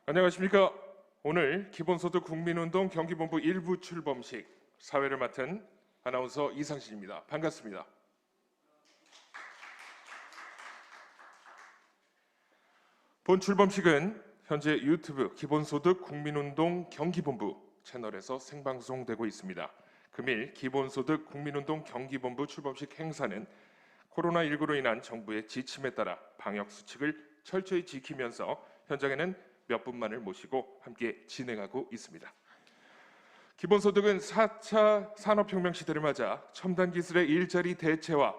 안녕하십니까. 오늘 기본소득 국민운동 경기본부 일부 출범식 사회를 맡은 아나운서 이상신입니다. 반갑습니다. 본 출범식은 현재 유튜브 기본소득 국민운동 경기본부 채널에서 생방송되고 있습니다. 금일 기본소득 국민운동 경기본부 출범식 행사는 코로나19로 인한 정부의 지침에 따라 방역수칙을 철저히 지키면서 현장에는 몇 분만을 모시고 함께 진행하고 있습니다. 기본소득은 4차 산업혁명 시대를 맞아 첨단 기술의 일자리 대체와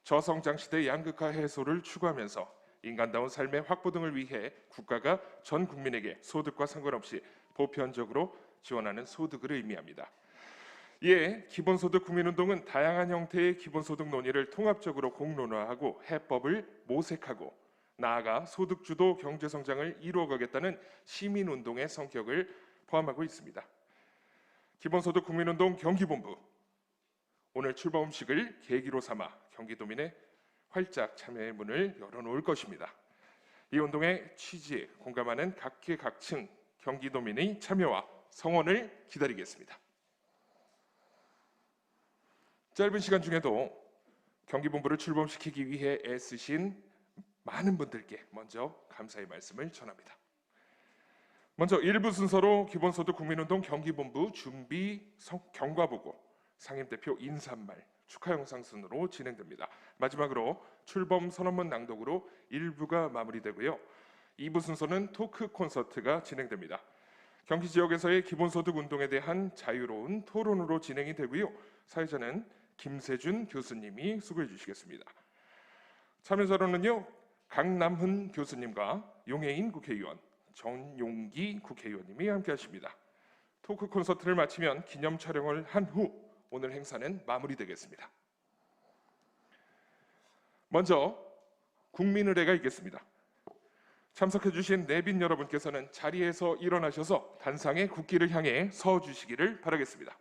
저성장 시대 양극화 해소를 추구하면서 인간다운 삶의 확보 등을 위해 국가가 전 국민에게 소득과 상관없이 보편적으로 지원하는 소득을 의미합니다. 이에 기본소득 국민운동은 다양한 형태의 기본소득 논의를 통합적으로 공론화하고 해법을 모색하고 나아가 소득주도 경제성장을 이루어가겠다는 시민운동의 성격을 포함하고 있습니다. 기본소득 국민운동 경기본부 오늘 출범식을 계기로 삼아 경기도민의 활짝 참여의 문을 열어놓을 것입니다. 이 운동의 취지에 공감하는 각계각층 경기도민의 참여와 성원을 기다리겠습니다. 짧은 시간 중에도 경기본부를 출범시키기 위해 애쓰신 많은 분들께 먼저 감사의 말씀을 전합니다. 먼저 1부 순서로 기본소득 국민운동 경기본부 준비 경과보고 상임대표 인사말 축하 영상 순으로 진행됩니다. 마지막으로 출범 선언문 낭독으로 1부가 마무리되고요. 2부 순서는 토크 콘서트가 진행됩니다. 경기 지역에서의 기본소득 운동에 대한 자유로운 토론으로 진행이 되고요. 사회자는 김세준 교수님이 수고해 주시겠습니다. 참여자로는요. 강남훈 교수님과 용해인 국회의원, 정용기 국회의원님이 함께하십니다. 토크 콘서트를 마치면 기념 촬영을 한 후 오늘 행사는 마무리되겠습니다. 먼저 국민의례가 있겠습니다. 참석해주신 내빈 여러분께서는 자리에서 일어나셔서 단상의 국기를 향해 서주시기를 바라겠습니다.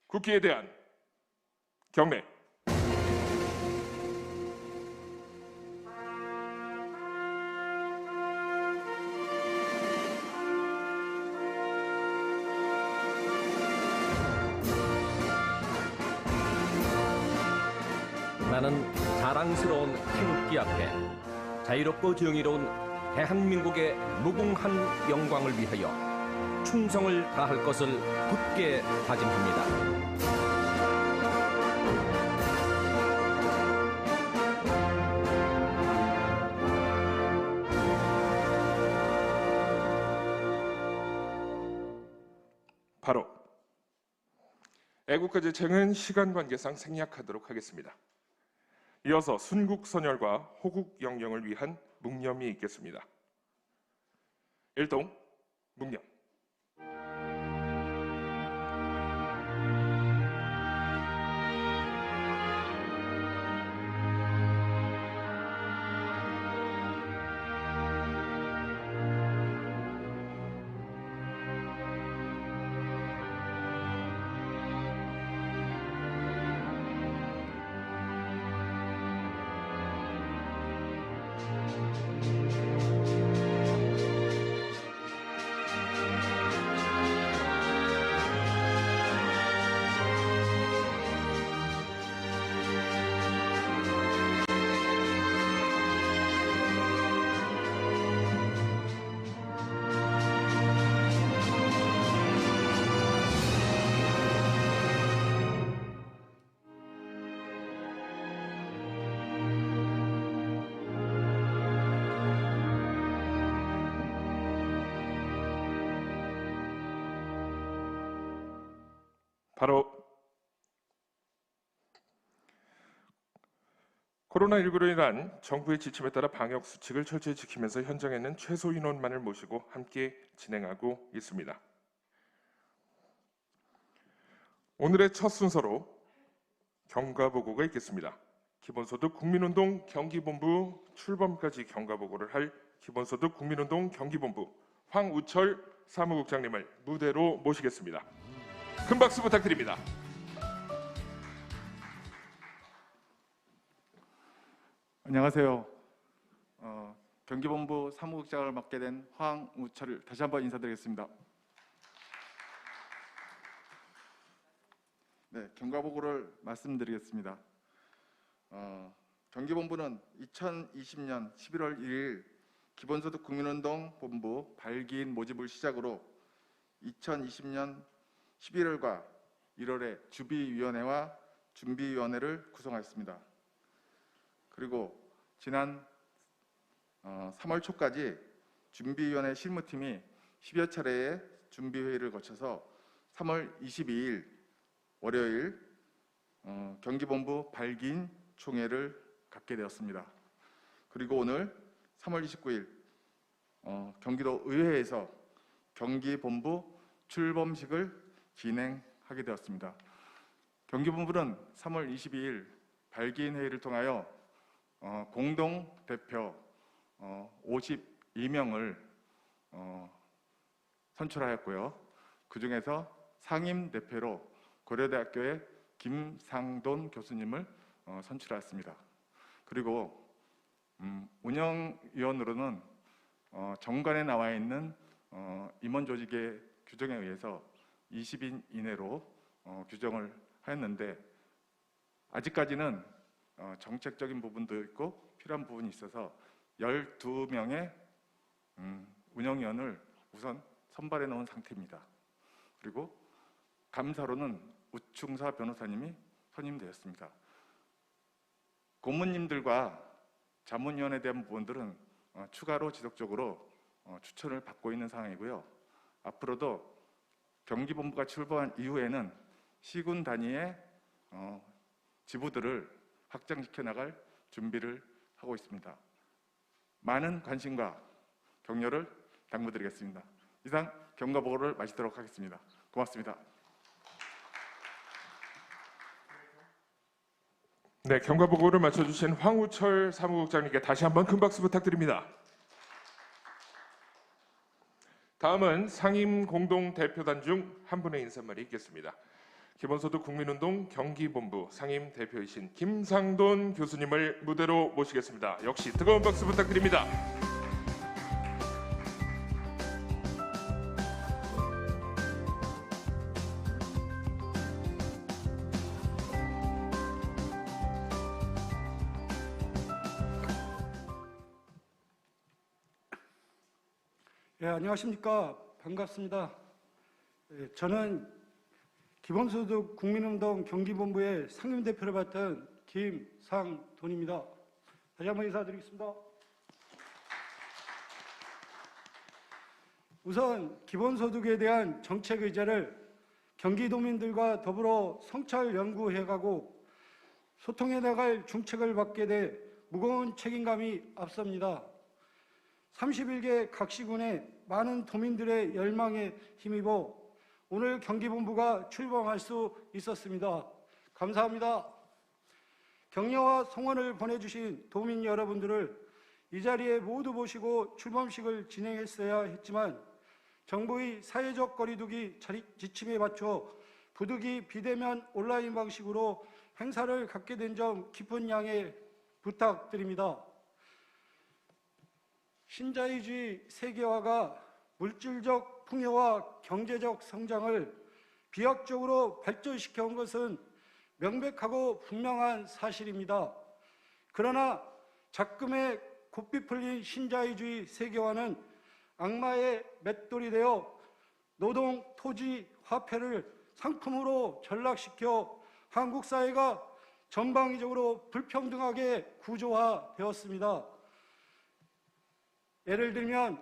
국기에 대한 경례. 나는 자랑스러운 태극기 앞에 자유롭고 정의로운 대한민국의 무궁한 영광을 위하여 충성을 다할 것을 굳게 다짐합니다. 바로 애국가 제청은 시간 관계상 생략하도록 하겠습니다. 이어서 순국선열과 호국영령을 위한 묵념이 있겠습니다. 일동 묵념. 바로 코로나19로 인한 정부의 지침에 따라 방역 수칙을 철저히 지키면서 현장에는 최소 인원만을 모시고 함께 진행하고 있습니다. 오늘의 첫 순서로 경과보고가 있겠습니다. 기본소득 국민운동 경기본부 출범까지 경과보고를 할 기본소득 국민운동 경기본부 황우철 사무국장님을 무대로 모시겠습니다. 큰 박수 부탁드립니다. 안녕하세요. 경기본부 사무국장을 맡게 된 황우철을 다시 한번 인사드리겠습니다. 네, 경과보고를 말씀드리겠습니다. 경기본부는 2020년 11월 1일 기본소득 국민운동 본부 발기인 모집을 시작으로 2020년 11월과 1월에 주비위원회와 준비위원회를 구성하였습니다. 그리고 지난 3월 초까지 준비위원회 실무팀이 10여 차례의 준비회의를 거쳐서 3월 22일 월요일 경기본부 발기인 총회를 갖게 되었습니다. 그리고 오늘 3월 29일 경기도 의회에서 경기본부 출범식을 진행하게 되었습니다. 경기본부는 3월 22일 발기인 회의를 통하여 공동 대표 52명을 선출하였고요. 그 중에서 상임 대표로 고려대학교의 김상돈 교수님을 선출하였습니다. 그리고 운영위원으로는 정관에 나와 있는 임원 조직의 규정에 의해서 20인 이내로 규정을 하였는데 아직까지는 정책적인 부분도 있고 필요한 부분이 있어서 12명의 운영위원을 우선 선발해 놓은 상태입니다. 그리고 감사로는 우충사 변호사님이 선임되었습니다. 고문님들과 자문위원에 대한 부분들은 추가로 지속적으로 추천을 받고 있는 상황이고요. 앞으로도 경기본부가 출범한 이후에는 시군 단위의 지부들을 확장시켜 나갈 준비를 하고 있습니다. 많은 관심과 격려를 당부드리겠습니다. 이상 경과보고를 마치도록 하겠습니다. 고맙습니다. 네, 경과보고를 마쳐주신 황우철 사무국장님께 다시 한번 큰 박수 부탁드립니다. 다음은 상임 공동대표단 중 한 분의 인사말이 있겠습니다. 기본소득 국민운동 경기본부 상임 대표이신 김상돈 교수님을 무대로 모시겠습니다. 역시 뜨거운 박수 부탁드립니다. 예, 안녕하십니까. 반갑습니다. 예, 저는 기본소득 국민운동 경기본부의 상임대표를 맡은 김상돈입니다. 다시 한번 인사드리겠습니다. 우선 기본소득에 대한 정책 의제를 경기도민들과 더불어 성찰 연구해가고 소통해 나갈 중책을 받게 돼 무거운 책임감이 앞섭니다. 31개 각 시군의 많은 도민들의 열망에 힘입어 오늘 경기본부가 출범할 수 있었습니다. 감사합니다. 격려와 성원을 보내주신 도민 여러분들을 이 자리에 모두 모시고 출범식을 진행했어야 했지만 정부의 사회적 거리두기 지침에 맞춰 부득이 비대면 온라인 방식으로 행사를 갖게 된 점 깊은 양해 부탁드립니다. 신자유주의 세계화가 물질적 풍요와 경제적 성장을 비약적으로 발전시켜 온 것은 명백하고 분명한 사실입니다. 그러나 작금에 곱비 풀린 신자유주의 세계화는 악마의 맷돌이 되어 노동, 토지, 화폐를 상품으로 전락시켜 한국 사회가 전방위적으로 불평등하게 구조화되었습니다. 예를 들면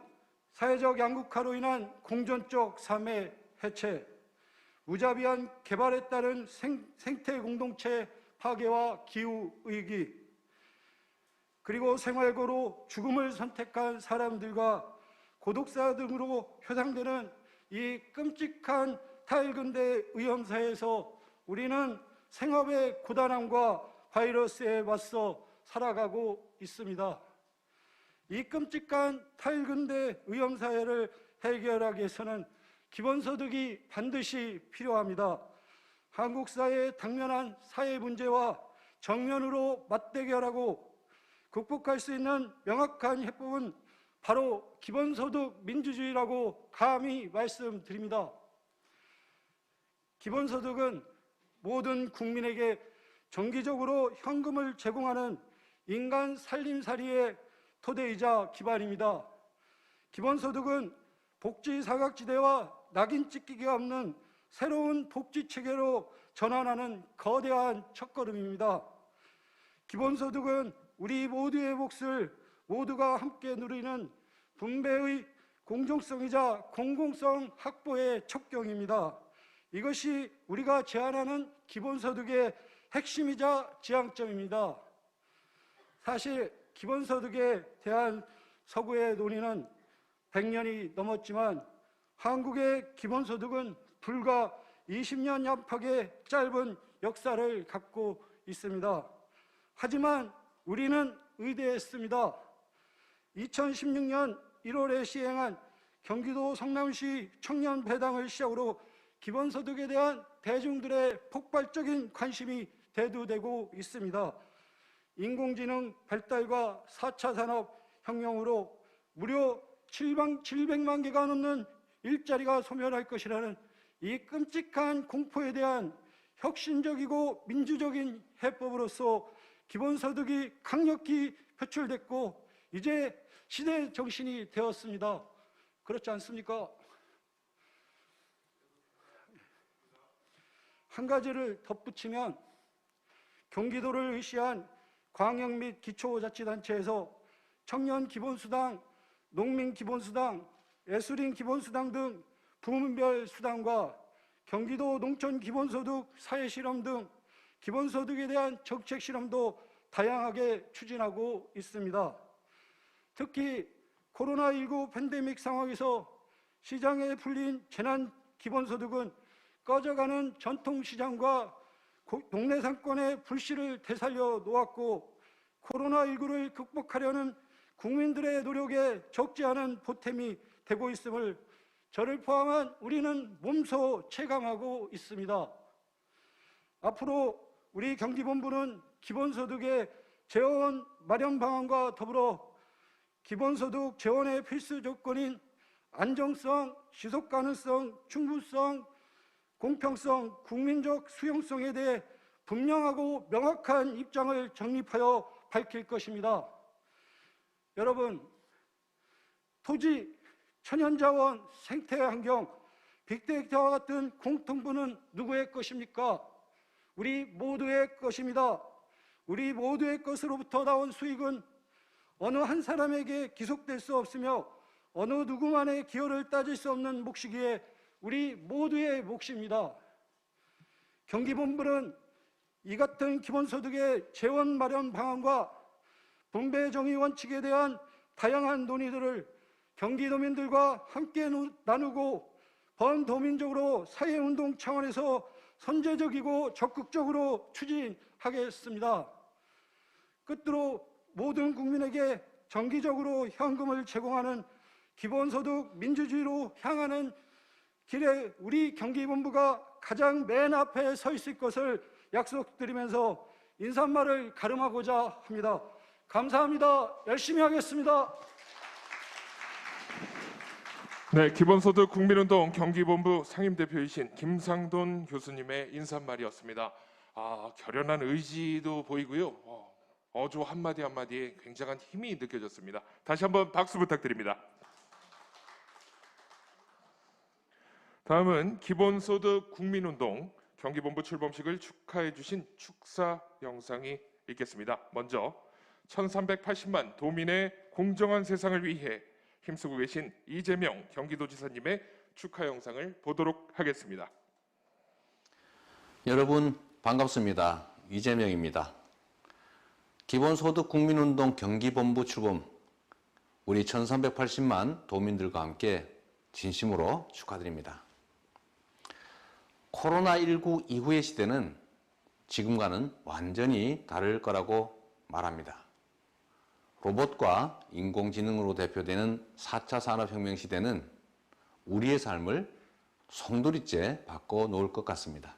사회적 양극화로 인한 공존적 삶의 해체, 무자비한 개발에 따른 생태 공동체 파괴와 기후위기, 그리고 생활고로 죽음을 선택한 사람들과 고독사 등으로 표상되는 이 끔찍한 탈근대 위험사에서 우리는 생업의 고단함과 바이러스에 맞서 살아가고 있습니다. 이 끔찍한 탈근대 위험사회를 해결하기 위해서는 기본소득이 반드시 필요합니다. 한국 사회의 당면한 사회 문제와 정면으로 맞대결하고 극복할 수 있는 명확한 해법은 바로 기본소득 민주주의라고 감히 말씀드립니다. 기본소득은 모든 국민에게 정기적으로 현금을 제공하는 인간 살림살이의 토대이자 기반입니다. 기본소득은 복지 사각지대와 낙인 찍기가 없는 새로운 복지 체계로 전환하는 거대한 첫걸음입니다. 기본소득은 우리 모두의 몫을 모두가 함께 누리는 분배의 공정성이자 공공성 확보의 촉경입니다. 이것이 우리가 제안하는 기본소득의 핵심이자 지향점입니다. 사실 기본소득에 대한 서구의 논의는 100년이 넘었지만 한국의 기본소득은 불과 20년 안팎의 짧은 역사를 갖고 있습니다. 하지만 우리는 의대했습니다. 2016년 1월에 시행한 경기도 성남시 청년 배당을 시작으로 기본소득에 대한 대중들의 폭발적인 관심이 대두되고 있습니다. 인공지능 발달과 4차 산업혁명으로 무려 700만 개가 넘는 일자리가 소멸할 것이라는 이 끔찍한 공포에 대한 혁신적이고 민주적인 해법으로서 기본소득이 강력히 표출됐고 이제 시대 정신이 되었습니다. 그렇지 않습니까? 한 가지를 덧붙이면 경기도를 의시한 광역 및 기초자치단체에서 청년 기본수당, 농민 기본수당, 예술인 기본수당 등 부문별 수당과 경기도 농촌 기본소득 사회실험 등 기본소득에 대한 정책 실험도 다양하게 추진하고 있습니다. 특히 코로나19 팬데믹 상황에서 시장에 풀린 재난 기본소득은 꺼져가는 전통시장과 동네 상권의 불씨를 되살려 놓았고 코로나19를 극복하려는 국민들의 노력에 적지 않은 보탬이 되고 있음을 저를 포함한 우리는 몸소 체감하고 있습니다. 앞으로 우리 경기본부는 기본소득의 재원 마련 방안과 더불어 기본소득 재원의 필수 조건인 안정성, 지속가능성, 충분성, 공평성, 국민적 수용성에 대해 분명하고 명확한 입장을 정립하여 밝힐 것입니다. 여러분, 토지, 천연자원, 생태환경, 빅데이터와 같은 공통분은 누구의 것입니까? 우리 모두의 것입니다. 우리 모두의 것으로부터 나온 수익은 어느 한 사람에게 기속될 수 없으며 어느 누구만의 기여를 따질 수 없는 몫이기에 우리 모두의 몫입니다. 경기본부는 이 같은 기본소득의 재원 마련 방안과 분배 정의 원칙에 대한 다양한 논의들을 경기도민들과 함께 나누고 번도민적으로 사회운동 차원에서 선제적이고 적극적으로 추진하겠습니다. 끝으로 모든 국민에게 정기적으로 현금을 제공하는 기본소득 민주주의로 향하는 길에 우리 경기본부가 가장 맨 앞에 서 있을 것을 약속드리면서 인사말을 가름하고자 합니다. 감사합니다. 열심히 하겠습니다. 네, 기본소득 국민운동 경기본부 상임대표이신 김상돈 교수님의 인사말이었습니다. 결연한 의지도 보이고요. 어조 한마디 한마디에 굉장한 힘이 느껴졌습니다. 다시 한번 박수 부탁드립니다. 다음은 기본소득 국민운동 경기본부 출범식을 축하해 주신 축사 영상이 있겠습니다. 먼저 1380만 도민의 공정한 세상을 위해 힘쓰고 계신 이재명 경기도지사님의 축하 영상을 보도록 하겠습니다. 여러분 반갑습니다. 이재명입니다. 기본소득 국민운동 경기본부 출범 우리 1380만 도민들과 함께 진심으로 축하드립니다. 코로나19 이후의 시대는 지금과는 완전히 다를 거라고 말합니다. 로봇과 인공지능으로 대표되는 4차 산업혁명 시대는 우리의 삶을 송두리째 바꿔놓을 것 같습니다.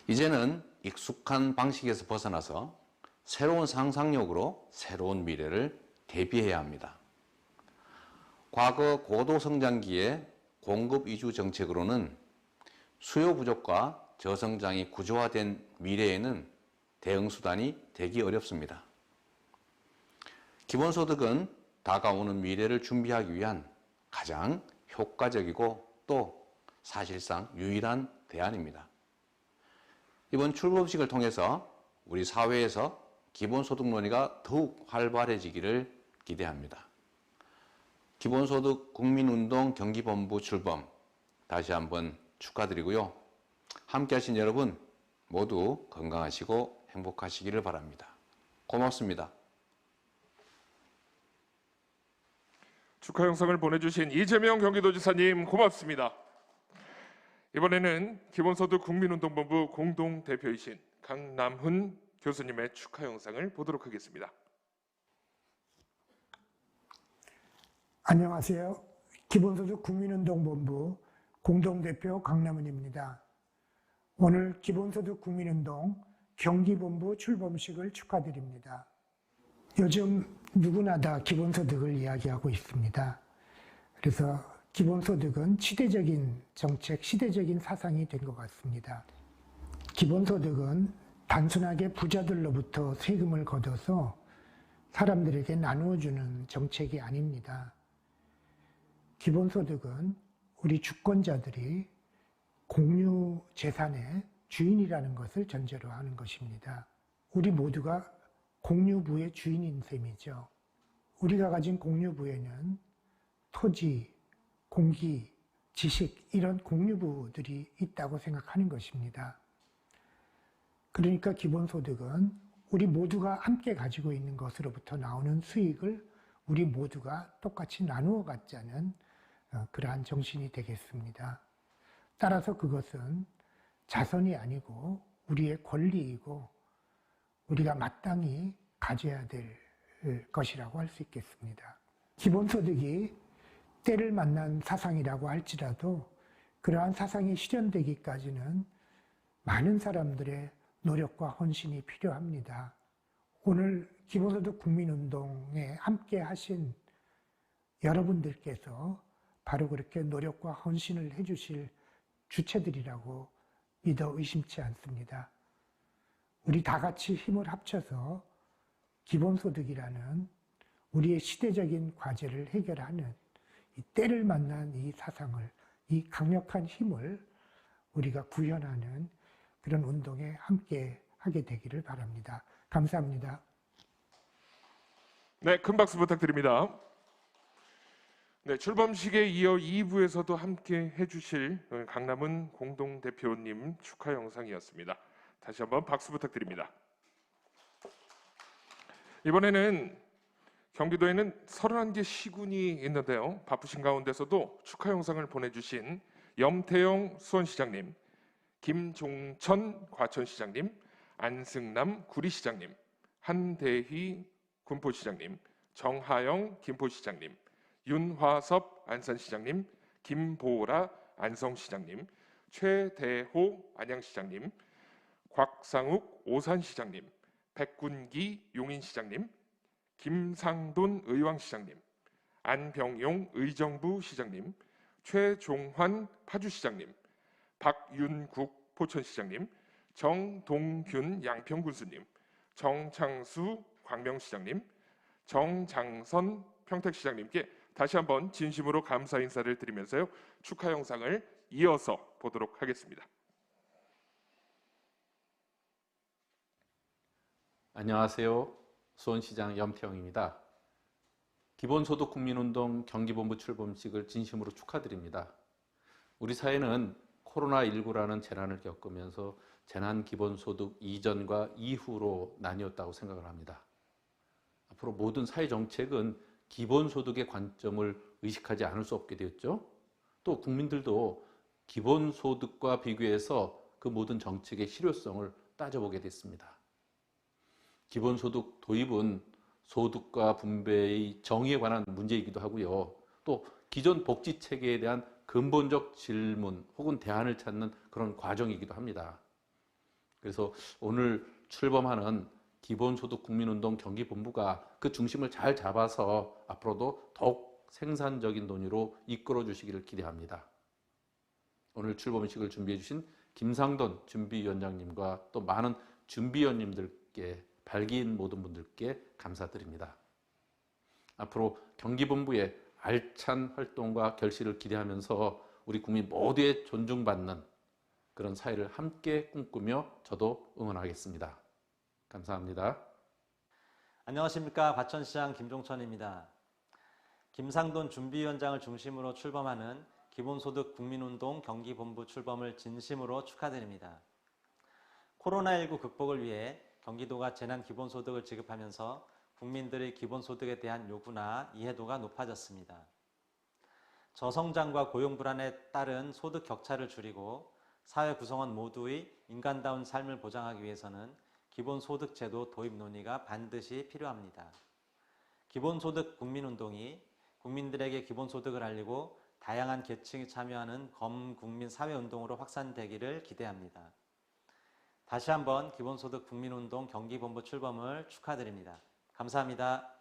이제는 익숙한 방식에서 벗어나서 새로운 상상력으로 새로운 미래를 대비해야 합니다. 과거 고도성장기의 공급 위주 정책으로는 수요 부족과 저성장이 구조화된 미래에는 대응 수단이 되기 어렵습니다. 기본소득은 다가오는 미래를 준비하기 위한 가장 효과적이고 또 사실상 유일한 대안입니다. 이번 출범식을 통해서 우리 사회에서 기본소득 논의가 더욱 활발해지기를 기대합니다. 기본소득 국민운동 경기본부 출범 다시 한번 축하드리고요. 함께 하신 여러분 모두 건강하시고 행복하시기를 바랍니다. 고맙습니다. 축하 영상을 보내주신 이재명 경기도지사님 고맙습니다. 이번에는 기본소득 국민운동본부 공동대표이신 강남훈 교수님의 축하 영상을 보도록 하겠습니다. 안녕하세요. 기본소득 국민운동본부 공동대표 강남훈입니다. 오늘 기본소득 국민운동 경기본부 출범식을 축하드립니다. 요즘 누구나 다 기본소득을 이야기하고 있습니다. 그래서 기본소득은 시대적인 정책, 시대적인 사상이 된 것 같습니다. 기본소득은 단순하게 부자들로부터 세금을 걷어서 사람들에게 나누어주는 정책이 아닙니다. 기본소득은 우리 주권자들이 공유 재산의 주인이라는 것을 전제로 하는 것입니다. 우리 모두가 공유부의 주인인 셈이죠. 우리가 가진 공유부에는 토지, 공기, 지식 이런 공유부들이 있다고 생각하는 것입니다. 그러니까 기본소득은 우리 모두가 함께 가지고 있는 것으로부터 나오는 수익을 우리 모두가 똑같이 나누어 갖자는 그러한 정신이 되겠습니다. 따라서 그것은 자선이 아니고 우리의 권리이고 우리가 마땅히 가져야 될 것이라고 할 수 있겠습니다. 기본소득이 때를 만난 사상이라고 할지라도 그러한 사상이 실현되기까지는 많은 사람들의 노력과 헌신이 필요합니다. 오늘 기본소득 국민운동에 함께 하신 여러분들께서 바로 그렇게 노력과 헌신을 해주실 주체들이라고 믿어 의심치 않습니다. 우리 다 같이 힘을 합쳐서 기본소득이라는 우리의 시대적인 과제를 해결하는 이 때를 만난 이 사상을, 이 강력한 힘을 우리가 구현하는 그런 운동에 함께 하게 되기를 바랍니다. 감사합니다. 네, 큰 박수 부탁드립니다. 네, 출범식에 이어 2부에서도 함께 해주실 강남은 공동대표님 축하 영상이었습니다. 다시 한번 박수 부탁드립니다. 이번에는 경기도에는 31개 시군이 있는데요. 바쁘신 가운데서도 축하 영상을 보내주신 염태영 수원시장님, 김종천 과천시장님, 안승남 구리시장님, 한대희 군포시장님, 정하영 김포시장님, 윤화섭 안산시장님, 김보라 안성시장님, 최대호 안양시장님, 곽상욱 오산시장님, 백군기 용인시장님, 김상돈 의왕시장님, 안병용 의정부 시장님, 최종환 파주시장님, 박윤국 포천시장님, 정동균 양평군수님, 정창수 광명시장님, 정장선 평택시장님께 다시 한번 진심으로 감사 인사를 드리면서요. 축하 영상을 이어서 보도록 하겠습니다. 안녕하세요. 수원시장 염태영입니다. 기본소득 국민운동 경기본부 출범식을 진심으로 축하드립니다. 우리 사회는 코로나19라는 재난을 겪으면서 재난 기본소득 이전과 이후로 나뉘었다고 생각을 합니다. 앞으로 모든 사회 정책은 기본소득의 관점을 의식하지 않을 수 없게 되었죠. 또 국민들도 기본소득과 비교해서 그 모든 정책의 실효성을 따져보게 됐습니다. 기본소득 도입은 소득과 분배의 정의에 관한 문제이기도 하고요. 또 기존 복지체계에 대한 근본적 질문 혹은 대안을 찾는 그런 과정이기도 합니다. 그래서 오늘 출범하는 기본소득 국민운동 경기본부가 그 중심을 잘 잡아서 앞으로도 더욱 생산적인 논의로 이끌어 주시기를 기대합니다. 오늘 출범식을 준비해 주신 김상돈 준비위원장님과 또 많은 준비위원님들께 발기인 모든 분들께 감사드립니다. 앞으로 경기본부의 알찬 활동과 결실을 기대하면서 우리 국민 모두의 존중받는 그런 사회를 함께 꿈꾸며 저도 응원하겠습니다. 감사합니다. 안녕하십니까. 과천시장 김종천입니다. 김상돈 준비위원장을 중심으로 출범하는 기본소득 국민운동 경기본부 출범을 진심으로 축하드립니다. 코로나19 극복을 위해 경기도가 재난 기본소득을 지급하면서 국민들의 기본소득에 대한 요구나 이해도가 높아졌습니다. 저성장과 고용 불안에 따른 소득 격차를 줄이고 사회 구성원 모두의 인간다운 삶을 보장하기 위해서는 기본소득제도 도입 논의가 반드시 필요합니다. 기본소득 국민운동이 국민들에게 기본소득을 알리고 다양한 계층이 참여하는 검국민 사회운동으로 확산되기를 기대합니다. 다시 한번 기본소득 국민운동 경기본부 출범을 축하드립니다. 감사합니다.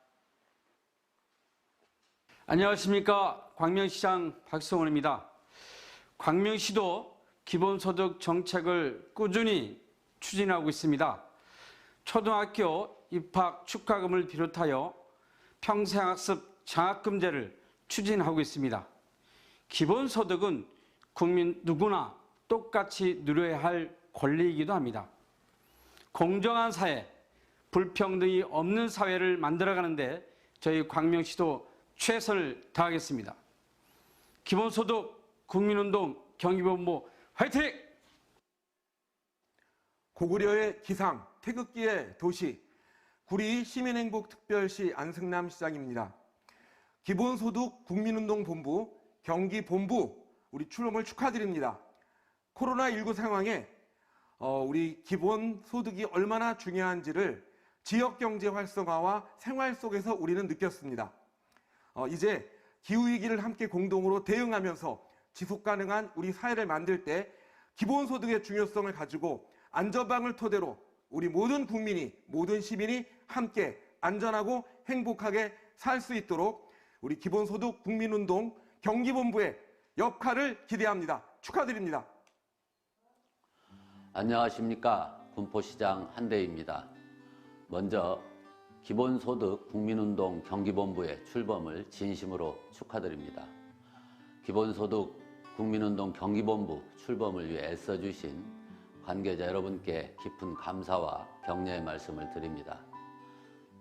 안녕하십니까. 광명시장 박성원입니다. 광명시도 기본소득 정책을 꾸준히 추진하고 있습니다. 초등학교 입학 축하금을 비롯하여 평생학습 장학금제를 추진하고 있습니다. 기본소득은 국민 누구나 똑같이 누려야 할 권리이기도 합니다. 공정한 사회, 불평등이 없는 사회를 만들어가는데 저희 광명시도 최선을 다하겠습니다. 기본소득 국민운동 경기본부 화이팅! 고구려의 기상, 태극기의 도시, 구리 시민행복특별시 안승남 시장입니다. 기본소득 국민운동본부 경기본부 우리 출범을 축하드립니다. 코로나19 상황에 우리 기본소득이 얼마나 중요한지를 지역경제 활성화와 생활 속에서 우리는 느꼈습니다. 이제 기후위기를 함께 공동으로 대응하면서 지속가능한 우리 사회를 만들 때 기본소득의 중요성을 가지고 안전방을 토대로 우리 모든 국민이, 모든 시민이 함께 안전하고 행복하게 살 수 있도록 우리 기본소득 국민운동 경기본부의 역할을 기대합니다. 축하드립니다. 안녕하십니까. 군포시장 한대희입니다. 먼저 기본소득 국민운동 경기본부의 출범을 진심으로 축하드립니다. 기본소득 국민운동 경기본부 출범을 위해 애써주신 관계자 여러분께 깊은 감사와 격려의 말씀을 드립니다.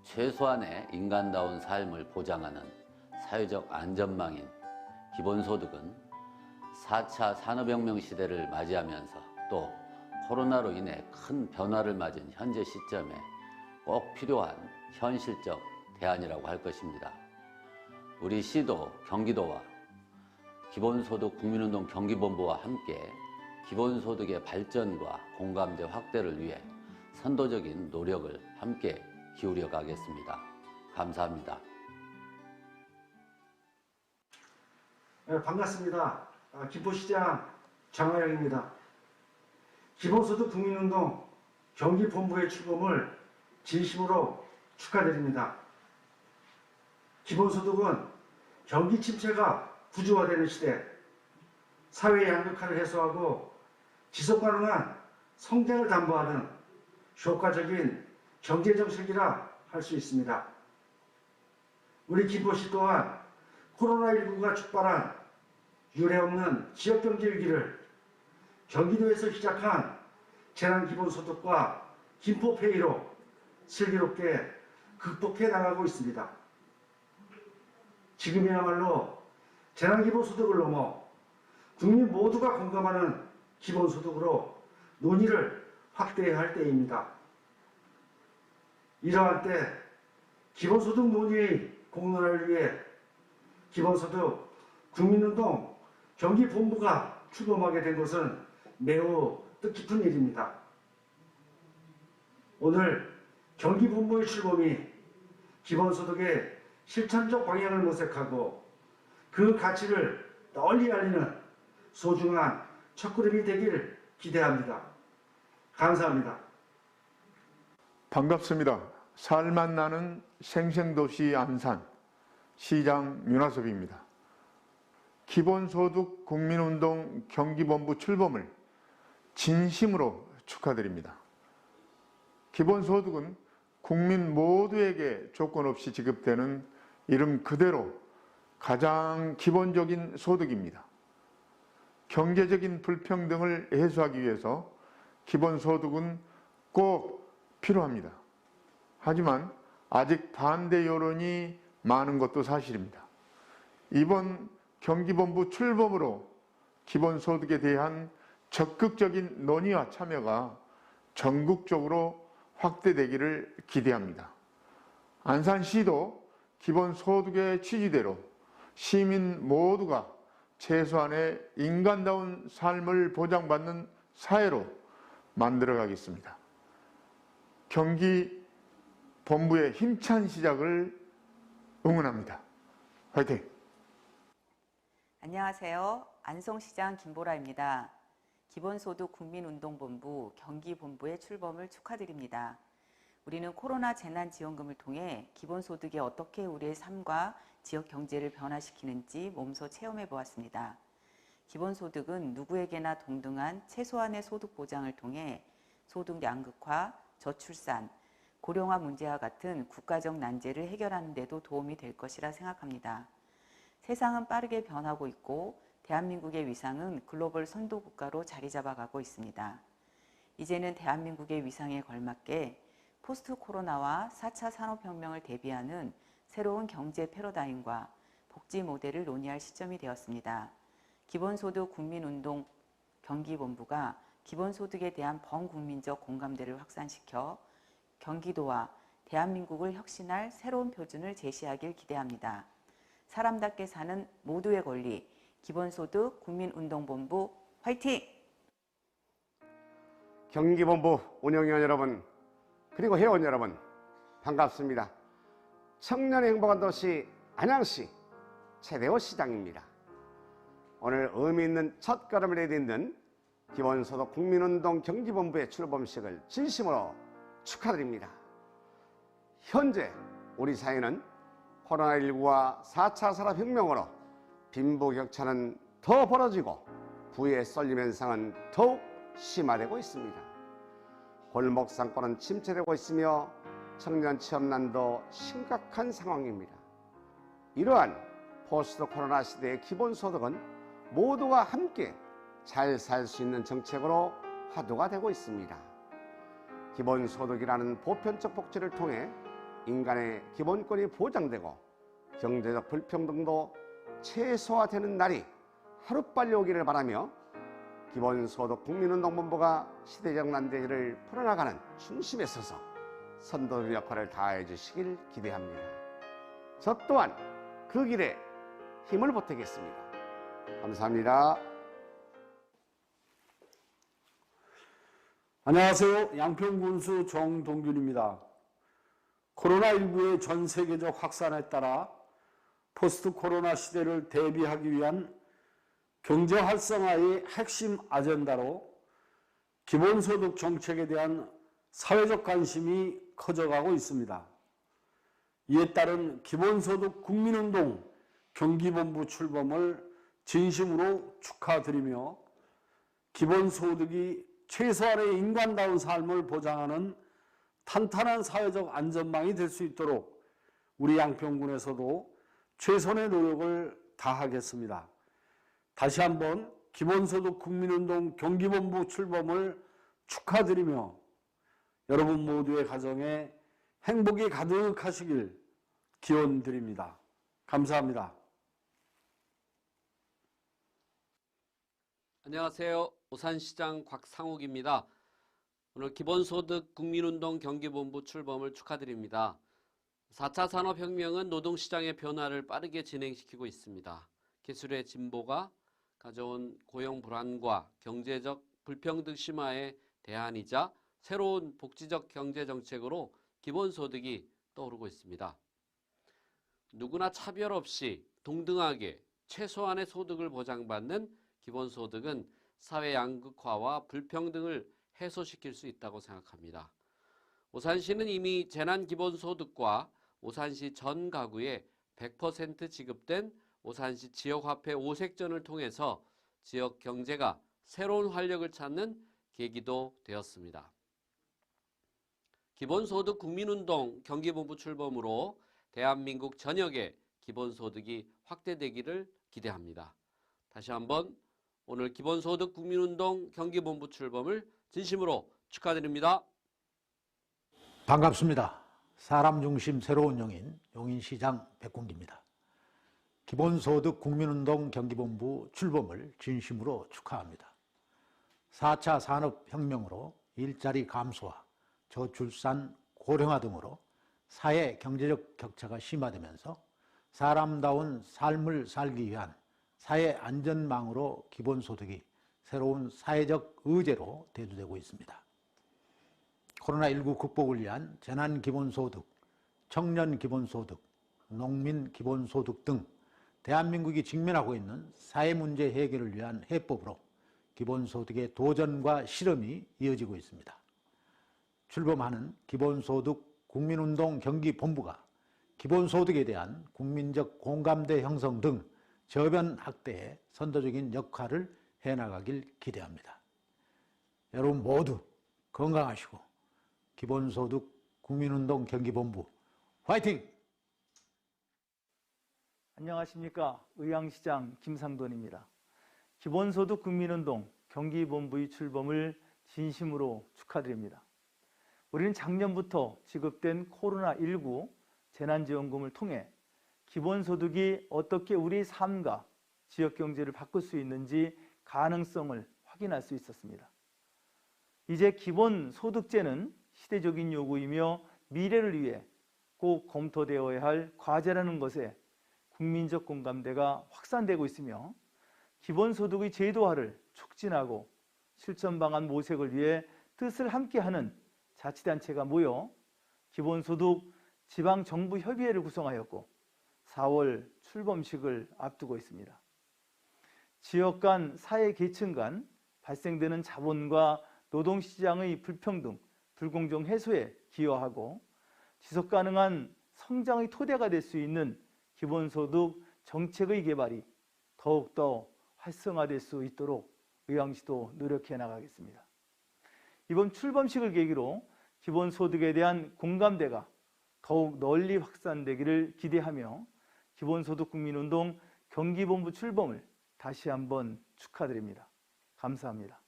최소한의 인간다운 삶을 보장하는 사회적 안전망인 기본소득은 4차 산업혁명 시대를 맞이하면서 또 코로나로 인해 큰 변화를 맞은 현재 시점에 꼭 필요한 현실적 대안이라고 할 것입니다. 우리 시도, 경기도와 기본소득 국민운동 경기본부와 함께 기본소득의 발전과 공감대 확대를 위해 선도적인 노력을 함께 기울여 가겠습니다. 감사합니다. 네, 반갑습니다. 김포시장 장하영입니다. 기본소득 국민운동 경기본부의 출범을 진심으로 축하드립니다. 기본소득은 경기 침체가 구조화되는 시대, 사회의 양극화를 해소하고 지속가능한 성장을 담보하는 효과적인 경제정책이라 할 수 있습니다. 우리 김포시 또한 코로나19가 촉발한 유례없는 지역경제 위기를 경기도에서 시작한 재난기본소득과 김포페이로 슬기롭게 극복해 나가고 있습니다. 지금이야말로 재난기본소득을 넘어 국민 모두가 공감하는 기본소득으로 논의를 확대해야 할 때입니다. 이러한 때 기본소득 논의의 공론화를 위해 기본소득 국민운동 경기본부가 출범하게 된 것은 매우 뜻깊은 일입니다. 오늘 경기본부의 출범이 기본소득의 실천적 방향을 모색하고 그 가치를 널리 알리는 소중한 첫걸음이 되길 기대합니다. 감사합니다. 반갑습니다. 살맛 나는 생생도시 안산 시장 윤하섭입니다. 기본소득 국민운동 경기본부 출범을 진심으로 축하드립니다. 기본소득은 국민 모두에게 조건 없이 지급되는 이름 그대로 가장 기본적인 소득입니다. 경제적인 불평등을 해소하기 위해서 기본소득은 꼭 필요합니다. 하지만 아직 반대 여론이 많은 것도 사실입니다. 이번 경기본부 출범으로 기본소득에 대한 적극적인 논의와 참여가 전국적으로 확대되기를 기대합니다. 안산시도 기본소득의 취지대로 시민 모두가 최소한의 인간다운 삶을 보장받는 사회로 만들어가겠습니다. 경기본부의 힘찬 시작을 응원합니다. 화이팅! 안녕하세요. 안성시장 김보라입니다. 기본소득 국민운동본부 경기본부의 출범을 축하드립니다. 우리는 코로나 재난지원금을 통해 기본소득이 어떻게 우리의 삶과 지역 경제를 변화시키는지 몸소 체험해 보았습니다. 기본소득은 누구에게나 동등한 최소한의 소득 보장을 통해 소득 양극화, 저출산, 고령화 문제와 같은 국가적 난제를 해결하는 데도 도움이 될 것이라 생각합니다. 세상은 빠르게 변하고 있고 대한민국의 위상은 글로벌 선도 국가로 자리 잡아가고 있습니다. 이제는 대한민국의 위상에 걸맞게 포스트 코로나와 4차 산업혁명을 대비하는 새로운 경제 패러다임과 복지 모델을 논의할 시점이 되었습니다. 기본소득 국민운동 경기본부가 기본소득에 대한 범국민적 공감대를 확산시켜 경기도와 대한민국을 혁신할 새로운 표준을 제시하길 기대합니다. 사람답게 사는 모두의 권리, 기본소득 국민운동본부 화이팅! 경기본부 운영위원 여러분, 그리고 회원 여러분, 반갑습니다. 청년의 행복한 도시 안양시 최대호 시장입니다. 오늘 의미 있는 첫걸음을 내딛는 기본소득 국민운동 경기본부의 출범식을 진심으로 축하드립니다. 현재 우리 사회는 코로나19와 4차 산업혁명으로 빈부격차는 더 벌어지고 부의 쏠림 현상은 더욱 심화되고 있습니다. 골목 상권은 침체되고 있으며 청년 취업난도 심각한 상황입니다. 이러한 포스트 코로나 시대의 기본소득은 모두가 함께 잘 살 수 있는 정책으로 화두가 되고 있습니다. 기본소득이라는 보편적 복지를 통해 인간의 기본권이 보장되고 경제적 불평등도 최소화되는 날이 하루빨리 오기를 바라며 기본소득 국민운동본부가 시대적 난제를 풀어나가는 중심에 서서 선도 역할을 다해 주시길 기대합니다. 저 또한 그 길에 힘을 보태겠습니다. 감사합니다. 안녕하세요. 양평군수 정동균입니다. 코로나19의 전 세계적 확산에 따라 포스트 코로나 시대를 대비하기 위한 경제 활성화의 핵심 아젠다로 기본소득 정책에 대한 사회적 관심이 커져가고 있습니다. 이에 따른 기본소득 국민운동 경기본부 출범을 진심으로 축하드리며 기본소득이 최소한의 인간다운 삶을 보장하는 탄탄한 사회적 안전망이 될 수 있도록 우리 양평군에서도 최선의 노력을 다하겠습니다. 다시 한번 기본소득 국민운동 경기본부 출범을 축하드리며 여러분 모두의 가정에 행복이 가득하시길 기원드립니다. 감사합니다. 안녕하세요. 오산시장 곽상욱입니다. 오늘 기본소득 국민운동 경기본부 출범을 축하드립니다. 4차 산업혁명은 노동시장의 변화를 빠르게 진행시키고 있습니다. 기술의 진보가 가져온 고용 불안과 경제적 불평등 심화의 대안이자 새로운 복지적 경제정책으로 기본소득이 떠오르고 있습니다. 누구나 차별 없이 동등하게 최소한의 소득을 보장받는 기본소득은 사회 양극화와 불평등을 해소시킬 수 있다고 생각합니다. 오산시는 이미 재난기본소득과 오산시 전 가구에 100% 지급된 오산시 지역화폐 오색전을 통해서 지역 경제가 새로운 활력을 찾는 계기도 되었습니다. 기본소득 국민운동 경기본부 출범으로 대한민국 전역에 기본소득이 확대되기를 기대합니다. 다시 한번 오늘 기본소득 국민운동 경기본부 출범을 진심으로 축하드립니다. 반갑습니다. 사람 중심 새로운 용인, 용인시장 백군기입니다. 기본소득 국민운동 경기본부 출범을 진심으로 축하합니다. 4차 산업혁명으로 일자리 감소와 저출산, 고령화 등으로 사회 경제적 격차가 심화되면서 사람다운 삶을 살기 위한 사회 안전망으로 기본소득이 새로운 사회적 의제로 대두되고 있습니다. 코로나19 극복을 위한 재난기본소득, 청년기본소득, 농민기본소득 등 대한민국이 직면하고 있는 사회문제 해결을 위한 해법으로 기본소득의 도전과 실험이 이어지고 있습니다. 출범하는 기본소득 국민운동 경기본부가 기본소득에 대한 국민적 공감대 형성 등 저변 확대에 선도적인 역할을 해나가길 기대합니다. 여러분 모두 건강하시고 기본소득 국민운동 경기본부 화이팅! 안녕하십니까. 의왕시장 김상돈입니다. 기본소득 국민운동 경기본부의 출범을 진심으로 축하드립니다. 우리는 작년부터 지급된 코로나19 재난지원금을 통해 기본소득이 어떻게 우리 삶과 지역경제를 바꿀 수 있는지 가능성을 확인할 수 있었습니다. 이제 기본소득제는 시대적인 요구이며 미래를 위해 꼭 검토되어야 할 과제라는 것에 국민적 공감대가 확산되고 있으며 기본소득의 제도화를 촉진하고 실천 방안 모색을 위해 뜻을 함께하는 자치단체가 모여 기본소득 지방정부협의회를 구성하였고 4월 출범식을 앞두고 있습니다. 지역 간, 사회 계층 간 발생되는 자본과 노동시장의 불평등, 불공정 해소에 기여하고 지속가능한 성장의 토대가 될 수 있는 기본소득 정책의 개발이 더욱더 활성화될 수 있도록 의왕시도 노력해 나가겠습니다. 이번 출범식을 계기로 기본소득에 대한 공감대가 더욱 널리 확산되기를 기대하며 기본소득 국민운동 경기본부 출범을 다시 한번 축하드립니다. 감사합니다.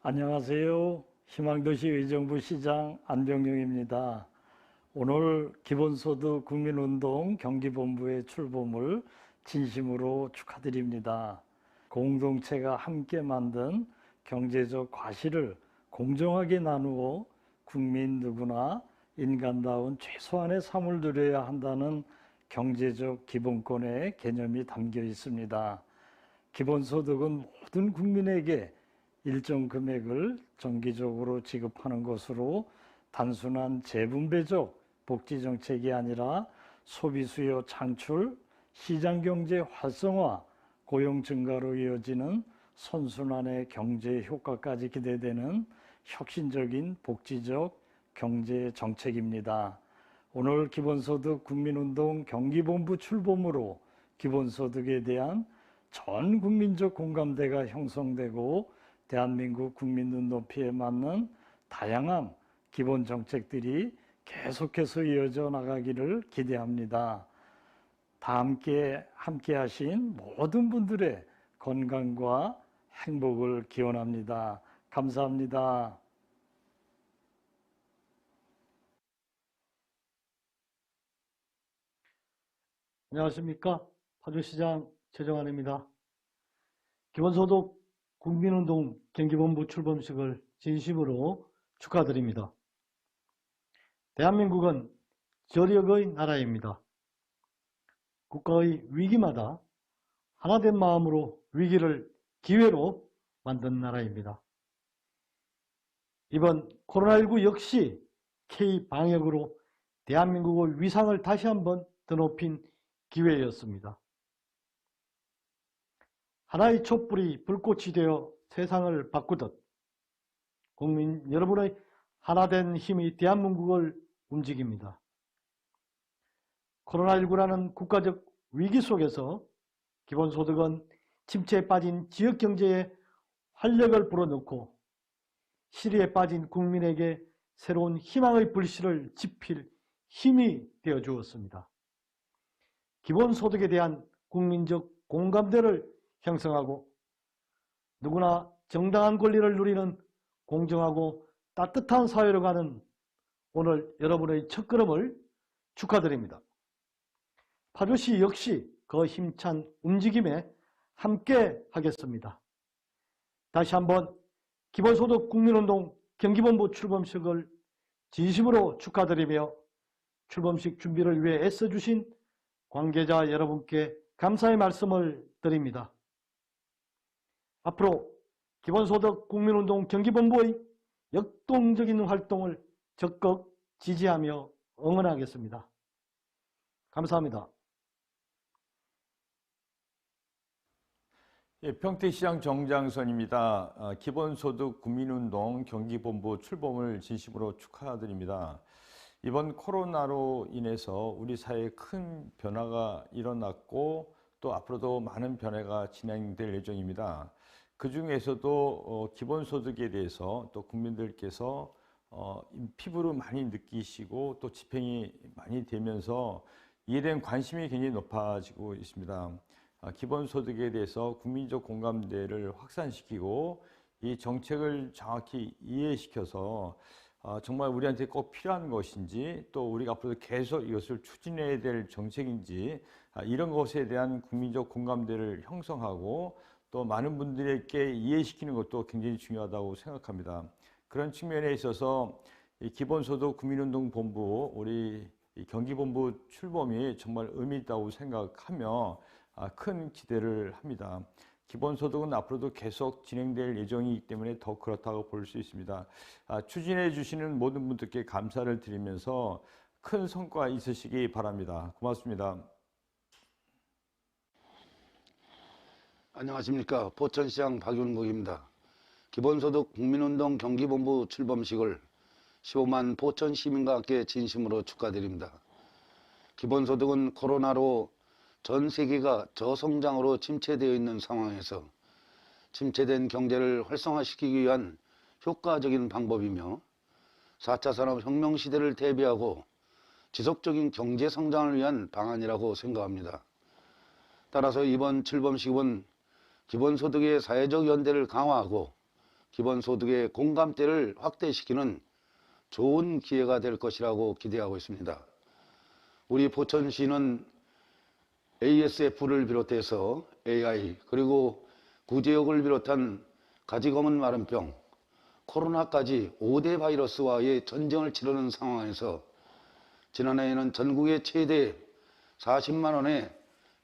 안녕하세요. 희망도시 의정부 시장 안병용입니다. 오늘 기본소득 국민운동 경기본부의 출범을 진심으로 축하드립니다. 공동체가 함께 만든 경제적 과실을 공정하게 나누어 국민 누구나 인간다운 최소한의 삶을 누려야 한다는 경제적 기본권의 개념이 담겨 있습니다. 기본소득은 모든 국민에게 일정 금액을 정기적으로 지급하는 것으로 단순한 재분배적 복지정책이 아니라 소비수요 창출, 시장경제 활성화, 고용 증가로 이어지는 선순환의 경제 효과까지 기대되는 혁신적인 복지적 경제 정책입니다. 오늘 기본소득 국민운동 경기본부 출범으로 기본소득에 대한 전 국민적 공감대가 형성되고 대한민국 국민 눈높이에 맞는 다양한 기본 정책들이 계속해서 이어져 나가기를 기대합니다. 다 함께 하신 모든 분들의 건강과 행복을 기원합니다. 감사합니다. 안녕하십니까. 파주시장 최정환입니다. 기본소득 국민운동 경기본부 출범식을 진심으로 축하드립니다. 대한민국은 저력의 나라입니다. 국가의 위기마다 하나된 마음으로 위기를 기회로 만든 나라입니다. 이번 코로나19 역시 K-방역으로 대한민국의 위상을 다시 한번 더 높인 기회였습니다. 하나의 촛불이 불꽃이 되어 세상을 바꾸듯 국민 여러분의 하나된 힘이 대한민국을 움직입니다. 코로나19라는 국가적 위기 속에서 기본소득은 침체에 빠진 지역경제에 활력을 불어넣고 시리에 빠진 국민에게 새로운 희망의 불씨를 지필 힘이 되어 주었습니다. 기본소득에 대한 국민적 공감대를 형성하고 누구나 정당한 권리를 누리는 공정하고 따뜻한 사회로 가는 오늘 여러분의 첫걸음을 축하드립니다. 파주시 역시 그 힘찬 움직임에 함께 하겠습니다. 다시 한번 기본소득 국민운동 경기본부 출범식을 진심으로 축하드리며 출범식 준비를 위해 애써주신 관계자 여러분께 감사의 말씀을 드립니다. 앞으로 기본소득 국민운동 경기본부의 역동적인 활동을 적극 지지하며 응원하겠습니다. 감사합니다. 평택시장 정장선입니다. 기본소득 국민운동 경기본부 출범을 진심으로 축하드립니다. 이번 코로나로 인해서 우리 사회에 큰 변화가 일어났고 또 앞으로도 많은 변화가 진행될 예정입니다. 그 중에서도 기본소득에 대해서 또 국민들께서 피부로 많이 느끼시고 또 집행이 많이 되면서 이에 대한 관심이 굉장히 높아지고 있습니다. 기본소득에 대해서 국민적 공감대를 확산시키고 이 정책을 정확히 이해시켜서 정말 우리한테 꼭 필요한 것인지 또 우리가 앞으로 계속 이것을 추진해야 될 정책인지 이런 것에 대한 국민적 공감대를 형성하고 또 많은 분들에게 이해시키는 것도 굉장히 중요하다고 생각합니다. 그런 측면에 있어서 이 기본소득 국민운동본부 우리 경기본부 출범이 정말 의미 있다고 생각하며 큰 기대를 합니다. 기본소득은 앞으로도 계속 진행될 예정이기 때문에 더 그렇다고 볼 수 있습니다. 추진해 주시는 모든 분들께 감사를 드리면서 큰 성과 있으시기 바랍니다. 고맙습니다. 안녕하십니까. 포천시장 박윤국입니다. 기본소득 국민운동 경기본부 출범식을 15만 포천 시민과 함께 진심으로 축하드립니다. 기본소득은 코로나로 전 세계가 저성장으로 침체되어 있는 상황에서 침체된 경제를 활성화시키기 위한 효과적인 방법이며 4차 산업혁명 시대를 대비하고 지속적인 경제 성장을 위한 방안이라고 생각합니다. 따라서 이번 출범식은 기본소득의 사회적 연대를 강화하고 기본소득의 공감대를 확대시키는 좋은 기회가 될 것이라고 기대하고 있습니다. 우리 포천시는 ASF를 비롯해서 AI 그리고 구제역을 비롯한 가지검은 마른병, 코로나까지 5대 바이러스와의 전쟁을 치르는 상황에서 지난해에는 전국의 최대 40만 원의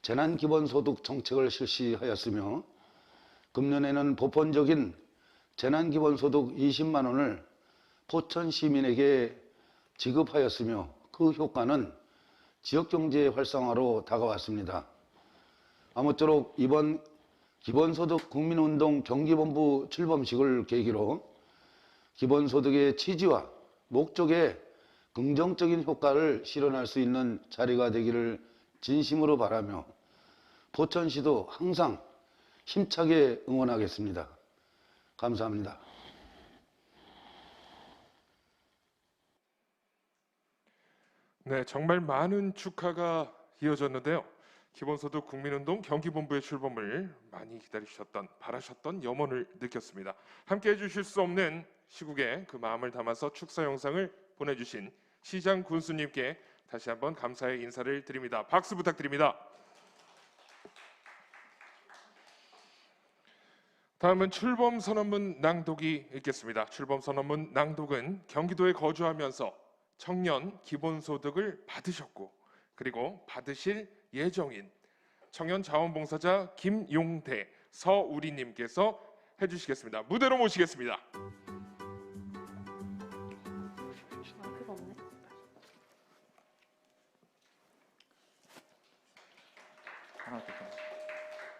재난기본소득 정책을 실시하였으며 금년에는 보편적인 재난기본소득 20만 원을 포천 시민에게 지급하였으며 그 효과는 지역경제 활성화로 다가왔습니다. 아무쪼록 이번 기본소득 국민운동 경기본부 출범식을 계기로 기본소득의 취지와 목적에 긍정적인 효과를 실현할 수 있는 자리가 되기를 진심으로 바라며 포천시도 항상 힘차게 응원하겠습니다. 감사합니다. 네, 정말 많은 축하가 이어졌는데요. 기본소득 국민운동 경기본부의 출범을 많이 기다리셨던, 바라셨던 염원을 느꼈습니다. 함께 해주실 수 없는 시국에 그 마음을 담아서 축사 영상을 보내주신 시장 군수님께 다시 한번 감사의 인사를 드립니다. 박수 부탁드립니다. 다음은 출범 선언문 낭독이 있겠습니다. 출범 선언문 낭독은 경기도에 거주하면서 청년 기본소득을 받으셨고 그리고 받으실 예정인 청년 자원봉사자 김용대, 서우리님께서 해주시겠습니다. 무대로 모시겠습니다.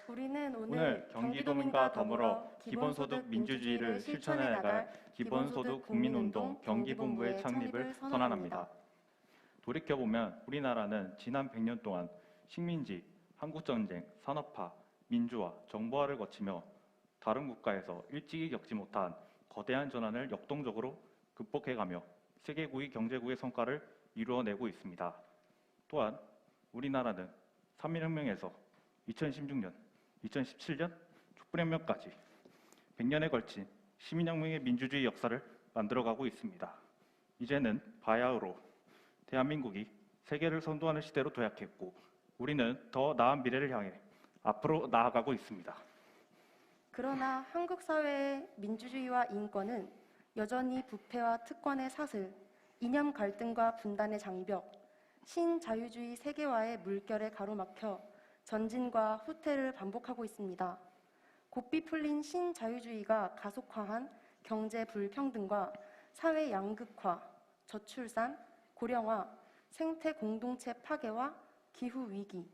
우리는 오늘 경기도민과 더불어 기본소득 민주주의를 실천해 나갈 기본소득 국민운동 경기본부의 창립을 선언합니다. 돌이켜보면 우리나라는 지난 100년 동안 식민지, 한국전쟁, 산업화, 민주화, 정보화를 거치며 다른 국가에서 일찍이 겪지 못한 거대한 전환을 역동적으로 극복해가며 세계 9위 경제국의 성과를 이루어내고 있습니다. 또한 우리나라는 3.1혁명에서 2016년, 2017년 촛불혁명까지 100년에 걸친 시민혁명의 민주주의 역사를 만들어가고 있습니다. 이제는 바야흐로 대한민국이 세계를 선도하는 시대로 도약했고 우리는 더 나은 미래를 향해 앞으로 나아가고 있습니다. 그러나 한국 사회의 민주주의와 인권은 여전히 부패와 특권의 사슬, 이념 갈등과 분단의 장벽, 신자유주의 세계화의 물결에 가로막혀 전진과 후퇴를 반복하고 있습니다. 고삐 풀린 신자유주의가 가속화한 경제 불평등과 사회 양극화, 저출산, 고령화, 생태 공동체 파괴와 기후 위기,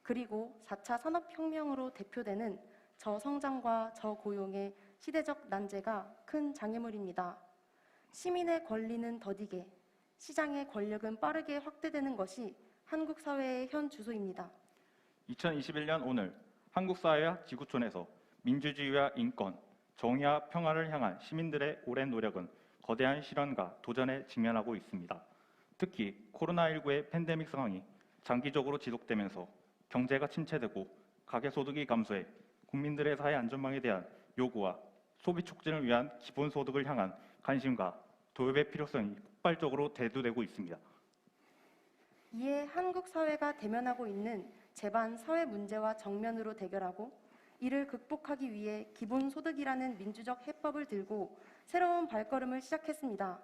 그리고 4차 산업혁명으로 대표되는 저성장과 저고용의 시대적 난제가 큰 장애물입니다. 시민의 권리는 더디게, 시장의 권력은 빠르게 확대되는 것이 한국 사회의 현 주소입니다. 2021년 오늘 한국 사회와 지구촌에서 민주주의와 인권, 정의와 평화를 향한 시민들의 오랜 노력은 거대한 시련과 도전에 직면하고 있습니다. 특히 코로나19의 팬데믹 상황이 장기적으로 지속되면서 경제가 침체되고 가계소득이 감소해 국민들의 사회 안전망에 대한 요구와 소비 촉진을 위한 기본소득을 향한 관심과 도입의 필요성이 폭발적으로 대두되고 있습니다. 이에 한국 사회가 대면하고 있는 제반 사회 문제와 정면으로 대결하고 이를 극복하기 위해 기본소득이라는 민주적 해법을 들고 새로운 발걸음을 시작했습니다.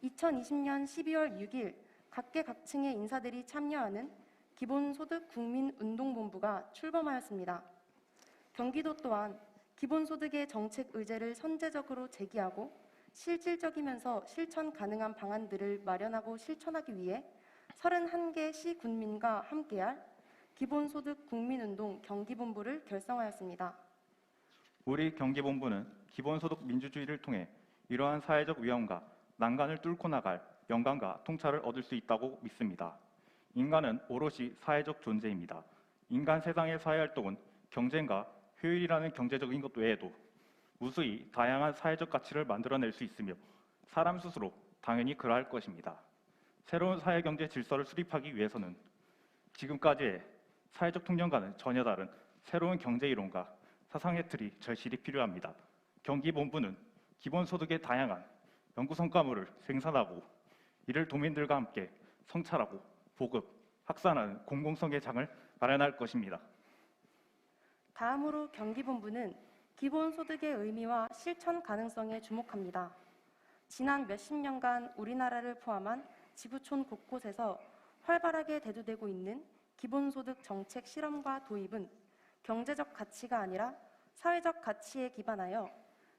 2020년 12월 6일 각계각층의 인사들이 참여하는 기본소득 국민운동본부가 출범하였습니다. 경기도 또한 기본소득의 정책 의제를 선제적으로 제기하고 실질적이면서 실천 가능한 방안들을 마련하고 실천하기 위해 31개 시 군민과 함께할 기본소득 국민운동 경기본부를 결성하였습니다. 우리 경기본부는 기본소득 민주주의를 통해 이러한 사회적 위험과 난간을 뚫고 나갈 영감과 통찰을 얻을 수 있다고 믿습니다. 인간은 오롯이 사회적 존재입니다. 인간 세상의 사회활동은 경쟁과 효율이라는 경제적인 것 외에도 무수히 다양한 사회적 가치를 만들어낼 수 있으며 사람 스스로 당연히 그러할 것입니다. 새로운 사회경제 질서를 수립하기 위해서는 지금까지의 사회적 통념과는 전혀 다른 새로운 경제이론과 사상의 틀이 절실히 필요합니다. 경기본부는 기본소득의 다양한 연구 성과물을 생산하고 이를 도민들과 함께 성찰하고 보급, 확산하는 공공성의 장을 마련할 것입니다. 다음으로 경기본부는 기본소득의 의미와 실천 가능성에 주목합니다. 지난 몇십 년간 우리나라를 포함한 지구촌 곳곳에서 활발하게 대두되고 있는 기본소득 정책 실험과 도입은 경제적 가치가 아니라 사회적 가치에 기반하여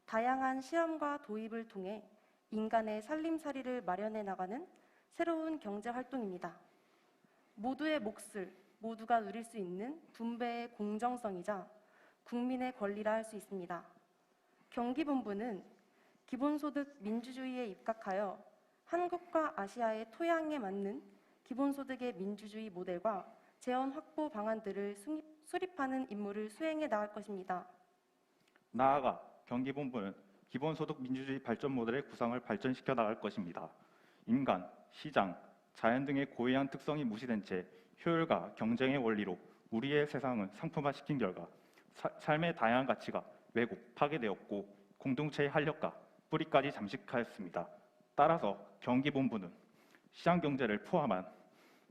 다양한 실험과 도입을 통해 인간의 살림살이를 마련해 나가는 새로운 경제 활동입니다. 모두의 몫을 모두가 누릴 수 있는 분배의 공정성이자 국민의 권리라 할 수 있습니다. 경기본부는 기본소득 민주주의에 입각하여 한국과 아시아의 토양에 맞는 기본소득의 민주주의 모델과 재원 확보 방안들을 수립하는 임무를 수행해 나갈 것입니다. 나아가 경기본부는 기본소득 민주주의 발전 모델의 구상을 발전시켜 나갈 것입니다. 인간, 시장, 자연 등의 고유한 특성이 무시된 채 효율과 경쟁의 원리로 우리의 세상을 상품화시킨 결과 삶의 다양한 가치가 왜곡, 파괴되었고 공동체의 활력과 뿌리까지 잠식하였습니다. 따라서 경기본부는 시장경제를 포함한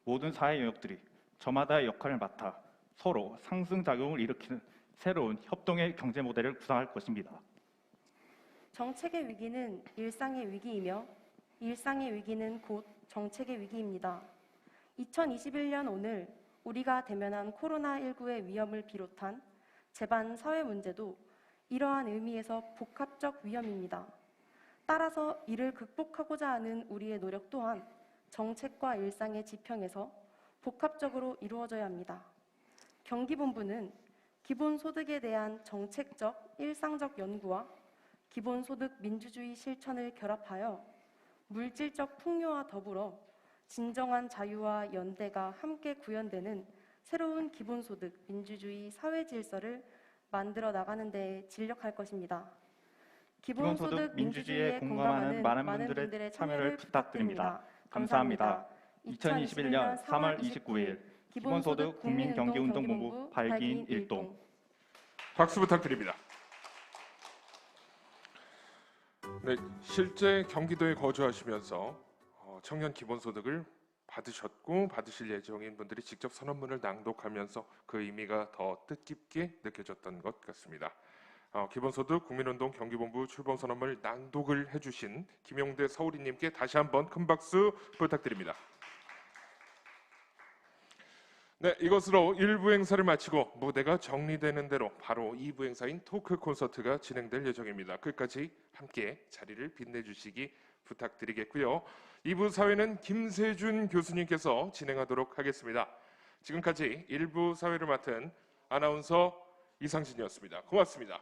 모든 사회 영역들이 저마다의 역할을 맡아 서로 상승작용을 일으키는 새로운 협동의 경제 모델을 구상할 것입니다. 정책의 위기는 일상의 위기이며 일상의 위기는 곧 정책의 위기입니다. 2021년 오늘 우리가 대면한 코로나19의 위험을 비롯한 재반 사회 문제도 이러한 의미에서 복합적 위험입니다. 따라서 이를 극복하고자 하는 우리의 노력 또한 정책과 일상의 지평에서 복합적으로 이루어져야 합니다. 경기본부는 기본소득에 대한 정책적, 일상적 연구와 기본소득 민주주의 실천을 결합하여 물질적 풍요와 더불어 진정한 자유와 연대가 함께 구현되는 새로운 기본소득 민주주의 사회 질서를 만들어 나가는 데 진력할 것입니다. 기본소득 민주주의에 공감하는 많은 분들의 참여를 부탁드립니다. 감사합니다. 2021년 3월 29일 기본소득 국민경기운동본부 발기인 1동. 박수 부탁드립니다. 네, 실제 경기도에 거주하시면서 청년 기본소득을 받으셨고 받으실 예정인 분들이 직접 선언문을 낭독하면서 그 의미가 더 뜻깊게 느껴졌던 것 같습니다. 기본소득 국민운동 경기본부 출범선언문을 낭독을 해주신 김용대 서울이님께 다시 한번 큰 박수 부탁드립니다. 네, 이것으로 1부 행사를 마치고 무대가 정리되는 대로 바로 2부 행사인 토크 콘서트가 진행될 예정입니다. 끝까지 함께 자리를 빛내주시기 부탁드리겠고요. 2부 사회는 김세준 교수님께서 진행하도록 하겠습니다. 지금까지 1부 사회를 맡은 아나운서 이상진이었습니다. 고맙습니다.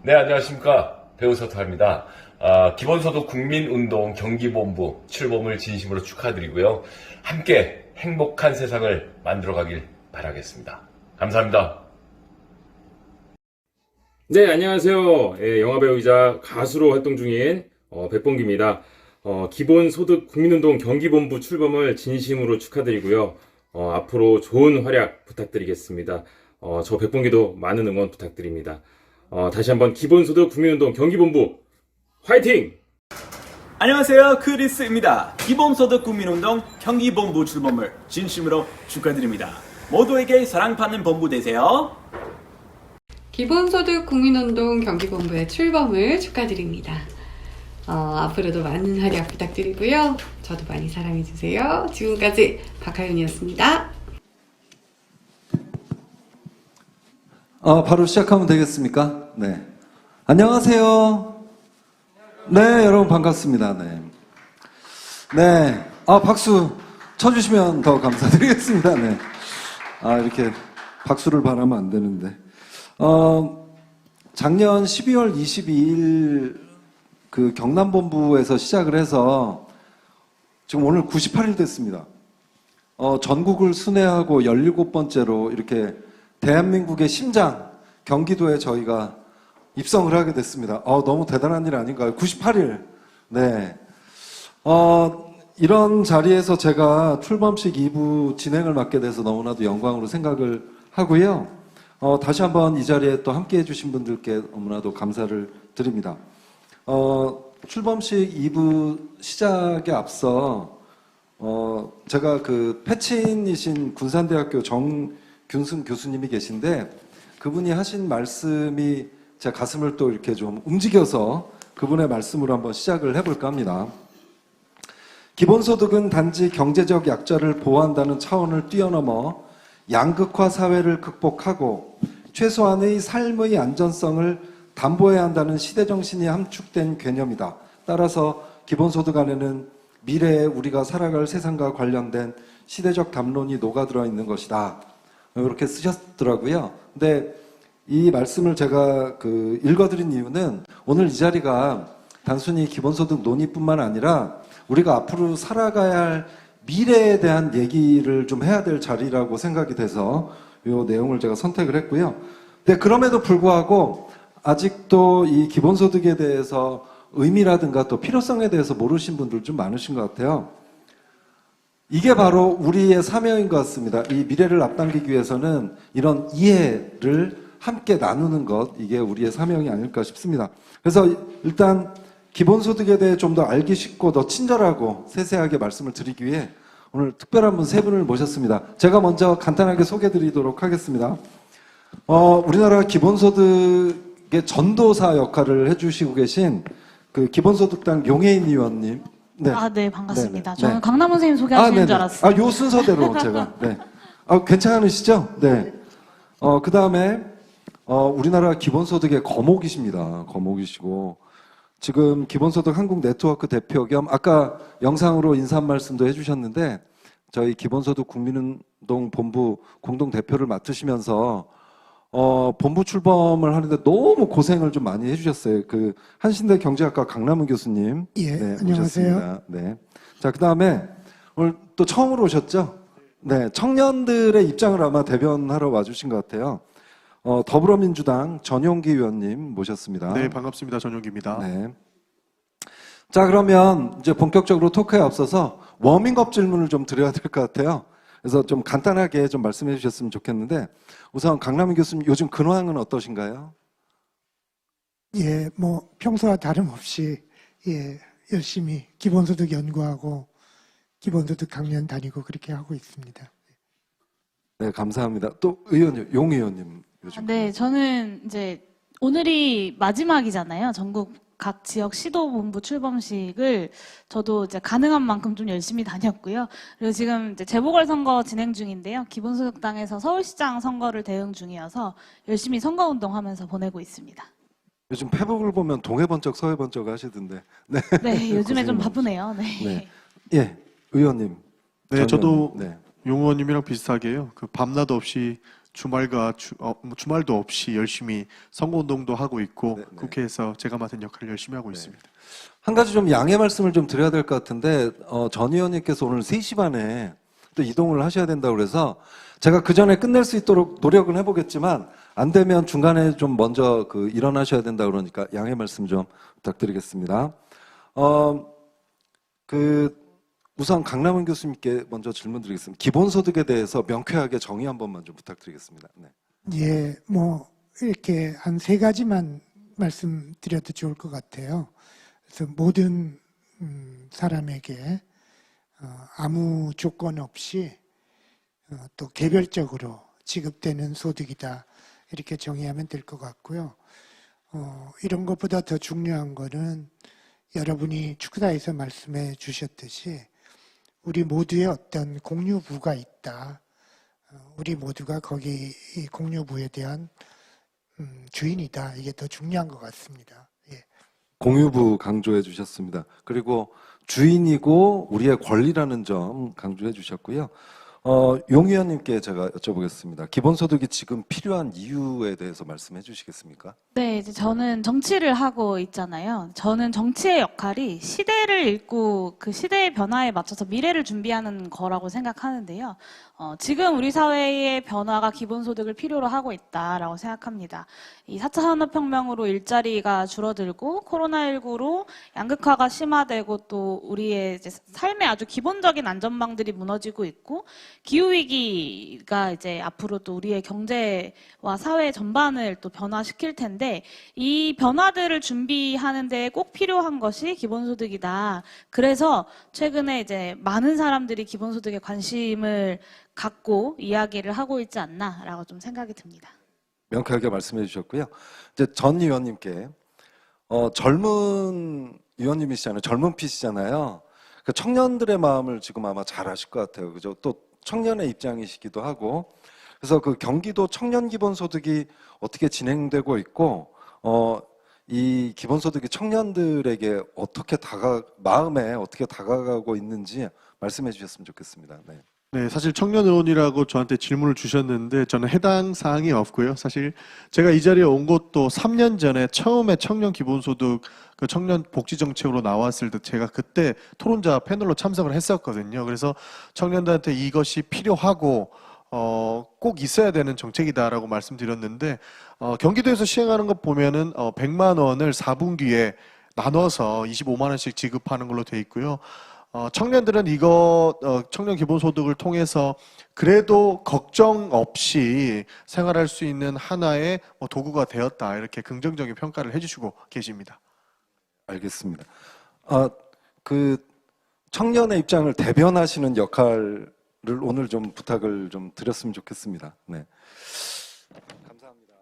네, 안녕하십니까. 배우 서타입니다. 기본소득 국민운동 경기본부 출범을 진심으로 축하드리고요. 함께 행복한 세상을 만들어가길 바라겠습니다. 감사합니다. 네, 안녕하세요. 영화배우이자 가수로 활동 중인 백봉기입니다. 기본소득 국민운동 경기본부 출범을 진심으로 축하드리고요. 앞으로 좋은 활약 부탁드리겠습니다. 저 백봉기도 많은 응원 부탁드립니다. 다시 한번 기본소득 국민운동 경기본부 화이팅! 안녕하세요, 크리스입니다. 기본소득 국민운동 경기본부 출범을 진심으로 축하드립니다. 모두에게 사랑받는 본부 되세요. 기본소득 국민운동 경기본부의 출범을 축하드립니다. 앞으로도 많은 활약 부탁드리고요. 저도 많이 사랑해주세요. 지금까지 박하윤이었습니다. 바로 시작하면 되겠습니까? 네. 안녕하세요. 네, 여러분 반갑습니다. 네. 네. 박수 쳐주시면 더 감사드리겠습니다. 네. 이렇게 박수를 바라면 안 되는데. 작년 12월 22일 그 경남본부에서 시작을 해서 지금 오늘 98일 됐습니다. 전국을 순회하고 17번째로 이렇게 대한민국의 심장, 경기도에 저희가 입성을 하게 됐습니다. 너무 대단한 일 아닌가요? 98일. 네. 이런 자리에서 제가 출범식 2부 진행을 맡게 돼서 너무나도 영광으로 생각을 하고요. 다시 한번 이 자리에 또 함께 해주신 분들께 너무나도 감사를 드립니다. 출범식 2부 시작에 앞서, 제가 그 패친이신 군산대학교 정균승 교수님이 계신데, 그분이 하신 말씀이 제 가슴을 또 이렇게 좀 움직여서 그분의 말씀으로 한번 시작을 해볼까 합니다. 기본소득은 단지 경제적 약자를 보호한다는 차원을 뛰어넘어 양극화 사회를 극복하고 최소한의 삶의 안전성을 담보해야 한다는 시대정신이 함축된 개념이다. 따라서 기본소득 안에는 미래에 우리가 살아갈 세상과 관련된 시대적 담론이 녹아들어 있는 것이다. 이렇게 쓰셨더라고요. 근데 이 말씀을 제가 읽어드린 이유는 오늘 이 자리가 단순히 기본소득 논의뿐만 아니라 우리가 앞으로 살아가야 할 미래에 대한 얘기를 좀 해야 될 자리라고 생각이 돼서 이 내용을 제가 선택을 했고요. 근데 그럼에도 불구하고 아직도 이 기본소득에 대해서 의미라든가 또 필요성에 대해서 모르신 분들 좀 많으신 것 같아요. 이게 바로 우리의 사명인 것 같습니다. 이 미래를 앞당기기 위해서는 이런 이해를 함께 나누는 것, 이게 우리의 사명이 아닐까 싶습니다. 그래서 일단 기본소득에 대해 좀 더 알기 쉽고 더 친절하고 세세하게 말씀을 드리기 위해 오늘 특별한 분 세 분을 모셨습니다. 제가 먼저 간단하게 소개해 드리도록 하겠습니다. 우리나라 기본소득의 전도사 역할을 해주시고 계신 그 기본소득당 용혜인 의원님. 네. 네, 반갑습니다. 네네. 저는 네. 강남훈 선생님 소개하시는 줄 알았어요. 요 순서대로 제가. 네. 괜찮으시죠? 네. 그 다음에, 우리나라 기본소득의 거목이십니다. 거목이시고, 지금 기본소득 한국 네트워크 대표 겸 아까 영상으로 인사 말씀도 해주셨는데 저희 기본소득 국민운동 본부 공동 대표를 맡으시면서 본부 출범을 하는데 너무 고생을 좀 많이 해주셨어요. 그 한신대 경제학과 강남훈 교수님. 예, 네, 안녕하세요. 모셨습니다. 네. 자, 그 다음에 오늘 또 처음으로 오셨죠? 네, 청년들의 입장을 아마 대변하러 와주신 것 같아요. 더불어민주당 전용기 의원님 모셨습니다. 네, 반갑습니다. 전용기입니다. 네. 자, 그러면 이제 본격적으로 토크에 앞서서 워밍업 질문을 좀 드려야 될 것 같아요. 그래서 좀 간단하게 좀 말씀해 주셨으면 좋겠는데 우선 강남훈 교수님 요즘 근황은 어떠신가요? 예, 뭐 평소와 다름없이 열심히 기본소득 연구하고 기본소득 강연 다니고 그렇게 하고 있습니다. 네, 감사합니다. 또 의원님, 용 의원님. 네, 저는 이제 오늘이 마지막이잖아요. 전국 각 지역 시도본부 출범식을 저도 이제 가능한 만큼 좀 열심히 다녔고요. 그리고 지금 이제 재보궐선거 진행 중인데요. 기본소득당에서 서울시장 선거를 대응 중이어서 열심히 선거운동하면서 보내고 있습니다. 요즘 페북을 보면 동해번쩍 서해번쩍 하시던데. 네, 네, 요즘에 좀 바쁘네요. 네. 네. 예, 의원님. 네, 저도 네. 용 의원님이랑 비슷하게요. 그 밤낮 없이 주말도 없이 열심히 선거운동도 하고 있고 국회에서 제가 맡은 역할을 열심히 하고 있습니다. 한 가지 좀 양해 말씀을 좀 드려야 될 것 같은데 전 의원님께서 오늘 3시 반에 또 이동을 하셔야 된다고 그래서 제가 그 전에 끝낼 수 있도록 노력은 해보겠지만 안 되면 중간에 좀 먼저 일어나셔야 된다 그러니까 양해 말씀 좀 부탁드리겠습니다. 우선 강남은 교수님께 먼저 질문드리겠습니다. 기본소득에 대해서 명쾌하게 정의 한 번만 좀 부탁드리겠습니다. 네. 예, 이렇게 한 3가지만 말씀드려도 좋을 것 같아요. 그래서 모든 사람에게 아무 조건 없이 또 개별적으로 지급되는 소득이다 이렇게 정의하면 될 것 같고요. 이런 것보다 더 중요한 거는 여러분이 축사에서 말씀해 주셨듯이 우리 모두의 어떤 공유부가 있다. 우리 모두가 거기 이 공유부에 대한 주인이다. 이게 더 중요한 것 같습니다. 예. 공유부 강조해 주셨습니다. 그리고 주인이고 우리의 권리라는 점 강조해 주셨고요. 용 의원님께 제가 여쭤보겠습니다. 기본소득이 지금 필요한 이유에 대해서 말씀해 주시겠습니까? 네, 이제 저는 정치를 하고 있잖아요. 저는 정치의 역할이 시대를 읽고 그 시대의 변화에 맞춰서 미래를 준비하는 거라고 생각하는데요. 지금 우리 사회의 변화가 기본소득을 필요로 하고 있다라고 생각합니다. 이 4차 산업혁명으로 일자리가 줄어들고 코로나19로 양극화가 심화되고 또 우리의 이제 삶의 아주 기본적인 안전망들이 무너지고 있고 기후위기가 이제 앞으로 또 우리의 경제와 사회 전반을 또 변화시킬 텐데 이 변화들을 준비하는 데 꼭 필요한 것이 기본소득이다. 그래서 최근에 이제 많은 사람들이 기본소득에 관심을 갖고 이야기를 하고 있지 않나라고 좀 생각이 듭니다. 명쾌하게 말씀해 주셨고요. 이제 전 의원님께 젊은 의원님이시잖아요. 젊은 피시잖아요. 그 청년들의 마음을 지금 아마 잘 아실 것 같아요. 그죠? 또 청년의 입장이시기도 하고. 그래서 그 경기도 청년 기본소득이 어떻게 진행되고 있고, 이 기본소득이 청년들에게 마음에 어떻게 다가가고 있는지 말씀해 주셨으면 좋겠습니다. 네. 네, 사실 청년 의원이라고 저한테 질문을 주셨는데 저는 해당 사항이 없고요. 사실 제가 이 자리에 온 것도 3년 전에 처음에 청년 기본소득 그 청년 복지 정책으로 나왔을 때 제가 그때 토론자 패널로 참석을 했었거든요. 그래서 청년들한테 이것이 필요하고 꼭 있어야 되는 정책이다라고 말씀드렸는데 경기도에서 시행하는 것 보면은 100만 원을 4분기에 나눠서 25만 원씩 지급하는 걸로 돼 있고요. 청년들은 이거 청년 기본소득을 통해서 그래도 걱정 없이 생활할 수 있는 하나의 도구가 되었다 이렇게 긍정적인 평가를 해주시고 계십니다. 알겠습니다. 그 청년의 입장을 대변하시는 역할을 오늘 좀 부탁을 좀 드렸으면 좋겠습니다. 네. 감사합니다.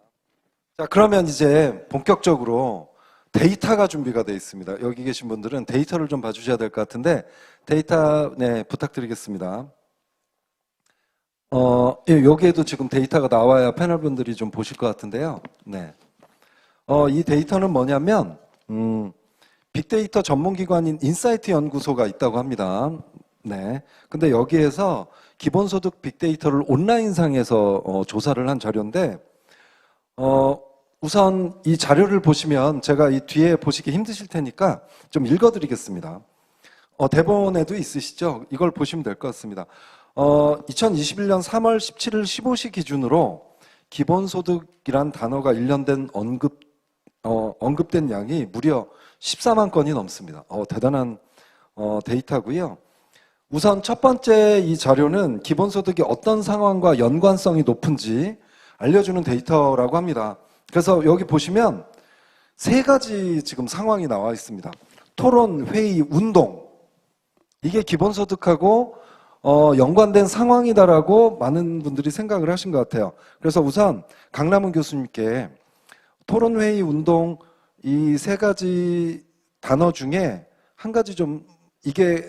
자, 그러면 이제 본격적으로 데이터가 준비가 되어 있습니다. 여기 계신 분들은 데이터를 좀 봐주셔야 될 것 같은데 데이터 부탁드리겠습니다. 여기에도 지금 데이터가 나와야 패널 분들이 좀 보실 것 같은데요. 네. 이 데이터는 뭐냐면 빅데이터 전문기관인 인사이트 연구소가 있다고 합니다. 네. 근데 여기에서 기본소득 빅데이터를 온라인상에서 조사를 한 자료인데 우선 이 자료를 보시면 제가 이 뒤에 보시기 힘드실 테니까 좀 읽어드리겠습니다. 대본에도 있으시죠? 이걸 보시면 될 것 같습니다. 2021년 3월 17일 15시 기준으로 기본소득이란 단어가 일련된 언급된 양이 무려 14만 건이 넘습니다. 대단한 데이터고요. 우선 첫 번째 이 자료는 기본소득이 어떤 상황과 연관성이 높은지 알려주는 데이터라고 합니다. 그래서 여기 보시면 3가지 지금 상황이 나와 있습니다. 토론, 회의, 운동. 이게 기본소득하고 연관된 상황이다라고 많은 분들이 생각을 하신 것 같아요. 그래서 우선 강남은 교수님께 토론, 회의, 운동 이 3가지 단어 중에 한 가지 좀 이게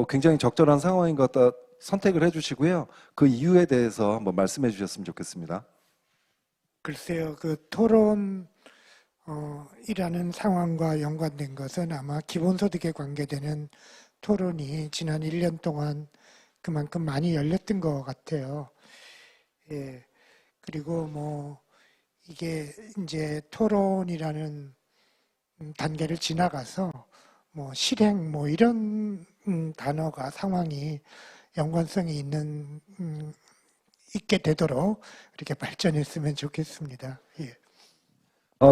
굉장히 적절한 상황인 것 같다 선택을 해주시고요. 그 이유에 대해서 한번 말씀해 주셨으면 좋겠습니다. 글쎄요, 그 토론이라는 상황과 연관된 것은 아마 기본소득에 관계되는 토론이 지난 1년 동안 그만큼 많이 열렸던 것 같아요. 예, 그리고 뭐 이게 이제 토론이라는 단계를 지나가서 뭐 실행 뭐 이런 단어가 상황이 연관성이 있게 되도록 이렇게 발전했으면 좋겠습니다. 예.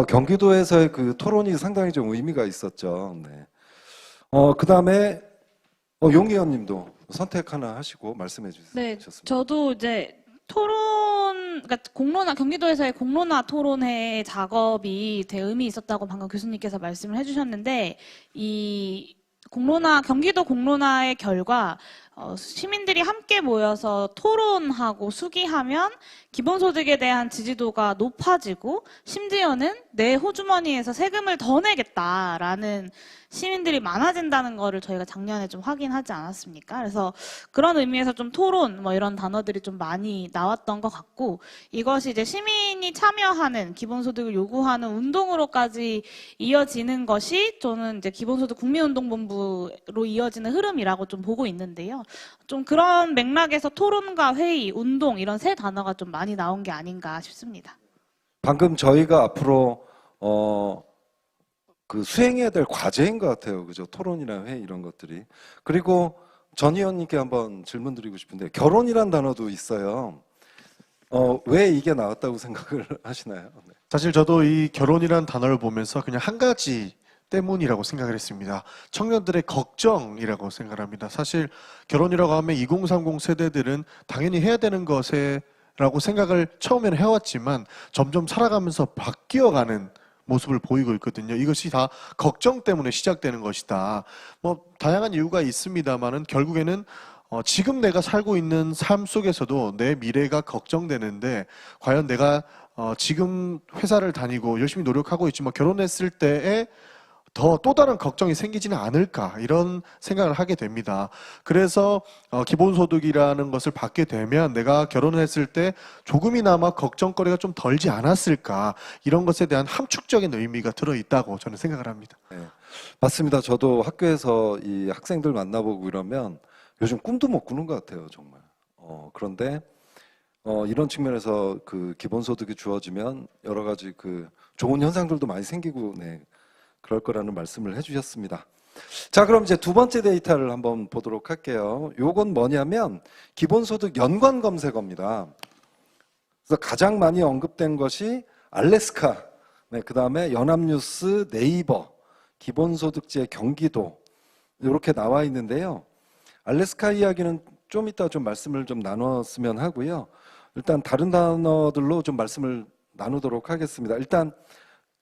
경기도에서의 그 토론이 상당히 좀 의미가 있었죠. 네. 그 다음에 용 의원님도 선택 하나 하시고 말씀해 네, 주셨습니다. 저도 이제 그러니까 경기도에서의 공론화 토론회 작업이 되게 의미 있었다고 방금 교수님께서 말씀을 해주셨는데, 경기도 공론화의 결과, 시민들이 함께 모여서 토론하고 수기하면 기본소득에 대한 지지도가 높아지고, 심지어는 내 호주머니에서 세금을 더 내겠다라는 시민들이 많아진다는 거를 저희가 작년에 좀 확인하지 않았습니까? 그래서 그런 의미에서 좀 토론 뭐 이런 단어들이 좀 많이 나왔던 것 같고, 이것이 이제 시민이 참여하는 기본소득을 요구하는 운동으로까지 이어지는 것이 저는 이제 기본소득 국민운동본부로 이어지는 흐름이라고 좀 보고 있는데요. 좀 그런 맥락에서 토론과 회의, 운동 이런 세 단어가 좀 많이 나온 게 아닌가 싶습니다. 방금 저희가 앞으로 그 수행해야 될 과제인 것 같아요. 그죠? 토론이나 회의 이런 것들이. 그리고 전 의원님께 한번 질문 드리고 싶은데, 결혼이란 단어도 있어요. 왜 이게 나왔다고 생각을 하시나요? 네. 사실 저도 이 결혼이라는 단어를 보면서 그냥 한 가지 때문이라고 생각을 했습니다. 청년들의 걱정이라고 생각을 합니다. 사실 결혼이라고 하면 2030 세대들은 당연히 해야 되는 것이라고 생각을 처음에는 해왔지만 점점 살아가면서 바뀌어가는 모습을 보이고 있거든요. 이것이 다 걱정 때문에 시작되는 것이다. 뭐 다양한 이유가 있습니다만은 결국에는 지금 내가 살고 있는 삶 속에서도 내 미래가 걱정되는데, 과연 내가 지금 회사를 다니고 열심히 노력하고 있지만 결혼했을 때에 또 다른 걱정이 생기지는 않을까, 이런 생각을 하게 됩니다. 그래서 기본소득이라는 것을 받게 되면 내가 결혼을 했을 때 조금이나마 걱정거리가 좀 덜지 않았을까, 이런 것에 대한 함축적인 의미가 들어있다고 저는 생각을 합니다. 네. 맞습니다. 저도 학교에서 이 학생들 만나보고 이러면 요즘 꿈도 못 꾸는 것 같아요, 정말. 그런데 이런 측면에서 그 기본소득이 주어지면 여러 가지 그 좋은 현상들도 많이 생기고, 네, 그럴 거라는 말씀을 해주셨습니다. 자, 그럼 이제 두 번째 데이터를 한번 보도록 할게요. 요건 뭐냐면 기본소득 연관 검색어입니다. 그래서 가장 많이 언급된 것이 알래스카, 네, 그 다음에 연합뉴스, 네이버, 기본소득제 경기도, 이렇게 나와 있는데요. 알래스카 이야기는 좀 이따 좀 말씀을 좀 나눴으면 하고요. 일단 다른 단어들로 좀 말씀을 나누도록 하겠습니다. 일단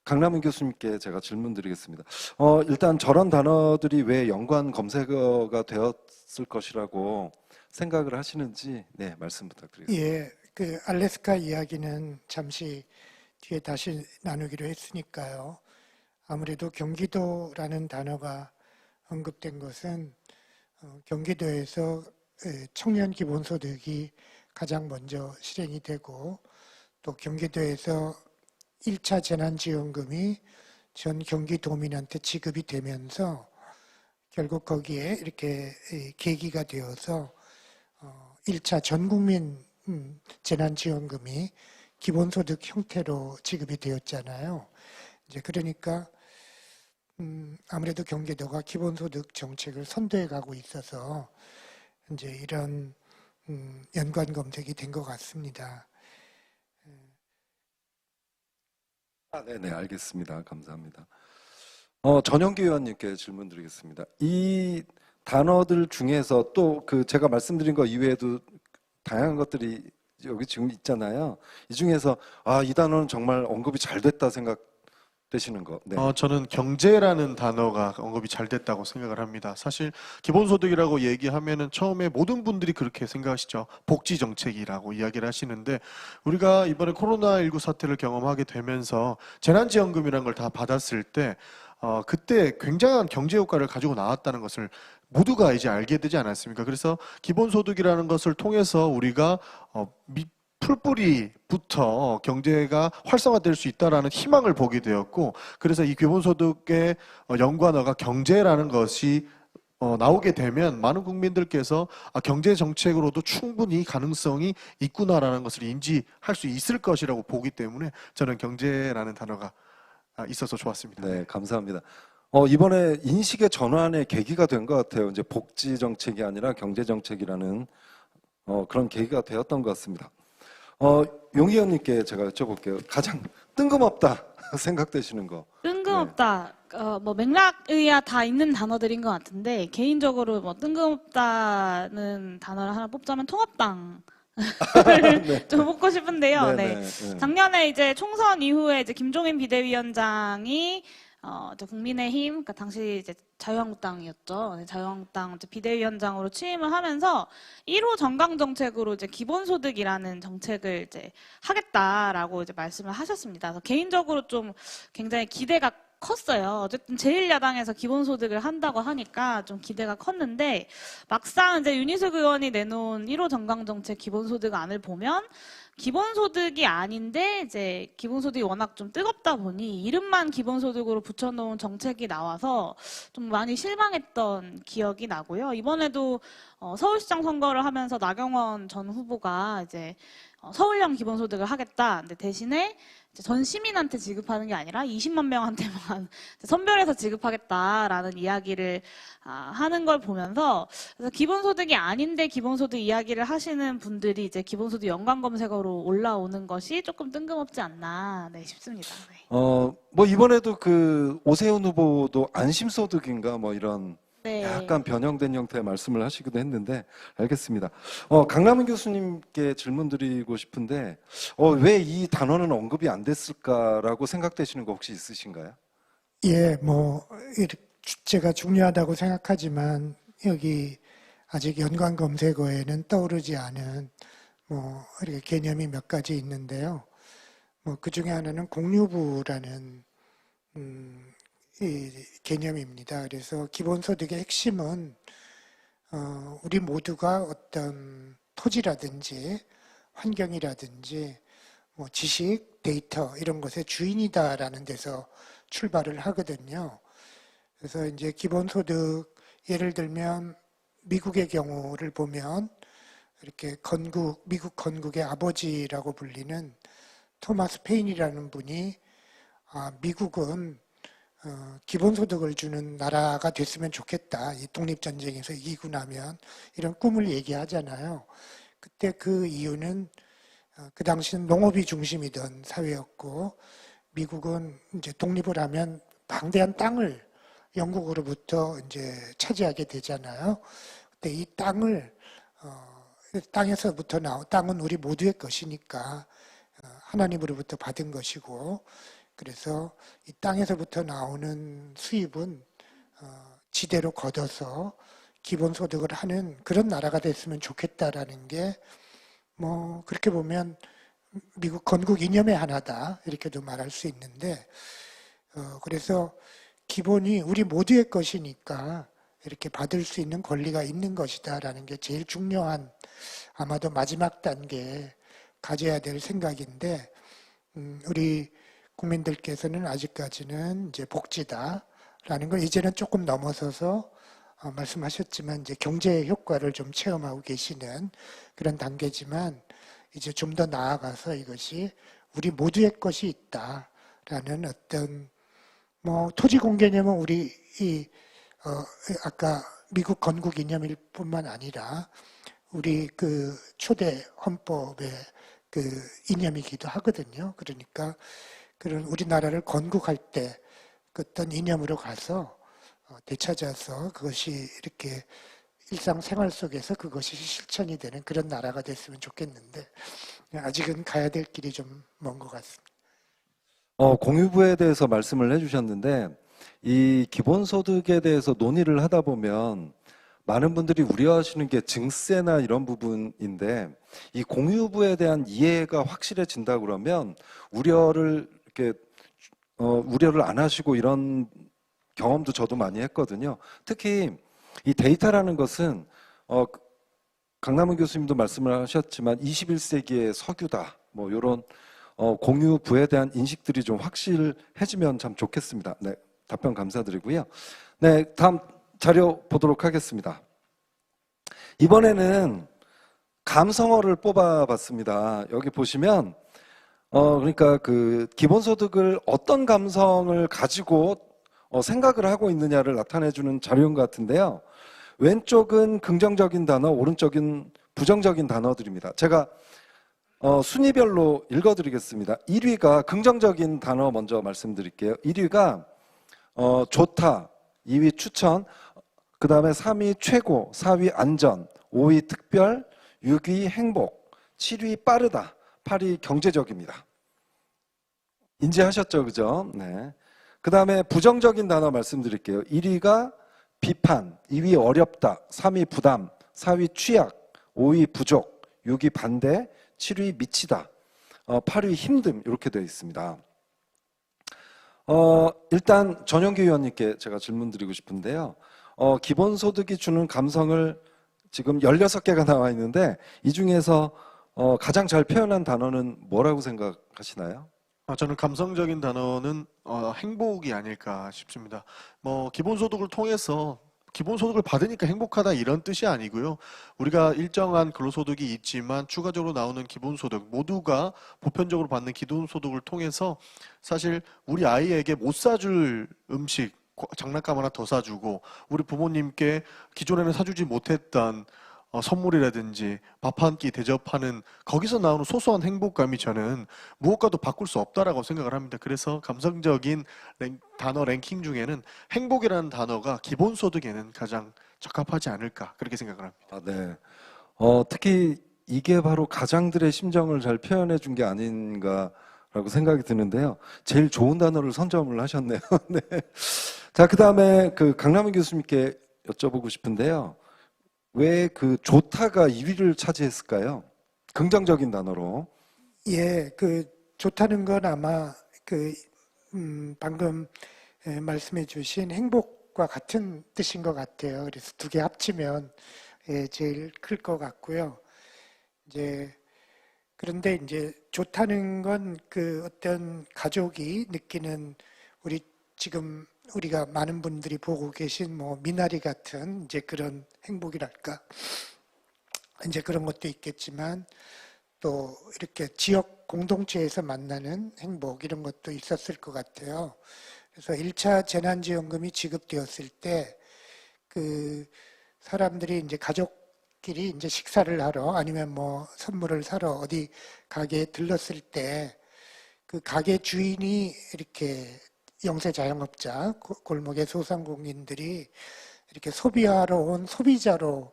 강남은 교수님께 제가 질문 드리겠습니다. 일단 저런 단어들이 왜 연관 검색어가 되었을 것이라고 생각을 하시는지, 네, 말씀 부탁드리겠습니다. 예, 그 알래스카 이야기는 잠시 뒤에 다시 나누기로 했으니까요. 아무래도 경기도라는 단어가 언급된 것은 경기도에서 청년 기본소득이 가장 먼저 실행이 되고, 또 경기도에서 1차 재난지원금이 전 경기도민한테 지급이 되면서 결국 거기에 이렇게 계기가 되어서 1차 전국민 재난지원금이 기본소득 형태로 지급이 되었잖아요. 이제 그러니까 아무래도 경기도가 기본소득 정책을 선도해 가고 있어서 이제 이런 연관 검색이 된 것 같습니다. 네네, 알겠습니다. 감사합니다. 전영기 의원님께 질문 드리겠습니다. 이 단어들 중에서 또 그 제가 말씀드린 거 이외에도 다양한 것들이 여기 지금 있잖아요. 이 중에서 이 단어는 정말 언급이 잘 됐다 생각되시는 거. 네. 저는 경제라는 단어가 언급이 잘 됐다고 생각을 합니다. 사실 기본소득이라고 얘기하면은 처음에 모든 분들이 그렇게 생각하시죠. 복지정책이라고 이야기를 하시는데, 우리가 이번에 코로나19 사태를 경험하게 되면서 재난지원금이라는 걸 다 받았을 때 그때 굉장한 경제 효과를 가지고 나왔다는 것을 모두가 이제 알게 되지 않았습니까? 그래서 기본소득이라는 것을 통해서 우리가 풀뿌리부터 경제가 활성화될 수 있다라는 희망을 보게 되었고, 그래서 이 기본소득의 연관어가 경제라는 것이 나오게 되면 많은 국민들께서 경제 정책으로도 충분히 가능성이 있구나라는 것을 인지할 수 있을 것이라고 보기 때문에 저는 경제라는 단어가 있어서 좋았습니다. 네, 감사합니다. 이번에 인식의 전환의 계기가 된 것 같아요. 이제 복지 정책이 아니라 경제 정책이라는 그런 계기가 되었던 것 같습니다. 용 의원님께 제가 여쭤볼게요. 가장 뜬금없다 생각되시는 거. 뜬금없다. 뭐 맥락이야 다 있는 단어들인 것 같은데 개인적으로 뭐 뜬금없다는 단어를 하나 뽑자면 통합당. 네. 좀 뽑고 싶은데요. 네, 네. 네, 네. 작년에 이제 총선 이후에 이제 김종인 비대위원장이 이제 국민의힘, 그러니까 당시 이제 자유한국당이었죠. 네, 자유한국당 이제 비대위원장으로 취임을 하면서 1호 정강 정책으로 이제 기본소득이라는 정책을 이제 하겠다라고 이제 말씀을 하셨습니다. 그래서 개인적으로 좀 굉장히 기대가 컸어요. 어쨌든 제1야당에서 기본소득을 한다고 하니까 좀 기대가 컸는데 막상 이제 윤희숙 의원이 내놓은 1호 정강정책 기본소득안을 보면 기본소득이 아닌데 이제 기본소득이 워낙 좀 뜨겁다 보니 이름만 기본소득으로 붙여놓은 정책이 나와서 좀 많이 실망했던 기억이 나고요. 이번에도 서울시장 선거를 하면서 나경원 전 후보가 이제 서울형 기본소득을 하겠다. 근데 대신에 전 시민한테 지급하는 게 아니라 20만 명한테만 선별해서 지급하겠다라는 이야기를 하는 걸 보면서 그래서 기본소득이 아닌데 기본소득 이야기를 하시는 분들이 이제 기본소득 연관 검색어로 올라오는 것이 조금 뜬금없지 않나 싶습니다. 네. 뭐 이번에도 그 오세훈 후보도 안심소득인가 뭐 이런 네. 약간 변형된 형태의 말씀을 하시기도 했는데 알겠습니다. 강남은 교수님께 질문 드리고 싶은데 왜 이 단어는 언급이 안 됐을까라고 생각되시는 거 혹시 있으신가요? 예, 뭐 주체가 중요하다고 생각하지만 여기 아직 연관 검색어에는 떠오르지 않은 뭐 이렇게 개념이 몇 가지 있는데요. 뭐 그 중에 하나는 공유부라는 이 개념입니다. 그래서 기본소득의 핵심은 우리 모두가 어떤 토지라든지 환경이라든지 뭐 지식, 데이터 이런 것의 주인이다라는 데서 출발을 하거든요. 그래서 이제 기본소득 예를 들면 미국의 경우를 보면 이렇게 미국 건국의 아버지라고 불리는 토마스 페인이라는 분이 미국은 기본소득을 주는 나라가 됐으면 좋겠다. 이 독립전쟁에서 이기고 나면 이런 꿈을 얘기하잖아요. 그때 그 이유는 그 당시는 농업이 중심이던 사회였고 미국은 이제 독립을 하면 방대한 땅을 영국으로부터 이제 차지하게 되잖아요. 근데 이 땅을 땅에서부터 땅은 우리 모두의 것이니까 하나님으로부터 받은 것이고 그래서 이 땅에서부터 나오는 수입은 지대로 걷어서 기본소득을 하는 그런 나라가 됐으면 좋겠다라는 게 뭐 그렇게 보면 미국 건국 이념의 하나다 이렇게도 말할 수 있는데 그래서 기본이 우리 모두의 것이니까 이렇게 받을 수 있는 권리가 있는 것이다라는 게 제일 중요한 아마도 마지막 단계에 가져야 될 생각인데 우리 국민들께서는 아직까지는 이제 복지다라는 걸 이제는 조금 넘어서서 말씀하셨지만 이제 경제 효과를 좀 체험하고 계시는 그런 단계지만 이제 좀 더 나아가서 이것이 우리 모두의 것이 있다라는 어떤 뭐 토지 공개념은 우리 아까 미국 건국 이념일 뿐만 아니라 우리 그 초대 헌법의 그 이념이기도 하거든요. 그러니까 그런 우리나라를 건국할 때 그 어떤 이념으로 가서 되찾아서 그것이 이렇게 일상생활 속에서 그것이 실천이 되는 그런 나라가 됐으면 좋겠는데 아직은 가야 될 길이 좀 먼 것 같습니다. 공유부에 대해서 말씀을 해주셨는데 이 기본소득에 대해서 논의를 하다 보면 많은 분들이 우려하시는 게 증세나 이런 부분인데 이 공유부에 대한 이해가 확실해진다 그러면 우려를 안 하시고 이런 경험도 저도 많이 했거든요. 특히 이 데이터라는 것은 강남은 교수님도 말씀을 하셨지만 21세기의 석유다. 뭐 이런 공유부에 대한 인식들이 좀 확실해지면 참 좋겠습니다. 네, 답변 감사드리고요. 네, 다음 자료 보도록 하겠습니다. 이번에는 감성어를 뽑아봤습니다. 여기 보시면 그러니까 그 기본소득을 어떤 감성을 가지고 생각을 하고 있느냐를 나타내주는 자료인 것 같은데요. 왼쪽은 긍정적인 단어, 오른쪽은 부정적인 단어들입니다. 제가 순위별로 읽어드리겠습니다. 1위가 긍정적인 단어 먼저 말씀드릴게요. 1위가 좋다, 2위 추천, 그 다음에 3위 최고, 4위 안전, 5위 특별, 6위 행복, 7위 빠르다, 8위 경제적입니다. 인지하셨죠? 그죠? 네. 그 다음에 부정적인 단어 말씀드릴게요. 1위가 비판, 2위 어렵다, 3위 부담, 4위 취약, 5위 부족, 6위 반대, 7위 미치다, 8위 힘듦 이렇게 되어 있습니다. 일단 전용기 의원님께 제가 질문 드리고 싶은데요. 기본소득이 주는 감성을 지금 16개가 나와 있는데 이 중에서 가장 잘 표현한 단어는 뭐라고 생각하시나요? 저는 감성적인 단어는 행복이 아닐까 싶습니다. 기본소득을 통해서 기본소득을 받으니까 행복하다 이런 뜻이 아니고요. 우리가 일정한 근로소득이 있지만 추가적으로 나오는 기본소득, 모두가 보편적으로 받는 기본소득을 통해서 사실 우리 아이에게 못 사줄 음식, 장난감 하나 더 사주고 우리 부모님께 기존에는 사주지 못했던 선물이라든지 밥 한 끼 대접하는 거기서 나오는 소소한 행복감이 저는 무엇과도 바꿀 수 없다라고 생각을 합니다. 그래서 감성적인 단어 랭킹 중에는 행복이라는 단어가 기본소득에는 가장 적합하지 않을까 그렇게 생각을 합니다. 네. 특히 이게 바로 가장들의 심정을 잘 표현해 준 게 아닌가라고 생각이 드는데요. 제일 좋은 단어를 선점을 하셨네요. 네. 자, 그다음에 그 강남은 교수님께 여쭤보고 싶은데요. 왜 그 좋다가 2위를 차지했을까요? 긍정적인 단어로. 예, 좋다는 건 아마 방금 말씀해 주신 행복과 같은 뜻인 것 같아요. 그래서 두 개 합치면 제일 클 것 같고요. 그런데 좋다는 건 어떤 가족이 느끼는 지금 우리가 많은 분들이 보고 계신 미나리 같은 그런 행복이랄까 그런 것도 있겠지만 또 이렇게 지역 공동체에서 만나는 행복 이런 것도 있었을 것 같아요. 그래서 1차 재난지원금이 지급되었을 때 사람들이 가족끼리 식사를 하러 아니면 선물을 사러 어디 가게에 들렀을 때 그 가게 주인이 이렇게 영세 자영업자, 골목의 소상공인들이 이렇게 소비하러 온 소비자로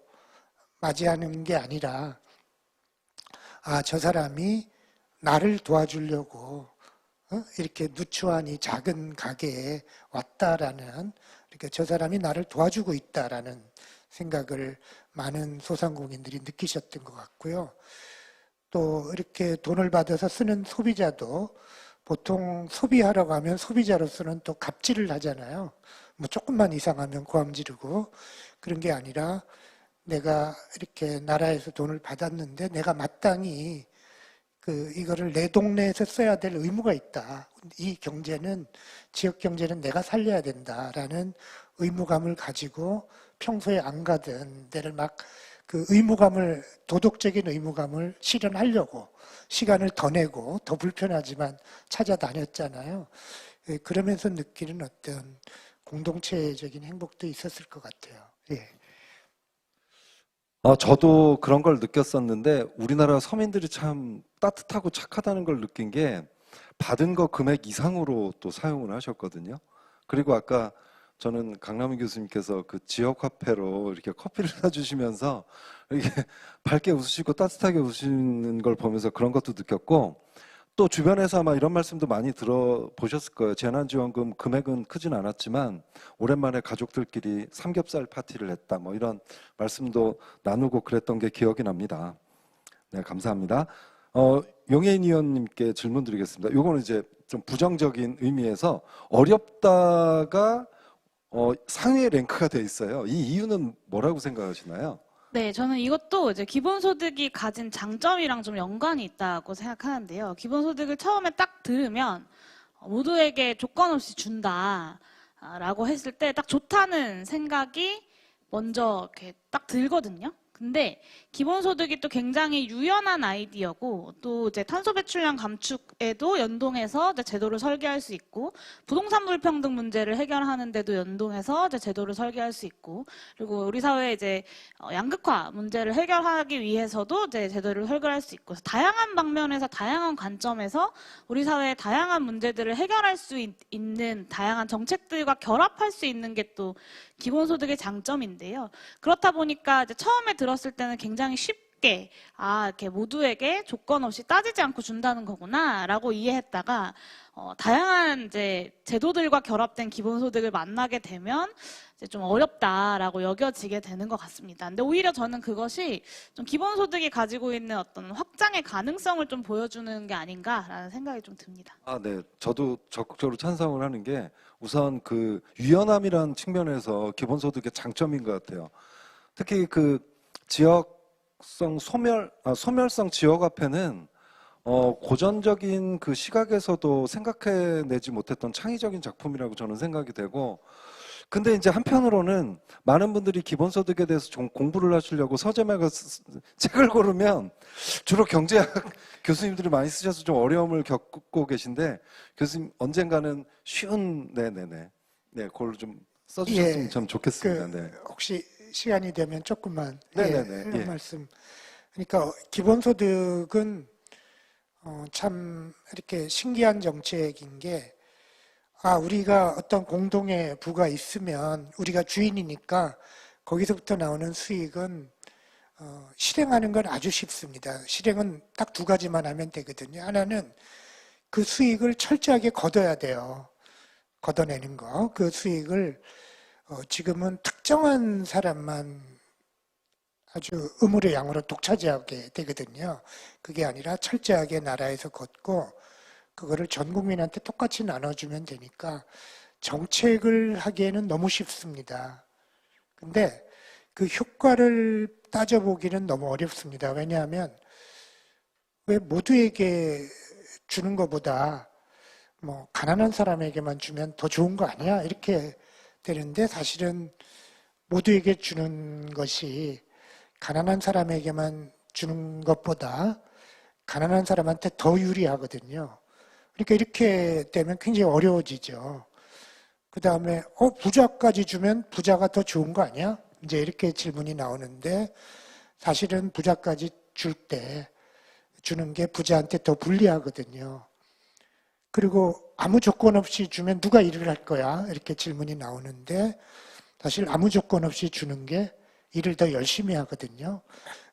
맞이하는 게 아니라 저 사람이 나를 도와주려고 이렇게 누추한 이 작은 가게에 왔다라는 이렇게 저 사람이 나를 도와주고 있다라는 생각을 많은 소상공인들이 느끼셨던 것 같고요. 또 이렇게 돈을 받아서 쓰는 소비자도 보통 소비하러 가면 소비자로서는 또 갑질을 하잖아요. 조금만 이상하면 고함 지르고 그런 게 아니라 내가 이렇게 나라에서 돈을 받았는데 내가 마땅히 이거를 내 동네에서 써야 될 의무가 있다. 이 경제는 지역 경제는 내가 살려야 된다라는 의무감을 가지고 평소에 안 가던 데를 막 의무감을 도덕적인 의무감을 실현하려고 시간을 더 내고 더 불편하지만 찾아다녔잖아요. 그러면서 느끼는 어떤 공동체적인 행복도 있었을 것 같아요. 예. 저도 그런 걸 느꼈었는데 우리나라 서민들이 참 따뜻하고 착하다는 걸 느낀 게 받은 거 금액 이상으로 또 사용을 하셨거든요. 그리고 아까 저는 강남은 교수님께서 그 지역 화폐로 이렇게 커피를 사주시면서 이렇게 밝게 웃으시고 따뜻하게 웃으시는 걸 보면서 그런 것도 느꼈고 또 주변에서 아마 이런 말씀도 많이 들어보셨을 거예요. 재난지원금 금액은 크진 않았지만 오랜만에 가족들끼리 삼겹살 파티를 했다. 이런 말씀도 나누고 그랬던 게 기억이 납니다. 네, 감사합니다. 용혜인 의원님께 질문 드리겠습니다. 요거는 이제 좀 부정적인 의미에서 어렵다가 상위에 랭크가 돼 있어요. 이 이유는 뭐라고 생각하시나요? 네, 저는 이것도 이제 기본소득이 가진 장점이랑 좀 연관이 있다고 생각하는데요. 기본소득을 처음에 딱 들으면 모두에게 조건 없이 준다. 라고 했을 때 딱 좋다는 생각이 먼저 이렇게 딱 들거든요. 근데 기본소득이 또 굉장히 유연한 아이디어고 또 이제 탄소 배출량 감축에도 연동해서 이제 제도를 설계할 수 있고 부동산 불평등 문제를 해결하는데도 연동해서 이제 제도를 설계할 수 있고 그리고 우리 사회의 이제 양극화 문제를 해결하기 위해서도 이제 제도를 설계할 수 있고 다양한 방면에서 다양한 관점에서 우리 사회의 다양한 문제들을 해결할 수 있는 다양한 정책들과 결합할 수 있는 게 또 기본소득의 장점인데요. 그렇다 보니까 이제 처음에 들었을 때는 굉장히 쉽게 이렇게 모두에게 조건 없이 따지지 않고 준다는 거구나라고 이해했다가 다양한 이제 제도들과 결합된 기본소득을 만나게 되면 이제 좀 어렵다라고 여겨지게 되는 것 같습니다. 근데 오히려 저는 그것이 좀 기본소득이 가지고 있는 어떤 확장의 가능성을 좀 보여주는 게 아닌가라는 생각이 좀 듭니다. 네. 저도 적극적으로 찬성을 하는 게 우선 그 유연함이라는 측면에서 기본소득의 장점인 것 같아요. 특히 그 지역성 소멸성 지역 앞에는 고전적인 그 시각에서도 생각해내지 못했던 창의적인 작품이라고 저는 생각이 되고, 근데 이제 한편으로는 많은 분들이 기본소득에 대해서 좀 공부를 하시려고 서점에 가서 책을 고르면 주로 경제학 교수님들이 많이 쓰셔서 좀 어려움을 겪고 계신데, 교수님 언젠가는 쉬운 그걸 좀 써주셨으면 참 좋겠습니다. 네. 혹시 시간이 되면 조금만 네네네. 말씀. 그러니까 기본소득은 참 이렇게 신기한 정책인 게 우리가 어떤 공동의 부가 있으면 우리가 주인이니까 거기서부터 나오는 수익은 실행하는 건 아주 쉽습니다. 실행은 딱 두 가지만 하면 되거든요. 하나는 그 수익을 철저하게 걷어야 돼요. 걷어내는 거. 그 수익을 지금은 특정한 사람만 아주 의무의 양으로 독차지하게 되거든요. 그게 아니라 철저하게 나라에서 걷고 그거를 전 국민한테 똑같이 나눠주면 되니까 정책을 하기에는 너무 쉽습니다. 근데 그 효과를 따져보기는 너무 어렵습니다. 왜냐하면 왜 모두에게 주는 것보다 뭐 가난한 사람에게만 주면 더 좋은 거 아니야? 이렇게 되는데 사실은 모두에게 주는 것이 가난한 사람에게만 주는 것보다 가난한 사람한테 더 유리하거든요. 그러니까 이렇게 되면 굉장히 어려워지죠. 그 다음에 부자까지 주면 부자가 더 좋은 거 아니야? 이제 이렇게 질문이 나오는데 사실은 부자까지 줄 때 주는 게 부자한테 더 불리하거든요. 그리고 아무 조건 없이 주면 누가 일을 할 거야? 이렇게 질문이 나오는데 사실 아무 조건 없이 주는 게 일을 더 열심히 하거든요.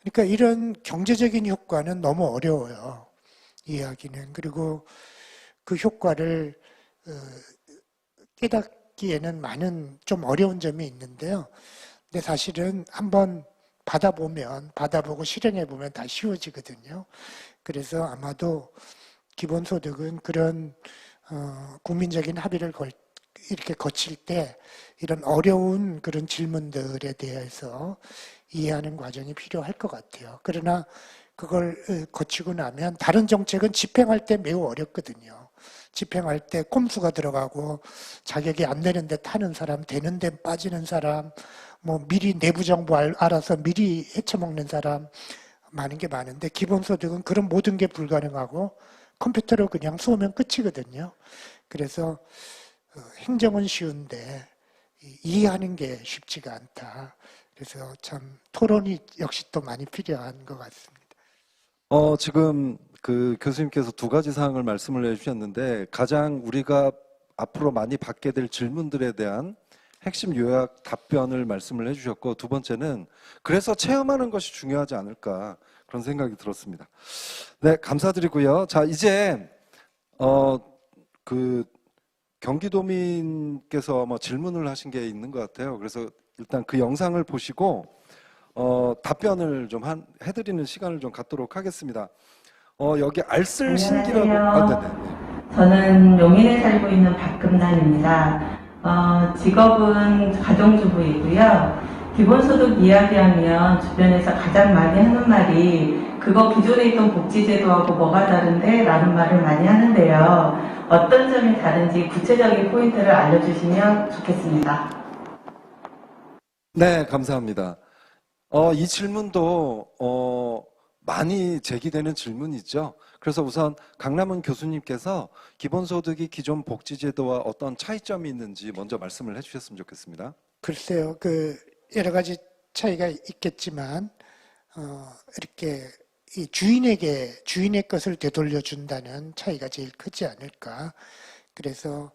그러니까 이런 경제적인 효과는 너무 어려워요. 이해하기는. 그리고 그 효과를 깨닫기에는 많은 좀 어려운 점이 있는데요. 근데 사실은 한번 받아보고 실행해보면 다 쉬워지거든요. 그래서 아마도 기본소득은 그런 국민적인 합의를 이렇게 거칠 때 이런 어려운 그런 질문들에 대해서 이해하는 과정이 필요할 것 같아요. 그러나 그걸 거치고 나면 다른 정책은 집행할 때 매우 어렵거든요. 집행할 때 꼼수가 들어가고 자격이 안 되는데 타는 사람, 되는데 빠지는 사람, 뭐 미리 내부 정보 알아서 미리 헤쳐먹는 사람 많은 게 많은데 기본소득은 그런 모든 게 불가능하고 컴퓨터로 그냥 쏘면 끝이거든요. 그래서 행정은 쉬운데 이해하는 게 쉽지가 않다. 그래서 참 토론이 역시 또 많이 필요한 것 같습니다. 지금 그 교수님께서 두 가지 사항을 말씀을 해주셨는데 가장 우리가 앞으로 많이 받게 될 질문들에 대한 핵심 요약 답변을 말씀을 해주셨고, 두 번째는 그래서 체험하는 것이 중요하지 않을까 그런 생각이 들었습니다. 네, 감사드리고요. 자, 이제 그 경기도민께서 뭐 질문을 하신 게 있는 것 같아요. 그래서 일단 그 영상을 보시고 답변을 좀 해드리는 시간을 좀 갖도록 하겠습니다. 여기 알쓸 신기라고. 네네. 저는 용인에 살고 있는 박금란입니다. 직업은 가정주부이고요. 기본소득 이야기하면 주변에서 가장 많이 하는 말이 그거 기존에 있던 복지제도하고 뭐가 다른데? 라는 말을 많이 하는데요. 어떤 점이 다른지 구체적인 포인트를 알려주시면 좋겠습니다. 네, 감사합니다. 이 질문도 많이 제기되는 질문이죠. 그래서 우선 강남은 교수님께서 기본소득이 기존 복지제도와 어떤 차이점이 있는지 먼저 말씀을 해주셨으면 좋겠습니다. 글쎄요, 여러 가지 차이가 있겠지만, 이렇게 이 주인의 것을 되돌려준다는 차이가 제일 크지 않을까. 그래서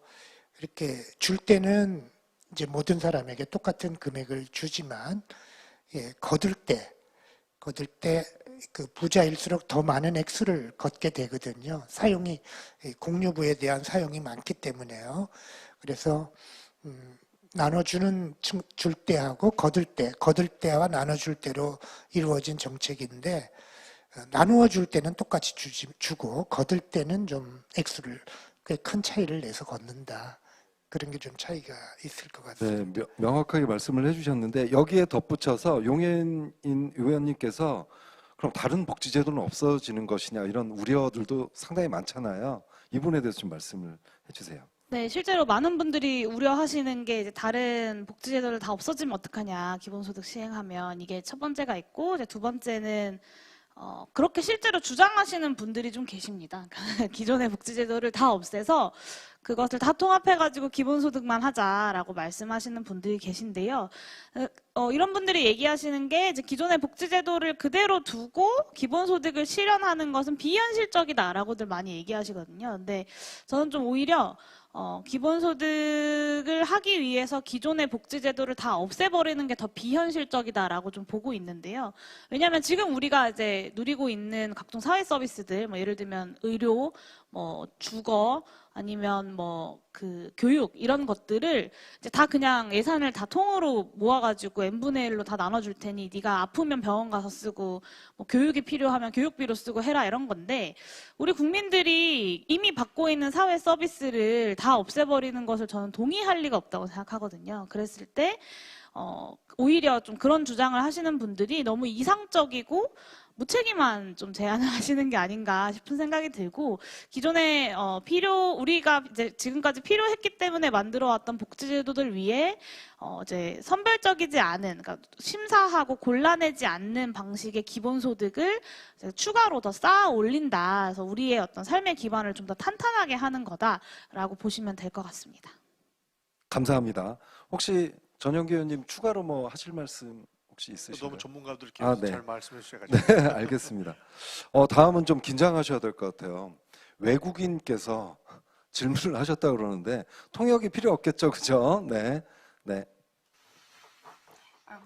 이렇게 줄 때는 이제 모든 사람에게 똑같은 금액을 주지만, 거둘 때 그 부자일수록 더 많은 액수를 걷게 되거든요. 공유부에 대한 사용이 많기 때문에요. 그래서 나눠주는 줄 때하고 거둘 때와 나눠줄 때로 이루어진 정책인데, 나누어 줄 때는 똑같이 주고 거둘 때는 좀 액수를 꽤 큰 차이를 내서 걷는다. 그런 게 좀 차이가 있을 것 같습니다. 네, 명확하게 말씀을 해주셨는데 여기에 덧붙여서 용혜인 의원님께서 그럼 다른 복지제도는 없어지는 것이냐 이런 우려들도 상당히 많잖아요. 이 부분에 대해서 좀 말씀을 해주세요. 네, 실제로 많은 분들이 우려하시는 게 이제 다른 복지제도를 다 없어지면 어떡하냐, 기본소득 시행하면 이게 첫 번째가 있고, 이제 두 번째는 그렇게 실제로 주장하시는 분들이 좀 계십니다. 기존의 복지제도를 다 없애서 그것을 다 통합해가지고 기본소득만 하자라고 말씀하시는 분들이 계신데요. 이런 분들이 얘기하시는 게 이제 기존의 복지제도를 그대로 두고 기본소득을 실현하는 것은 비현실적이다라고들 많이 얘기하시거든요. 근데 저는 좀 오히려 기본소득을 하기 위해서 기존의 복지제도를 다 없애버리는 게 더 비현실적이다라고 좀 보고 있는데요. 왜냐하면 지금 우리가 이제 누리고 있는 각종 사회 서비스들, 뭐 예를 들면 의료, 뭐 주거, 아니면 뭐 교육 이런 것들을 이제 다 그냥 예산을 다 통으로 모아가지고 n분의 1로 다 나눠줄 테니 네가 아프면 병원 가서 쓰고 뭐 교육이 필요하면 교육비로 쓰고 해라 이런 건데, 우리 국민들이 이미 받고 있는 사회 서비스를 다 없애버리는 것을 저는 동의할 리가 없다고 생각하거든요. 그랬을 때 오히려 좀 그런 주장을 하시는 분들이 너무 이상적이고 무책임한 좀 제안을 하시는 게 아닌가 싶은 생각이 들고, 기존에 우리가 이제 지금까지 필요했기 때문에 만들어왔던 복지제도들 위에 이제 선별적이지 않은, 그러니까 심사하고 골라내지 않는 방식의 기본소득을 추가로 더 쌓아 올린다. 그래서 우리의 어떤 삶의 기반을 좀 더 탄탄하게 하는 거다라고 보시면 될 것 같습니다. 감사합니다. 혹시 전영기 의원님 추가로 뭐 하실 말씀 혹시 있으신가요? 너무 전문가들께서 네. 잘 말씀해 주셔가지고. 네, 알겠습니다. 다음은 좀 긴장하셔야 될 것 같아요. 외국인께서 질문을 하셨다고 그러는데 통역이 필요 없겠죠, 그죠? 네, 네.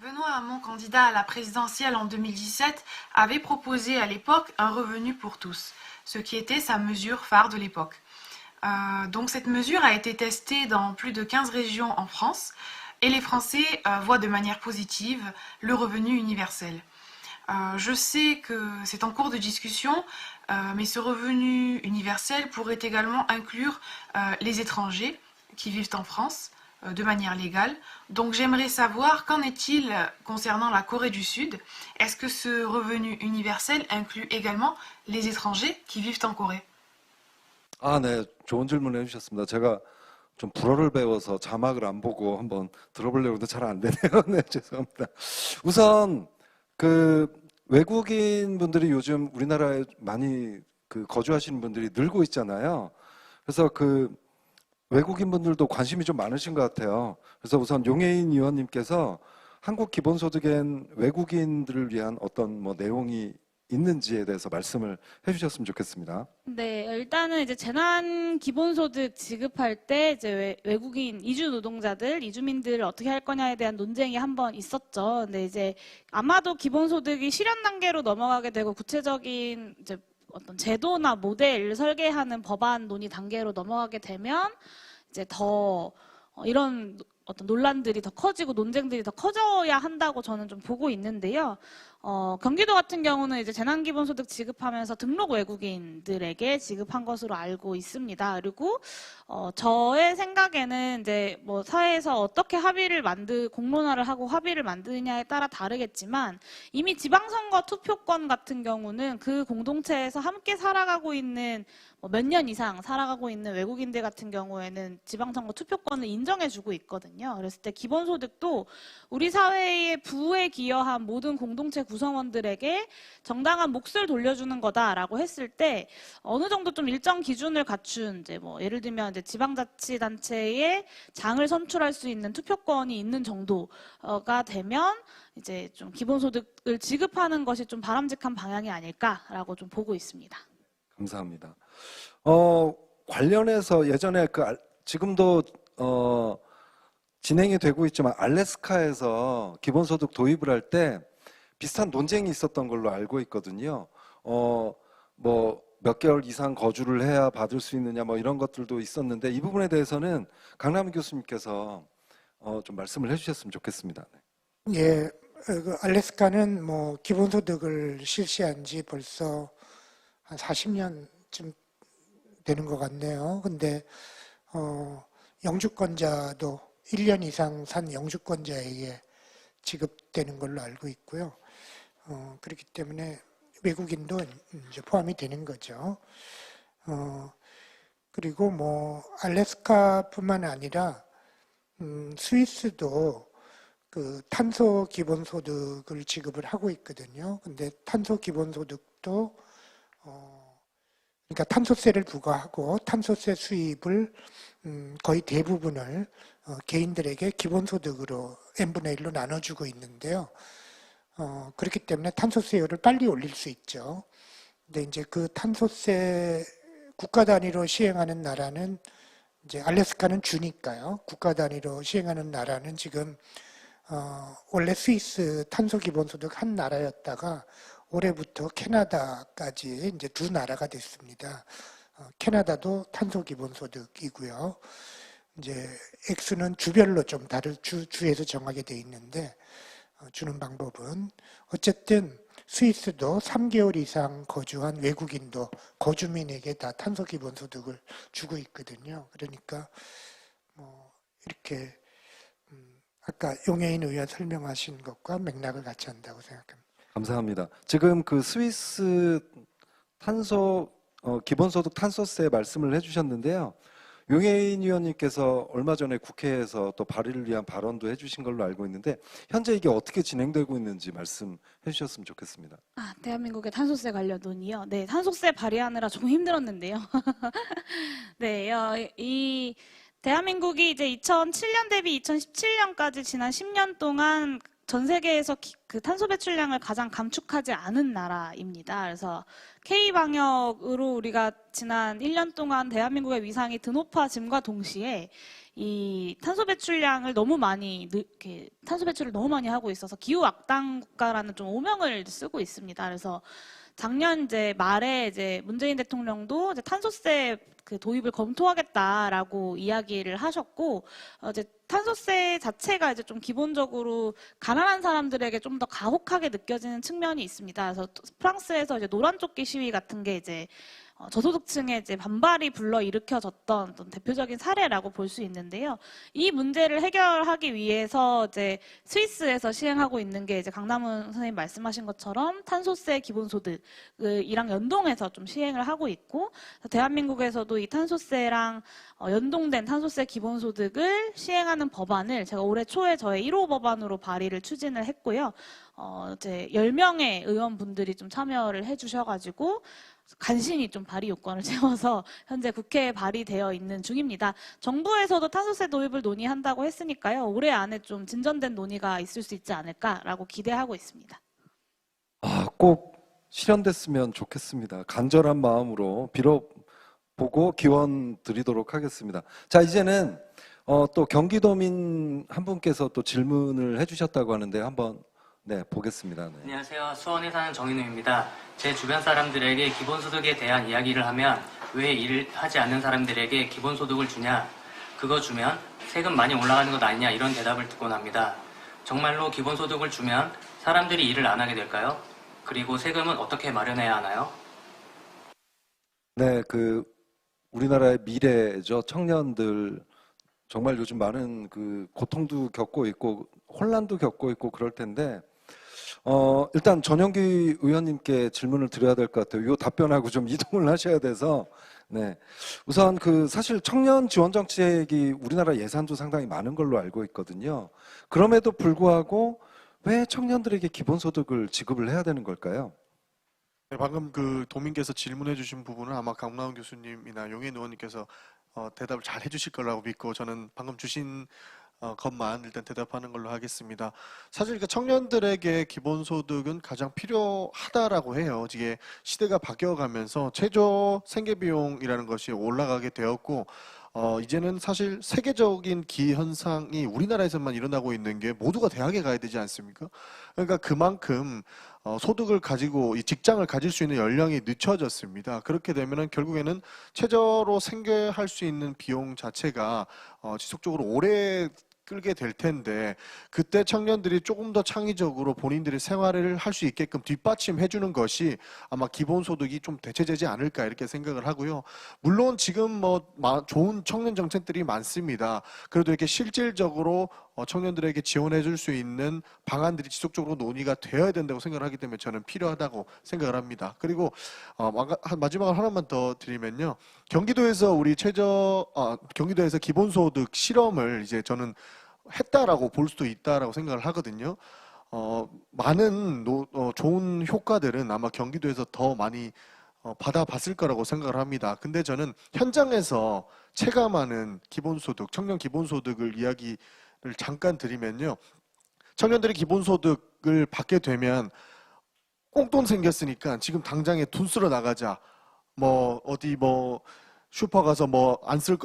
Benoît Hamon, candidat à la présidentielle en 2017, avait proposé à l'époque un revenu pour tous, ce qui était sa mesure phare de l'époque. Donc cette mesure a été testée dans plus de 15 régions en France. Et les Français voient de manière positive le revenu universel. Je sais que c'est en cours de discussion, mais ce revenu universel pourrait également inclure les étrangers qui vivent en France de manière légale. Donc j'aimerais savoir qu'en est-il concernant la Corée du Sud. Est-ce que ce revenu universel inclut également les étrangers qui vivent en Corée? 네, 좋은 질문 해주셨습니다. 제가 좀 불어를 배워서 자막을 안 보고 한번 들어보려고 해도 잘 안 되네요. 네, 죄송합니다. 우선 외국인 분들이 요즘 우리나라에 많이 거주하시는 분들이 늘고 있잖아요. 그래서 외국인 분들도 관심이 좀 많으신 것 같아요. 그래서 우선 용혜인 의원님께서 한국 기본소득엔 외국인들을 위한 어떤 뭐 내용이 있는지에 대해서 말씀을 해주셨으면 좋겠습니다. 네, 일단은 이제 재난 기본소득 지급할 때 이제 외국인 이주 노동자들, 이주민들을 어떻게 할 거냐에 대한 논쟁이 한번 있었죠. 근데 이제 아마도 기본소득이 실현 단계로 넘어가게 되고 구체적인 이제 어떤 제도나 모델을 설계하는 법안 논의 단계로 넘어가게 되면 이제 더 이런 어떤 논란들이 더 커지고 논쟁들이 더 커져야 한다고 저는 좀 보고 있는데요. 경기도 같은 경우는 이제 재난기본소득 지급하면서 등록 외국인들에게 지급한 것으로 알고 있습니다. 그리고 저의 생각에는 이제 뭐 사회에서 어떻게 공론화를 하고 합의를 만드느냐에 따라 다르겠지만 이미 지방선거 투표권 같은 경우는 그 공동체에서 함께 살아가고 있는 몇 년 이상 살아가고 있는 외국인들 같은 경우에는 지방선거 투표권을 인정해주고 있거든요. 그랬을 때 기본소득도 우리 사회의 부에 기여한 모든 공동체 구성원들에게 정당한 몫을 돌려주는 거다라고 했을 때 어느 정도 좀 일정 기준을 갖춘 이제 뭐 예를 들면 이제 지방자치단체의 장을 선출할 수 있는 투표권이 있는 정도가 되면 이제 좀 기본소득을 지급하는 것이 좀 바람직한 방향이 아닐까라고 좀 보고 있습니다. 감사합니다. 관련해서 예전에 지금도 진행이 되고 있지만 알래스카에서 기본소득 도입을 할 때 비슷한 논쟁이 있었던 걸로 알고 있거든요. 뭐 몇 개월 이상 거주를 해야 받을 수 있느냐 뭐 이런 것들도 있었는데 이 부분에 대해서는 강남 교수님께서 좀 말씀을 해주셨으면 좋겠습니다. 예, 알래스카는 뭐 기본소득을 실시한 지 벌써 한 40년쯤 되는 것 같네요. 근데 영주권자도 1년 이상 산 영주권자에게 지급되는 걸로 알고 있고요. 그렇기 때문에 외국인도 이제 포함이 되는 거죠. 그리고 뭐 알래스카뿐만 아니라 스위스도 그 탄소 기본소득을 지급을 하고 있거든요. 근데 탄소 기본소득도 그러니까 탄소세를 부과하고 탄소세 수입을 거의 대부분을 개인들에게 기본소득으로 n분의 1로 나눠주고 있는데요. 그렇기 때문에 탄소세율을 빨리 올릴 수 있죠. 근데 이제 그 탄소세 국가 단위로 시행하는 나라는 이제 알래스카는 주니까요. 국가 단위로 시행하는 나라는 지금 원래 스위스 탄소 기본소득 한 나라였다가 올해부터 캐나다까지 이제 두 나라가 됐습니다. 캐나다도 탄소 기본소득이고요. 이제 액수는 주별로 좀 주에서 정하게 돼 있는데 주는 방법은 어쨌든 스위스도 3개월 이상 거주한 외국인도 거주민에게 다 탄소 기본소득을 주고 있거든요. 그러니까 뭐 이렇게 아까 용해인 의원 설명하신 것과 맥락을 같이 한다고 생각합니다. 감사합니다. 지금 그 스위스 기본소득 탄소세 말씀을 해주셨는데요. 용해인 의원님께서 얼마 전에 국회에서 또 발의를 위한 발언도 해주신 걸로 알고 있는데 현재 이게 어떻게 진행되고 있는지 말씀해 주셨으면 좋겠습니다. 대한민국의 탄소세 관련 논의요. 네, 탄소세 발의하느라 조금 힘들었는데요. 네, 이 대한민국이 이제 2007년 대비 2017년까지 지난 10년 동안 전 세계에서 그 탄소 배출량을 가장 감축하지 않은 나라입니다. 그래서 K-방역으로 우리가 지난 1년 동안 대한민국의 위상이 드높아짐과 동시에 이 탄소 배출량을 너무 많이 탄소 배출을 너무 많이 하고 있어서 기후 악당 국가라는 좀 오명을 쓰고 있습니다. 그래서 작년 이제 말에 이제 문재인 대통령도 이제 탄소세 그 도입을 검토하겠다라고 이야기를 하셨고 이제 탄소세 자체가 이제 좀 기본적으로 가난한 사람들에게 좀 더 가혹하게 느껴지는 측면이 있습니다. 그래서 프랑스에서 이제 노란 조끼 시위 같은 게 이제 저소득층의 이제 반발이 불러일으켜졌던 어떤 대표적인 사례라고 볼 수 있는데요. 이 문제를 해결하기 위해서 이제 스위스에서 시행하고 있는 게 이제 강남훈 선생님 말씀하신 것처럼 탄소세 기본소득이랑 연동해서 좀 시행을 하고 있고 대한민국에서도 이 탄소세랑 연동된 탄소세 기본소득을 시행하는 법안을 제가 올해 초에 저의 1호 법안으로 발의를 추진을 했고요. 이제 10명의 의원분들이 좀 참여를 해주셔가지고 간신히 좀 발의 요건을 채워서 현재 국회에 발의되어 있는 중입니다. 정부에서도 탄소세 도입을 논의한다고 했으니까요. 올해 안에 좀 진전된 논의가 있을 수 있지 않을까라고 기대하고 있습니다. 꼭 실현됐으면 좋겠습니다. 간절한 마음으로 빌어보고 기원 드리도록 하겠습니다. 자, 이제는 또 경기도민 한 분께서 또 질문을 해주셨다고 하는데 한번 보겠습니다. 네. 안녕하세요. 수원에 사는 정인우입니다. 제 주변 사람들에게 기본소득에 대한 이야기를 하면 왜 일을 하지 않는 사람들에게 기본소득을 주냐, 그거 주면 세금 많이 올라가는 것 아니냐 이런 대답을 듣곤 합니다. 정말로 기본소득을 주면 사람들이 일을 안 하게 될까요? 그리고 세금은 어떻게 마련해야 하나요? 네, 우리나라의 미래죠. 청년들 정말 요즘 많은 고통도 겪고 있고 혼란도 겪고 있고 그럴 텐데 일단 전영기 의원님께 질문을 드려야 될 것 같아요. 이 답변하고 좀 이동을 하셔야 돼서 네. 우선 사실 청년 지원 정책이 우리나라 예산도 상당히 많은 걸로 알고 있거든요. 그럼에도 불구하고 왜 청년들에게 기본소득을 지급을 해야 되는 걸까요? 네, 방금 도민께서 질문해 주신 부분은 아마 강나훈 교수님이나 용인 의원님께서 대답을 잘 해주실 거라고 믿고 저는 방금 주신 것만 일단 대답하는 걸로 하겠습니다. 사실 청년들에게 기본소득은 가장 필요하다라고 해요. 이게 시대가 바뀌어가면서 최저 생계비용이라는 것이 올라가게 되었고 이제는 사실 세계적인 기현상이 우리나라에서만 일어나고 있는 게 모두가 대학에 가야 되지 않습니까? 그러니까 그만큼 소득을 가지고 이 직장을 가질 수 있는 연령이 늦춰졌습니다. 그렇게 되면은 결국에는 최저로 생계할 수 있는 비용 자체가 지속적으로 오래 끌게 될 텐데 그때 청년들이 조금 더 창의적으로 본인들의 생활을 할 수 있게끔 뒷받침해 주는 것이 아마 기본소득이 좀 대체되지 않을까 이렇게 생각을 하고요. 물론 지금 좋은 청년 정책들이 많습니다. 그래도 이렇게 실질적으로 청년들에게 지원해 줄 수 있는 방안들이 지속적으로 논의가 되어야 된다고 생각을 하기 때문에 저는 필요하다고 생각을 합니다. 그리고 마지막으로 하나만 더 드리면요. 경기도에서 경기도에서 기본소득 실험을 이제 저는 했다라고 볼 수도 있다라고 생각을 하거든요. 많은 좋은 효과들은 아마 경기도에서 더 많이 받아봤을 거라고 생각을 합니다. 근데 저는 현장에서 체감하는 기본소득, 청년 기본소득을 이야기를 잠깐 드리면요. 청년들이 기본소득을 받게 되면 꽁돈 생겼으니까 지금 당장에 돈 쓰러 나가자. 슈퍼 가서 안 쓸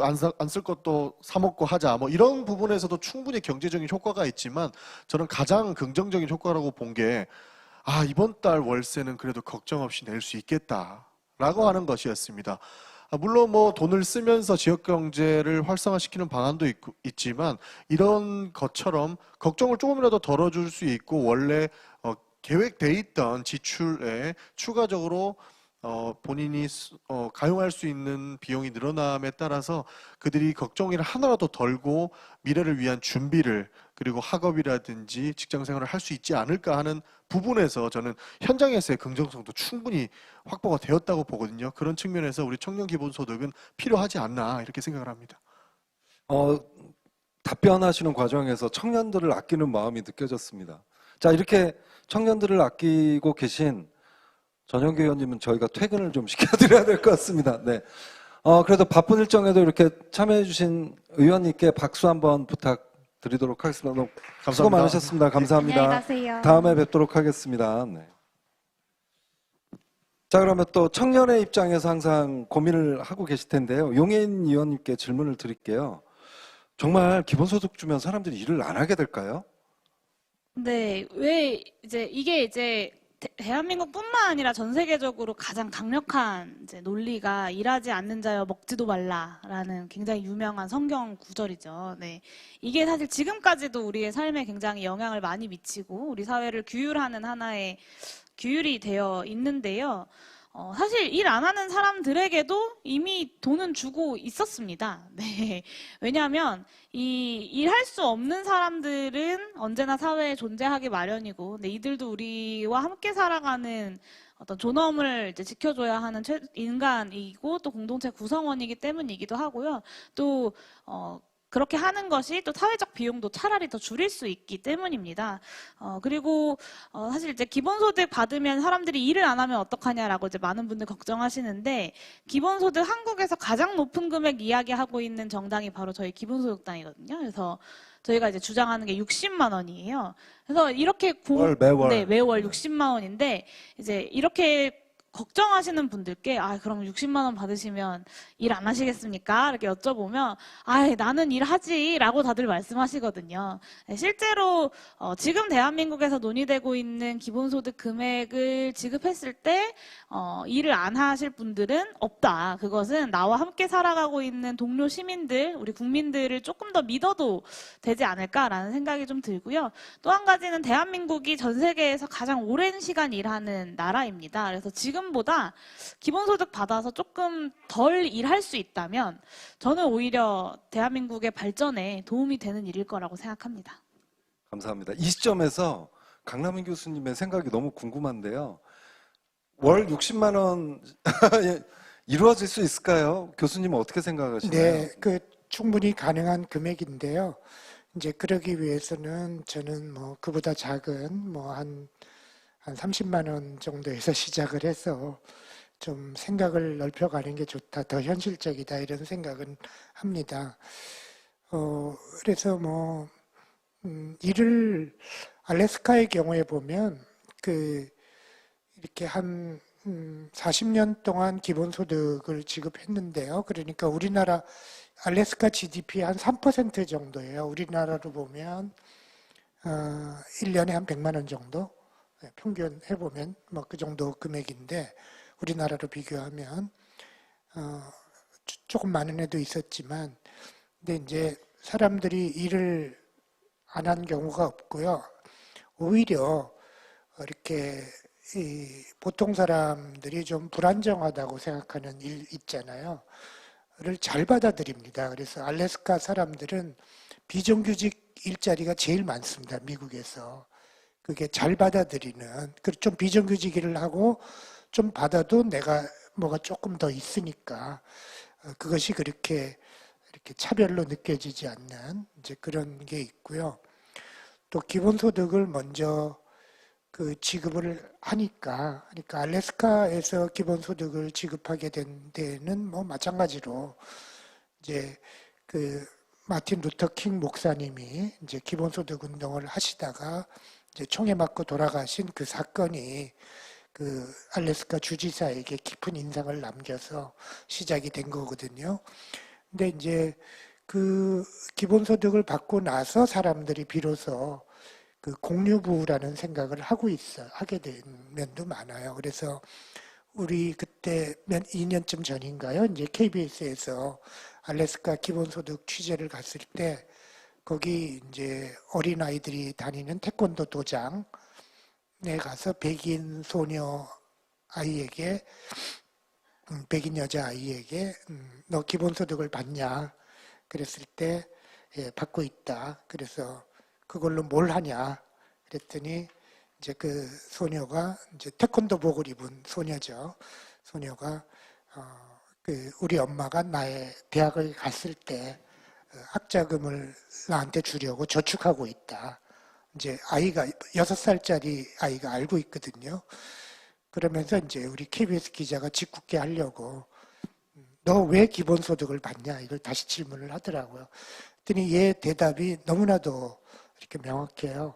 것도 사 먹고 하자. 이런 부분에서도 충분히 경제적인 효과가 있지만 저는 가장 긍정적인 효과라고 본 게 이번 달 월세는 그래도 걱정 없이 낼 수 있겠다라고 하는 것이었습니다. 물론 돈을 쓰면서 지역 경제를 활성화시키는 방안도 있지만 이런 것처럼 걱정을 조금이라도 덜어줄 수 있고 원래 계획돼 있던 지출에 추가적으로 본인이 가용할 수 있는 비용이 늘어남에 따라서 그들이 걱정을 하나라도 덜고 미래를 위한 준비를 그리고 학업이라든지 직장생활을 할 수 있지 않을까 하는 부분에서 저는 현장에서의 긍정성도 충분히 확보가 되었다고 보거든요. 그런 측면에서 우리 청년 기본소득은 필요하지 않나 이렇게 생각을 합니다. 답변하시는 과정에서 청년들을 아끼는 마음이 느껴졌습니다. 자, 이렇게 청년들을 아끼고 계신 전영기 의원님은 저희가 퇴근을 좀 시켜드려야 될 것 같습니다. 네. 그래도 바쁜 일정에도 이렇게 참여해주신 의원님께 박수 한번 부탁드리도록 하겠습니다. 너무 수고 많으셨습니다. 감사합니다. 안녕히 가세요. 다음에 뵙도록 하겠습니다. 네. 자, 그러면 또 청년의 입장에서 항상 고민을 하고 계실 텐데요. 용인 의원님께 질문을 드릴게요. 정말 기본소득 주면 사람들이 일을 안 하게 될까요? 네, 왜 이게 대한민국뿐만 아니라 전 세계적으로 가장 강력한 논리가 일하지 않는 자여 먹지도 말라라는 굉장히 유명한 성경 구절이죠. 네, 이게 사실 지금까지도 우리의 삶에 굉장히 영향을 많이 미치고 우리 사회를 규율하는 하나의 규율이 되어 있는데요. 사실 일 안 하는 사람들에게도 이미 돈은 주고 있었습니다. 네. 왜냐하면 이 일할 수 없는 사람들은 언제나 사회에 존재하기 마련이고, 근데 이들도 우리와 함께 살아가는 어떤 존엄을 지켜줘야 하는 인간이고 또 공동체 구성원이기 때문이기도 하고요. 또 그렇게 하는 것이 또 사회적 비용도 차라리 더 줄일 수 있기 때문입니다. 그리고 사실 기본소득 받으면 사람들이 일을 안 하면 어떡하냐라고 많은 분들 걱정하시는데, 기본소득 한국에서 가장 높은 금액 이야기하고 있는 정당이 바로 저희 기본소득당이거든요. 그래서 저희가 주장하는 게 60만 원이에요. 그래서 이렇게 매월. 네, 매월 60만 원인데 이렇게 걱정하시는 분들께 그럼 60만 원 받으시면 일 안 하시겠습니까? 이렇게 여쭤보면 나는 일하지라고 다들 말씀하시거든요. 네, 실제로 지금 대한민국에서 논의되고 있는 기본소득 금액을 지급했을 때 일을 안 하실 분들은 없다. 그것은 나와 함께 살아가고 있는 동료 시민들, 우리 국민들을 조금 더 믿어도 되지 않을까라는 생각이 좀 들고요. 또 한 가지는 대한민국이 전 세계에서 가장 오랜 시간 일하는 나라입니다. 그래서 지금보다 기본소득 받아서 조금 덜 일할 수 있다면 저는 오히려 대한민국의 발전에 도움이 되는 일일 거라고 생각합니다. 감사합니다. 이 시점에서 강남인 교수님의 생각이 너무 궁금한데요. 월 60만 원 이루어질 수 있을까요? 교수님은 어떻게 생각하시나요? 네, 충분히 가능한 금액인데요. 이제 그러기 위해서는 저는 그보다 작은 한 30만 원 정도에서 시작을 해서 좀 생각을 넓혀가는 게 좋다, 더 현실적이다 이런 생각은 합니다. 그래서 일을 알래스카의 경우에 보면 이렇게 한 40년 동안 기본소득을 지급했는데요. 그러니까 우리나라 알래스카 GDP 한 3% 정도예요. 우리나라로 보면 1년에 한 100만 원 정도 평균 해보면 그 정도 금액인데 우리나라로 비교하면 조금 많은 애도 있었지만 근데 이제 사람들이 일을 안 한 경우가 없고요. 오히려 이렇게 보통 사람들이 좀 불안정하다고 생각하는 일 있잖아요. 를 잘 받아들입니다. 그래서 알래스카 사람들은 비정규직 일자리가 제일 많습니다. 미국에서. 그게 잘 받아들이는, 좀 비정규직 일을 하고 좀 받아도 내가 뭐가 조금 더 있으니까 그것이 그렇게 이렇게 차별로 느껴지지 않는 이제 그런 게 있고요. 또 기본소득을 먼저 지급을 하니까, 그러니까 알래스카에서 기본소득을 지급하게 된 데는 마찬가지로 이제 마틴 루터 킹 목사님이 이제 기본소득 운동을 하시다가 이제 총에 맞고 돌아가신 그 사건이 알래스카 주지사에게 깊은 인상을 남겨서 시작이 된 거거든요. 근데 이제 기본소득을 받고 나서 사람들이 비로소 공유부라는 생각을 하게 된 면도 많아요. 그래서 우리 그때 2년쯤 전인가요? 이제 KBS에서 알래스카 기본소득 취재를 갔을 때 거기 이제 어린아이들이 다니는 태권도 도장에 가서 백인 소녀 아이에게, 백인 여자 아이에게 너 기본소득을 받냐? 그랬을 때 예, 받고 있다. 그래서 그걸로 뭘 하냐? 그랬더니 이제 그 소녀가 이제 태권도복을 입은 소녀죠. 소녀가 우리 엄마가 나의 대학을 갔을 때 학자금을 나한테 주려고 저축하고 있다. 이제 아이가 6살짜리 아이가 알고 있거든요. 그러면서 이제 우리 KBS 기자가 짓궂게 하려고 너 왜 기본소득을 받냐? 이걸 다시 질문을 하더라고요. 그랬더니 얘 대답이 너무나도 이렇게 명확해요.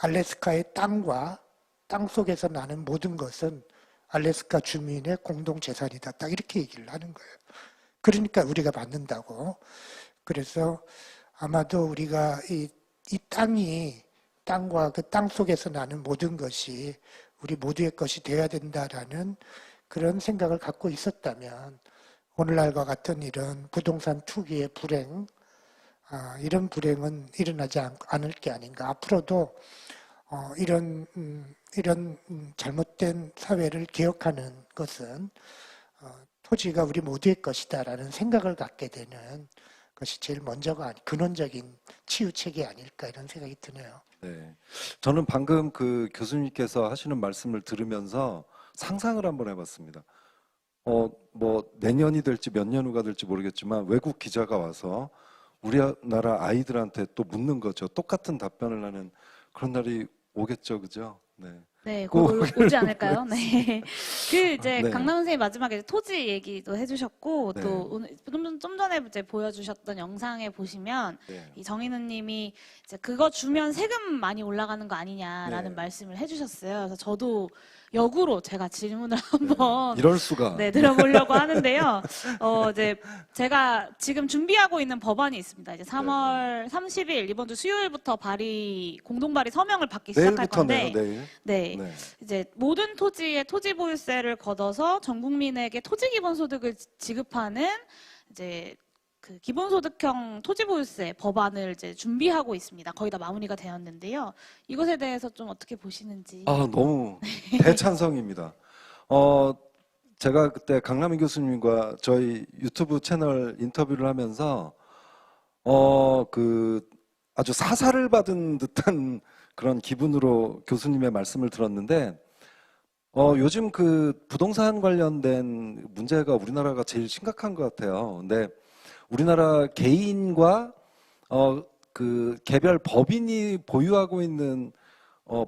알래스카의 땅과 땅 속에서 나는 모든 것은 알래스카 주민의 공동 재산이다. 딱 이렇게 얘기를 하는 거예요. 그러니까 우리가 받는다고. 그래서 아마도 우리가 이 땅과 그 땅 속에서 나는 모든 것이 우리 모두의 것이 되어야 된다라는 그런 생각을 갖고 있었다면 오늘날과 같은 이런 부동산 투기의 불행, 이런 불행은 일어나지 않을 게 아닌가. 앞으로도 이런 잘못된 사회를 개혁하는 것은 토지가 우리 모두의 것이다라는 생각을 갖게 되는 것이 제일 먼저가 근원적인 치유책이 아닐까 이런 생각이 드네요. 네, 저는 방금 그 교수님께서 하시는 말씀을 들으면서 상상을 한번 해봤습니다. 내년이 될지 몇 년 후가 될지 모르겠지만 외국 기자가 와서 우리나라 아이들한테 또 묻는 거죠. 똑같은 답변을 하는 그런 날이 오겠죠, 그죠? 네. 네, 곧 오지 않을까요? 네. 이제 네. 강남 선생님 마지막에 토지 얘기도 해주셨고, 네. 또 오늘 좀 전에 이제 보여주셨던 영상에 보시면, 네. 이 정인우님이 이제 그거 주면 세금 많이 올라가는 거 아니냐라는 네. 말씀을 해주셨어요. 그래서 저도 역으로 제가 질문을 한번 이럴 수가. 네, 들어보려고 하는데요. 이제 제가 지금 준비하고 있는 법안이 있습니다. 이제 3월 30일 이번 주 수요일부터 공동 발의 서명을 받기 시작할 건데, 내일. 네, 네. 이제 모든 토지에 토지 보유세를 걷어서 전 국민에게 토지 기본소득을 지급하는 이제 그 기본소득형 토지보유세 법안을 이제 준비하고 있습니다. 거의 다 마무리가 되었는데요. 이것에 대해서 좀 어떻게 보시는지. 아, 너무 대찬성입니다. 제가 그때 강남희 교수님과 저희 유튜브 채널 인터뷰를 하면서 그 아주 사사를 받은 듯한 그런 기분으로 교수님의 말씀을 들었는데 요즘 그 부동산 관련된 문제가 우리나라가 제일 심각한 것 같아요. 근데 우리나라 개인과 그 개별 법인이 보유하고 있는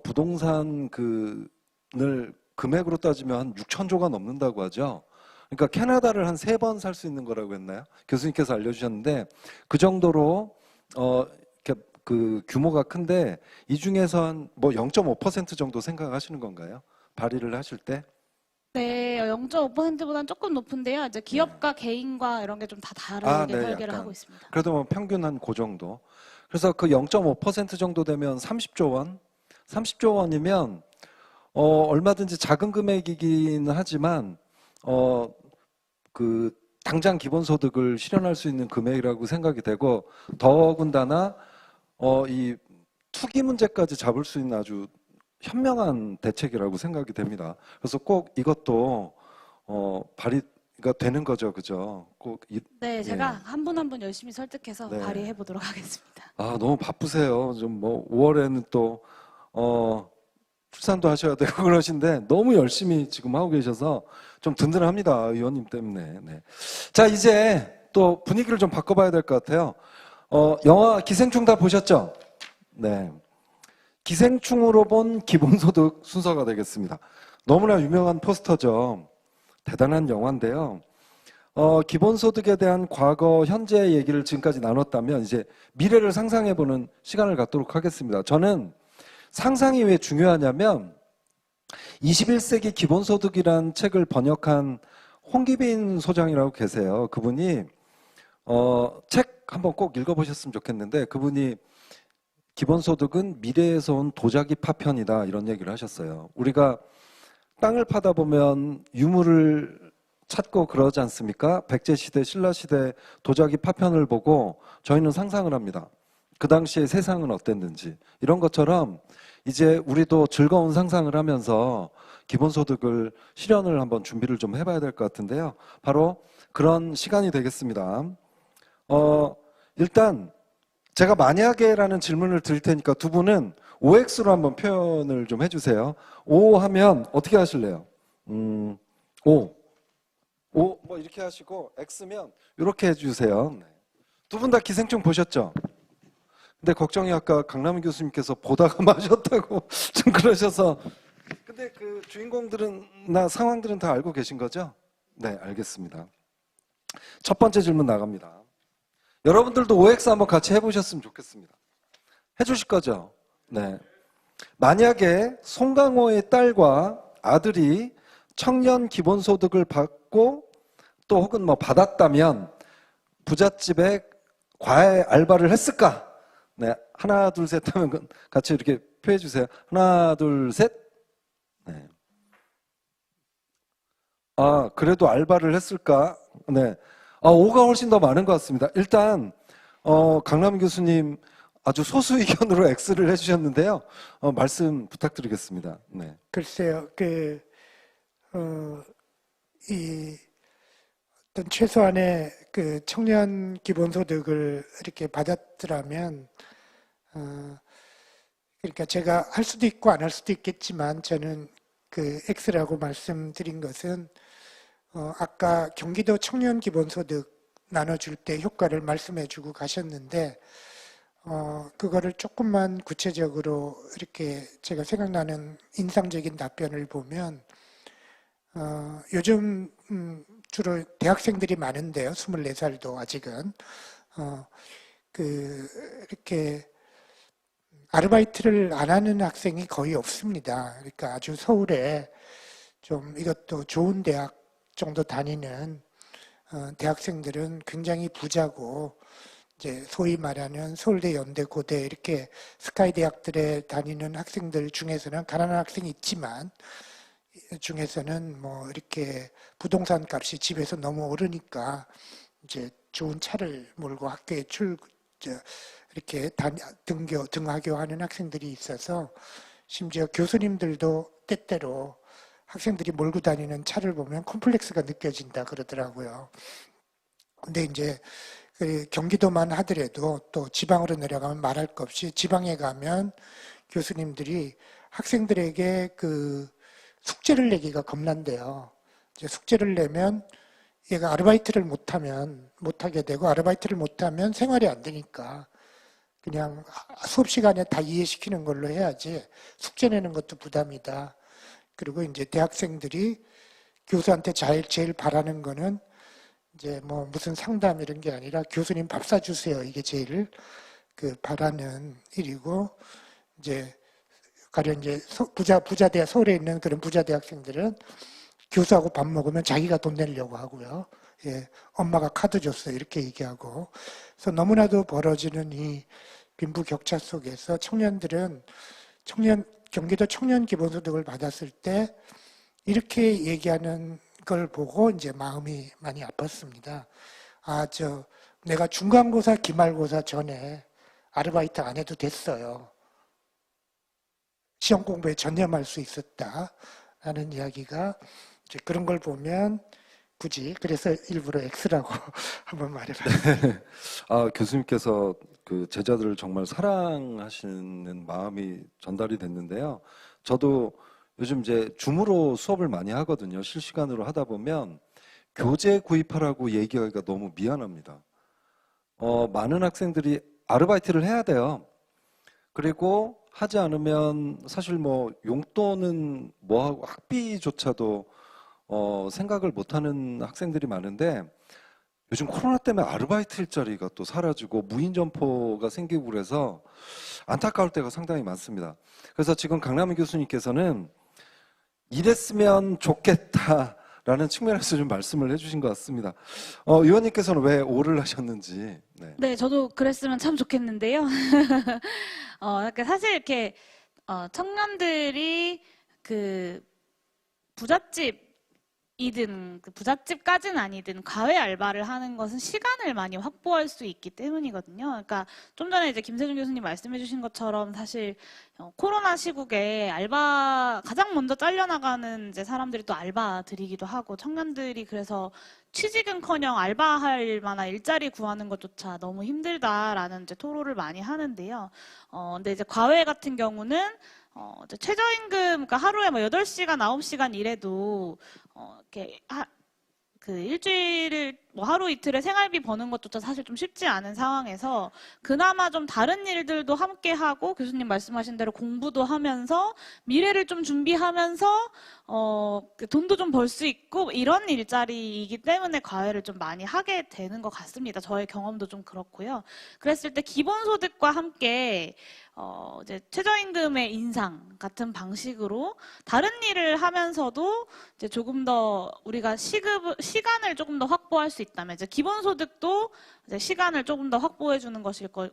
부동산 을 금액으로 따지면 한 6천조가 넘는다고 하죠. 그러니까 캐나다를 한 3번 살 수 있는 거라고 했나요? 교수님께서 알려주셨는데 그 정도로 그 규모가 큰데 이 중에서 한 뭐 0.5% 정도 생각하시는 건가요? 발의를 하실 때? 네, 0.5%보다는 조금 높은데요. 이제 기업과 개인과 이런 게 좀 다 다르게 네, 설계를 약간. 하고 있습니다. 그래도 뭐 평균 한 그 정도. 그래서 그 0.5% 정도 되면 30조 원? 30조 원이면 얼마든지 작은 금액이기는 하지만 그 당장 기본소득을 실현할 수 있는 금액이라고 생각이 되고 더군다나 이 투기 문제까지 잡을 수 있는 아주 현명한 대책이라고 생각이 됩니다. 그래서 꼭 이것도 발의가 되는 거죠, 그죠? 꼭 네, 제가 한 분 한 분 열심히 설득해서 네. 발의해 보도록 하겠습니다. 아, 너무 바쁘세요. 좀 뭐 5월에는 또 출산도 하셔야 되고 그러신데 너무 열심히 지금 하고 계셔서 좀 든든합니다, 의원님 때문에. 네. 자, 이제 또 분위기를 좀 바꿔봐야 될 것 같아요. 영화 기생충 다 보셨죠? 네. 기생충으로 본 기본소득 순서가 되겠습니다. 너무나 유명한 포스터죠. 대단한 영화인데요. 기본소득에 대한 과거, 현재 얘기를 지금까지 나눴다면 이제 미래를 상상해보는 시간을 갖도록 하겠습니다. 저는 상상이 왜 중요하냐면 21세기 기본소득이란 책을 번역한 홍기빈 소장이라고 계세요. 그분이 책 한번 꼭 읽어보셨으면 좋겠는데 그분이 기본소득은 미래에서 온 도자기 파편이다 이런 얘기를 하셨어요. 우리가 땅을 파다 보면 유물을 찾고 그러지 않습니까? 백제시대, 신라시대 도자기 파편을 보고 저희는 상상을 합니다. 그 당시에 세상은 어땠는지. 이런 것처럼 이제 우리도 즐거운 상상을 하면서 기본소득을 실현을 한번 준비를 좀 해봐야 될 것 같은데요. 바로 그런 시간이 되겠습니다. 일단 제가 만약에라는 질문을 드릴 테니까 두 분은 OX로 한번 표현을 좀 해주세요. O 하면 어떻게 하실래요? O 뭐 이렇게 하시고 X면 이렇게 해주세요. 네. 두 분 다 기생충 보셨죠? 근데 걱정이 아까 강남희 교수님께서 보다가 마셨다고 좀 그러셔서 근데 그 주인공들은나 상황들은 다 알고 계신 거죠? 네, 알겠습니다. 첫 번째 질문 나갑니다. 여러분들도 OX 한번 같이 해보셨으면 좋겠습니다. 해주실 거죠? 네. 만약에 송강호의 딸과 아들이 청년 기본소득을 받고 또 혹은 뭐 받았다면 부잣집에 과외 알바를 했을까? 네, 하나 둘 셋 하면 같이 이렇게 표해 주세요. 하나 둘 셋. 네. 아, 그래도 알바를 했을까? 네. O가 훨씬 더 많은 것 같습니다. 일단 강남 교수님 아주 소수 의견으로 X를 해주셨는데요. 말씀 부탁드리겠습니다. 네. 글쎄요, 어떤 최소한의 그 청년 기본소득을 이렇게 받았더라면, 그러니까 제가 할 수도 있고 안 할 수도 있겠지만 저는 그 X라고 말씀드린 것은 아까 경기도 청년 기본소득 나눠줄 때 효과를 말씀해주고 가셨는데 그거를 조금만 구체적으로 이렇게 제가 생각나는 인상적인 답변을 보면 요즘 주로 대학생들이 많은데요. 24살도 아직은 이렇게 아르바이트를 안 하는 학생이 거의 없습니다. 그러니까 아주 서울에 좀 이것도 좋은 대학 정도 다니는 대학생들은 굉장히 부자고 이제 소위 말하는 서울대, 연대, 고대 이렇게 스카이 대학들에 다니는 학생들 중에서는 가난한 학생이 있지만 중에서는 뭐 이렇게 부동산 값이 집에서 너무 오르니까 이제 좋은 차를 몰고 학교에 이렇게 등하교하는 학생들이 있어서 심지어 교수님들도 때때로 학생들이 몰고 다니는 차를 보면 콤플렉스가 느껴진다 그러더라고요. 근데 이제 경기도만 하더라도 또 지방으로 내려가면 말할 것 없이 지방에 가면 교수님들이 학생들에게 그 숙제를 내기가 겁난대요. 이제 숙제를 내면 얘가 아르바이트를 못하게 되고 아르바이트를 못하면 생활이 안 되니까 그냥 수업 시간에 다 이해시키는 걸로 해야지 숙제 내는 것도 부담이다. 그리고 이제 대학생들이 교수한테 제일 바라는 거는 이제 뭐 무슨 상담 이런 게 아니라 교수님 밥 사주세요. 이게 제일 바라는 일이고 이제 가령 이제 부자대학 서울에 있는 그런 부자 대학생들은 교수하고 밥 먹으면 자기가 돈 내려고 하고요. 예, 엄마가 카드 줬어요. 이렇게 얘기하고. 그래서 너무나도 벌어지는 이 빈부격차 속에서 경기도 청년 기본소득을 받았을 때 이렇게 얘기하는 걸 보고 이제 마음이 많이 아팠습니다. 내가 중간고사, 기말고사 전에 아르바이트 안 해도 됐어요. 시험 공부에 전념할 수 있었다라는 이야기가 이제 그런 걸 보면 굳이 그래서 일부러 X라고 한번 말해봤습니다. 교수님께서 그 제자들을 정말 사랑하시는 마음이 전달이 됐는데요. 저도 요즘 이제 줌으로 수업을 많이 하거든요. 실시간으로 하다 보면 교재 구입하라고 얘기하기가 너무 미안합니다. 많은 학생들이 아르바이트를 해야 돼요. 그리고 하지 않으면 사실 뭐 용돈은 뭐하고 학비조차도 생각을 못하는 학생들이 많은데 요즘 코로나 때문에 아르바이트 일자리가 또 사라지고 무인 점포가 생기고 그래서 안타까울 때가 상당히 많습니다. 그래서 지금 강남희 교수님께서는 이랬으면 좋겠다라는 측면에서 좀 말씀을 해주신 것 같습니다. 의원님께서는 왜 O를 하셨는지. 네, 저도 그랬으면 참 좋겠는데요. 그러니까 사실 이렇게 청년들이 그 부잣집이든 부잣집까지는 아니든 과외 알바를 하는 것은 시간을 많이 확보할 수 있기 때문이거든요. 그러니까 좀 전에 이제 김세준 교수님 말씀해주신 것처럼 사실 코로나 시국에 가장 먼저 잘려나가는 이제 사람들이 또 알바들이기도 하고 청년들이 그래서 취직은커녕 알바할 만한 일자리 구하는 것조차 너무 힘들다라는 이제 토로를 많이 하는데요. 근데 이제 과외 같은 경우는 이제 최저임금, 그러니까 하루에 뭐 8시간, 9시간 일해도 이렇게 일주일을 뭐 하루 이틀에 생활비 버는 것조차 사실 좀 쉽지 않은 상황에서 그나마 좀 다른 일들도 함께 하고 교수님 말씀하신 대로 공부도 하면서 미래를 좀 준비하면서 돈도 좀 벌 수 있고 이런 일자리이기 때문에 과외를 좀 많이 하게 되는 것 같습니다. 저의 경험도 좀 그렇고요. 그랬을 때 기본소득과 함께 이제 최저임금의 인상 같은 방식으로 다른 일을 하면서도 이제 조금 더 우리가 시간을 조금 더 확보할 수 있다면 이제 기본소득도 이제 시간을 조금 더 확보해 주는 것이고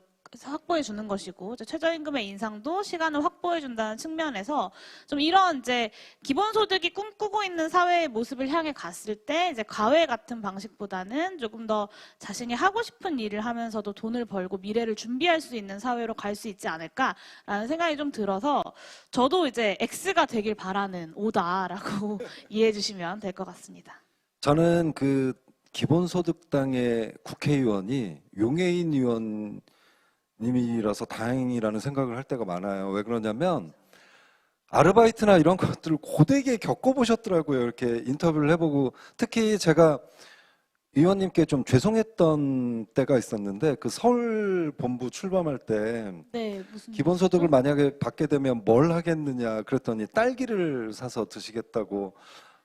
이제 최저임금의 인상도 시간을 확보해 준다는 측면에서 좀 이런 이제 기본소득이 꿈꾸고 있는 사회의 모습을 향해 갔을 때 이제 과외 같은 방식보다는 조금 더 자신이 하고 싶은 일을 하면서도 돈을 벌고 미래를 준비할 수 있는 사회로 갈 수 있지 않을까라는 생각이 좀 들어서 저도 이제 X가 되길 바라는 O다라고 이해해 주시면 될 것 같습니다. 저는 그 기본소득당의 국회의원이 용해인 의원님이라서 다행이라는 생각을 할 때가 많아요. 왜 그러냐면 아르바이트나 이런 것들을 고되게 겪어보셨더라고요. 이렇게 인터뷰를 해보고 특히 제가 의원님께 좀 죄송했던 때가 있었는데 그 서울 본부 출범할 때 기본소득을 만약에 받게 되면 뭘 하겠느냐 그랬더니 딸기를 사서 드시겠다고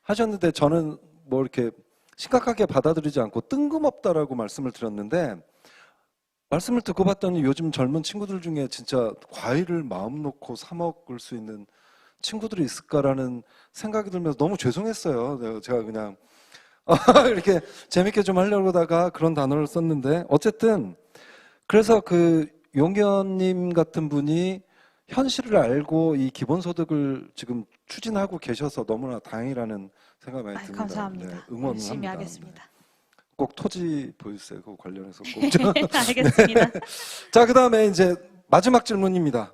하셨는데 저는 뭐 이렇게 심각하게 받아들이지 않고 뜬금없다라고 말씀을 드렸는데 말씀을 듣고 봤더니 요즘 젊은 친구들 중에 진짜 과일을 마음 놓고 사 먹을 수 있는 친구들이 있을까라는 생각이 들면서 너무 죄송했어요. 제가 그냥 이렇게 재밌게 좀 하려고 하다가 그런 단어를 썼는데 어쨌든 그래서 그 용의원님 같은 분이 현실을 알고 이 기본소득을 지금 추진하고 계셔서 너무나 다행이라는 생각이 많이 듭니다. 감사합니다. 네, 응원합니다. 열심히 하겠습니다. 꼭 토지 보여주세요. 그거 관련해서 꼭. 좀. 알겠습니다. 네. 자, 그 다음에 이제 마지막 질문입니다.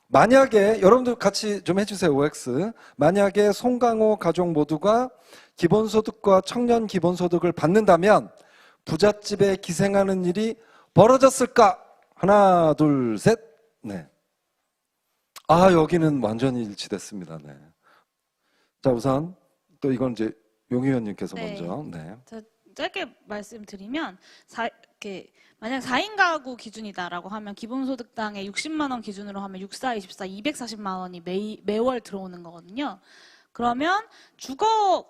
만약에 여러분들 같이 좀 해주세요. OX. 만약에 송강호 가족 모두가 기본소득과 청년 기본소득을 받는다면 부잣집에 기생하는 일이 벌어졌을까? 하나, 둘, 셋. 네. 아, 여기는 완전히 일치됐습니다. 네. 자, 우선 또 이건 이제 용 의원님께서 네. 먼저. 네. 저 짧게 말씀드리면 만약 4인 가구 기준이다라고 하면 기본소득당에 60만 원 기준으로 하면 64, 24, 240만 원이 매월 들어오는 거거든요. 그러면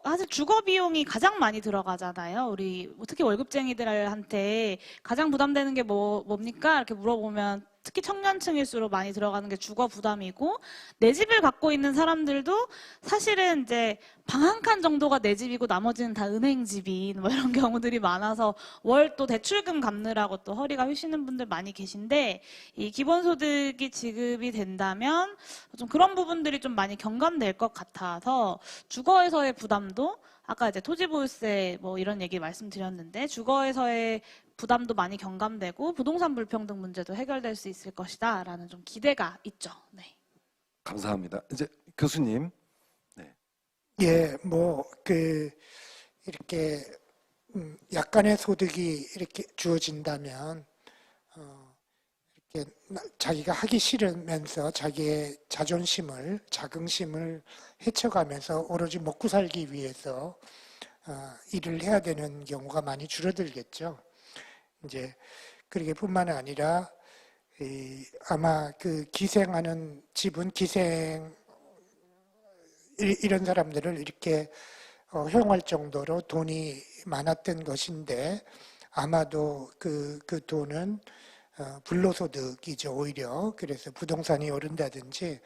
사실 주거 비용이 가장 많이 들어가잖아요. 우리 특히 월급쟁이들한테 가장 부담되는 게 뭡니까? 이렇게 물어보면 특히 청년층일수록 많이 들어가는 게 주거 부담이고, 내 집을 갖고 있는 사람들도 사실은 이제 방 한 칸 정도가 내 집이고 나머지는 다 은행 집인 뭐 이런 경우들이 많아서 월 또 대출금 갚느라고 또 허리가 휘시는 분들 많이 계신데, 이 기본소득이 지급이 된다면 좀 그런 부분들이 좀 많이 경감될 것 같아서 주거에서의 부담도 아까 이제 토지보유세 뭐 이런 얘기 말씀드렸는데 주거에서의 부담도 많이 경감되고 부동산 불평등 문제도 해결될 수 있을 것이다라는 좀 기대가 있죠. 네. 감사합니다. 이제 교수님. 예, 이렇게 약간의 소득이 이렇게 주어진다면 이렇게 자기가 하기 싫으면서 자기의 자긍심을 헤쳐가면서 오로지 먹고 살기 위해서 일을 해야 되는 경우가 많이 줄어들겠죠. 이제 그러게 뿐만 아니라 아마 그 기생하는 집은 이런 사람들을 이렇게 허용할 정도로 돈이 많았던 것인데 아마도 그 돈은 불로소득이죠. 오히려 그래서 부동산이 오른다든지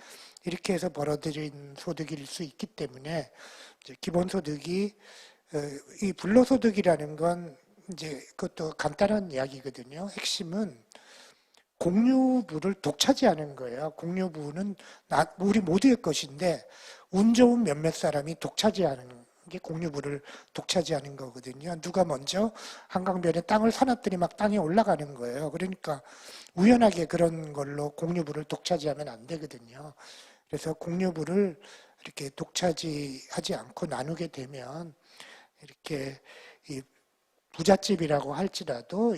이렇게 해서 벌어들인 소득일 수 있기 때문에 이제 기본소득이 이 불로소득이라는 건 이제 그것도 간단한 이야기거든요. 핵심은 공유부를 독차지하는 거예요. 공유부는 우리 모두의 것인데 운 좋은 몇몇 사람이 독차지하는 게 공유부를 독차지하는 거거든요. 누가 먼저 한강변에 땅을 사놨더니 막 땅이 올라가는 거예요. 그러니까 우연하게 그런 걸로 공유부를 독차지하면 안 되거든요. 그래서 공유부를 이렇게 독차지하지 않고 나누게 되면 이렇게 이 부잣집이라고 할지라도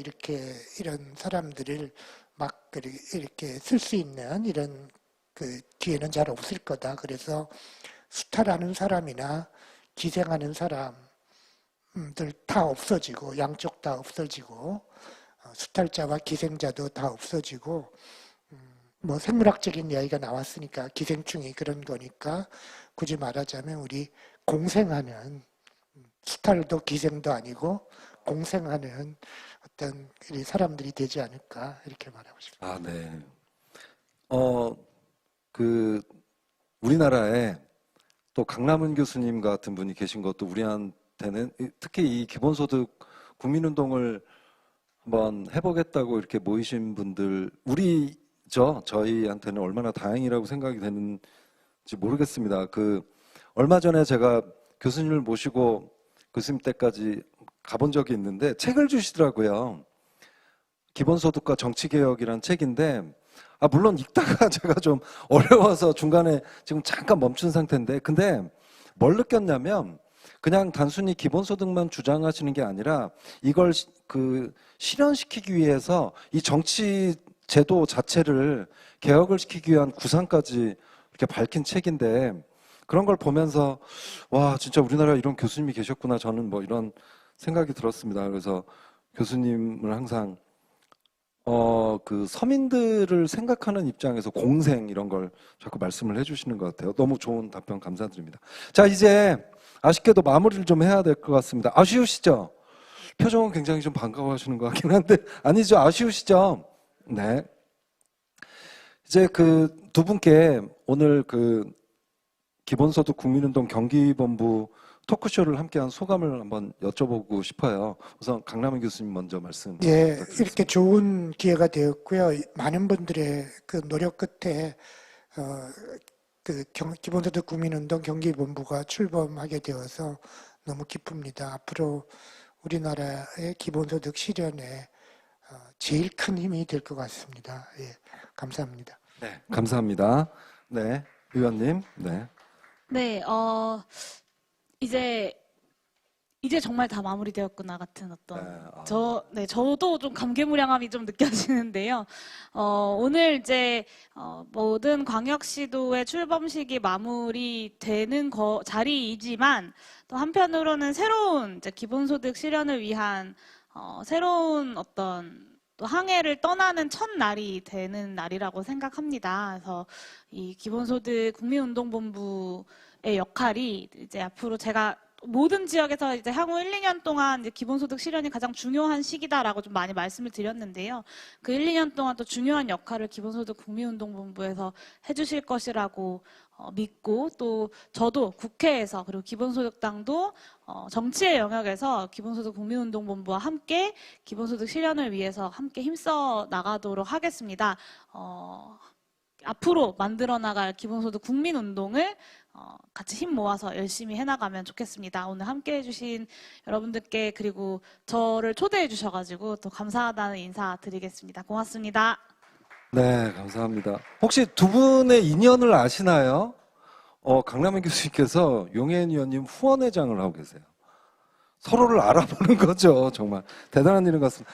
이런 사람들을 막 이렇게 쓸 수 있는 이런 그 기회는 잘 없을 거다. 그래서 수탈하는 사람이나 기생하는 사람들 다 없어지고 양쪽 다 없어지고 수탈자와 기생자도 다 없어지고 뭐 생물학적인 이야기가 나왔으니까 기생충이 그런 거니까 굳이 말하자면 우리 공생하는 수탈도 기생도 아니고 공생하는 어떤 사람들이 되지 않을까 이렇게 말하고 싶습니다. 아, 네. 우리나라에 또 강남은 교수님 같은 분이 계신 것도 우리한테는 특히 이 기본소득 국민운동을 한번 해보겠다고 이렇게 모이신 분들, 저희한테는 얼마나 다행이라고 생각이 되는지 모르겠습니다. 얼마 전에 제가 교수님을 모시고 교수님 때까지 가본 적이 있는데 책을 주시더라고요. 기본소득과 정치개혁이라는 책인데 물론 읽다가 제가 좀 어려워서 중간에 지금 잠깐 멈춘 상태인데 근데 뭘 느꼈냐면 그냥 단순히 기본소득만 주장하시는 게 아니라 이걸 실현시키기 위해서 이 정치 제도 자체를 개혁을 시키기 위한 구상까지 이렇게 밝힌 책인데 그런 걸 보면서 와 진짜 우리나라에 이런 교수님이 계셨구나 저는 뭐 이런 생각이 들었습니다. 그래서 교수님을 항상 서민들을 생각하는 입장에서 공생 이런 걸 자꾸 말씀을 해주시는 것 같아요. 너무 좋은 답변 감사드립니다. 자 이제 아쉽게도 마무리를 좀 해야 될 것 같습니다. 아쉬우시죠? 표정은 굉장히 좀 반가워하시는 것 같긴 한데 아니죠? 아쉬우시죠? 네. 이제 두 분께 오늘 기본소득 국민운동 경기본부 토크쇼를 함께한 소감을 한번 여쭤보고 싶어요. 우선 강남희 교수님 먼저 말씀. 예, 이렇게 좋은 기회가 되었고요. 많은 분들의 그 노력 끝에 기본소득 국민운동 경기본부가 출범하게 되어서 너무 기쁩니다. 앞으로 우리나라의 기본소득 실현에 제일 큰 힘이 될 것 같습니다. 예, 감사합니다. 네, 감사합니다. 네, 의원님. 네. 네, 이제 정말 다 마무리되었구나 같은 어떤 저도 좀 감개무량함이 좀 느껴지는데요. 오늘 이제 모든 광역시도의 출범식이 마무리되는 자리이지만 또 한편으로는 새로운 이제 기본소득 실현을 위한 새로운 어떤 또 항해를 떠나는 첫 날이 되는 날이라고 생각합니다. 그래서 이 기본소득 국민운동본부의 역할이 이제 앞으로 제가 모든 지역에서 이제 향후 1, 2년 동안 이제 기본소득 실현이 가장 중요한 시기다라고 좀 많이 말씀을 드렸는데요. 그 1, 2년 동안 또 중요한 역할을 기본소득 국민운동본부에서 해주실 것이라고 믿고 또 저도 국회에서 그리고 기본소득당도 정치의 영역에서 기본소득 국민운동본부와 함께 기본소득 실현을 위해서 함께 힘써 나가도록 하겠습니다. 앞으로 만들어 나갈 기본소득 국민운동을 같이 힘 모아서 열심히 해나가면 좋겠습니다. 오늘 함께 해주신 여러분들께 그리고 저를 초대해 주셔가지고 또 감사하다는 인사 드리겠습니다. 고맙습니다. 네, 감사합니다. 혹시 두 분의 인연을 아시나요? 강남희 교수님께서 용혜인 의원님 후원회장을 하고 계세요. 서로를 알아보는 거죠. 정말 대단한 일인 것 같습니다.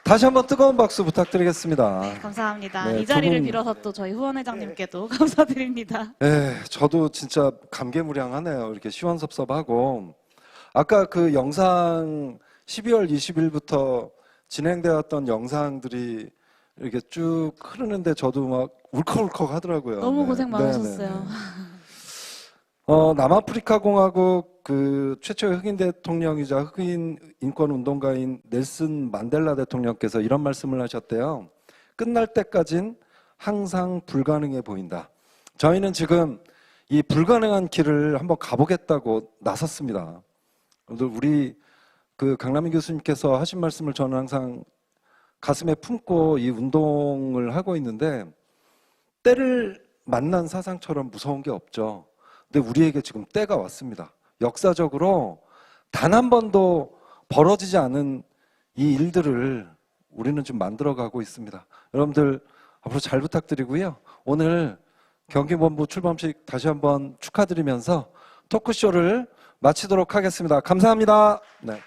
다시 한번 뜨거운 박수 부탁드리겠습니다. 감사합니다. 네, 이 자리를 두 분, 빌어서 또 저희 후원회장님께도 감사드립니다. 네, 저도 진짜 감개무량하네요. 이렇게 시원섭섭하고 아까 그 영상 12월 20일부터 진행되었던 영상들이 이렇게 쭉 흐르는데 저도 막 울컥울컥 하더라고요. 너무 네. 고생 많으셨어요. 네네네. 남아프리카 공화국 그 최초의 흑인 대통령이자 흑인 인권 운동가인 넬슨 만델라 대통령께서 이런 말씀을 하셨대요. 끝날 때까진 항상 불가능해 보인다. 저희는 지금 이 불가능한 길을 한번 가보겠다고 나섰습니다. 우리 그 강남희 교수님께서 하신 말씀을 저는 항상 가슴에 품고 이 운동을 하고 있는데 때를 만난 사상처럼 무서운 게 없죠. 근데 우리에게 지금 때가 왔습니다. 역사적으로 단 한 번도 벌어지지 않은 이 일들을 우리는 지금 만들어가고 있습니다. 여러분들 앞으로 잘 부탁드리고요. 오늘 경기본부 출범식 다시 한번 축하드리면서 토크쇼를 마치도록 하겠습니다. 감사합니다. 네.